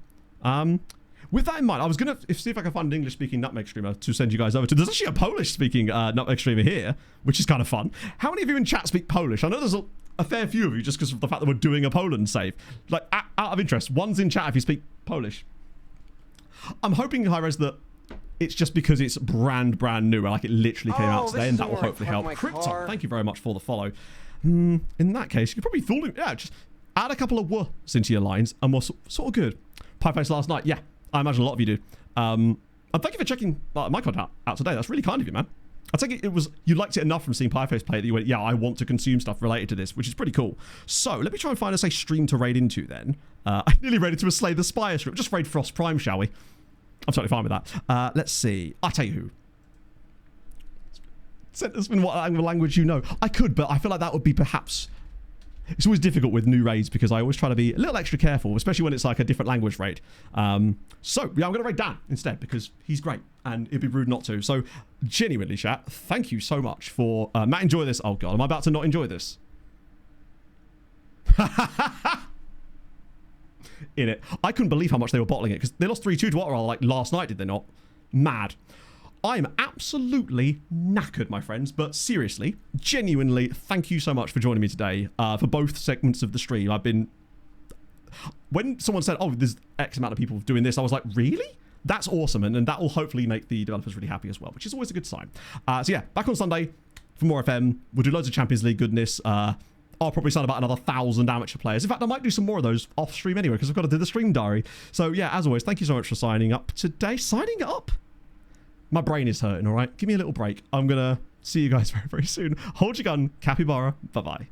With that in mind, I was going to see if I can find an English-speaking Nutmeg streamer to send you guys over to. There's actually a Polish-speaking Nutmeg streamer here, which is kind of fun. How many of you in chat speak Polish? I know there's a fair few of you just because of the fact that we're doing a Poland save. Like, out of interest, one's in chat if you speak Polish. I'm hoping, Hi-Res, that it's just because it's brand new. Like, it literally came out today, and that will hopefully help. Krypton, thank you very much for the follow. In that case, you could probably fool him. Yeah, just add a couple of words into your lines, and we're sort of good. Pieface last night, yeah. I imagine a lot of you do. And thank you for checking my content out today. That's really kind of you, man. I think it was, you liked it enough from seeing Pieface play that you went, yeah, I want to consume stuff related to this, which is pretty cool. So let me try and find us a stream to raid into then. I'm nearly ready to Slay the Spire stream. Just raid Frost Prime, shall we? I'm totally fine with that. Let's see. I'll tell you who. Send us in what language you know. I could, but I feel like that would be perhaps... It's always difficult with new raids because I always try to be a little extra careful, especially when it's like a different language raid. So, yeah, I'm going to raid Dan instead because he's great and it'd be rude not to. So, genuinely, chat, thank you so much for... Matt, enjoy this. Oh, God, am I about to not enjoy this? In it. I couldn't believe how much they were bottling it because they lost 3-2 to Ottawa like last night, did they not? Mad. I'm absolutely knackered, my friends, but seriously, genuinely, thank you so much for joining me today for both segments of the stream. I've been... When someone said, oh, there's X amount of people doing this, I was like, really? That's awesome, and that will hopefully make the developers really happy as well, which is always a good sign. So yeah, back on Sunday, for more FM. We'll do loads of Champions League goodness. I'll probably sign about another 1,000 amateur players. In fact, I might do some more of those off stream anyway, because I've got to do the stream diary. So yeah, as always, thank you so much for signing up today. Signing up? My brain is hurting, all right? Give me a little break. I'm going to see you guys very, very soon. Hold your gun. Capybara. Bye-bye.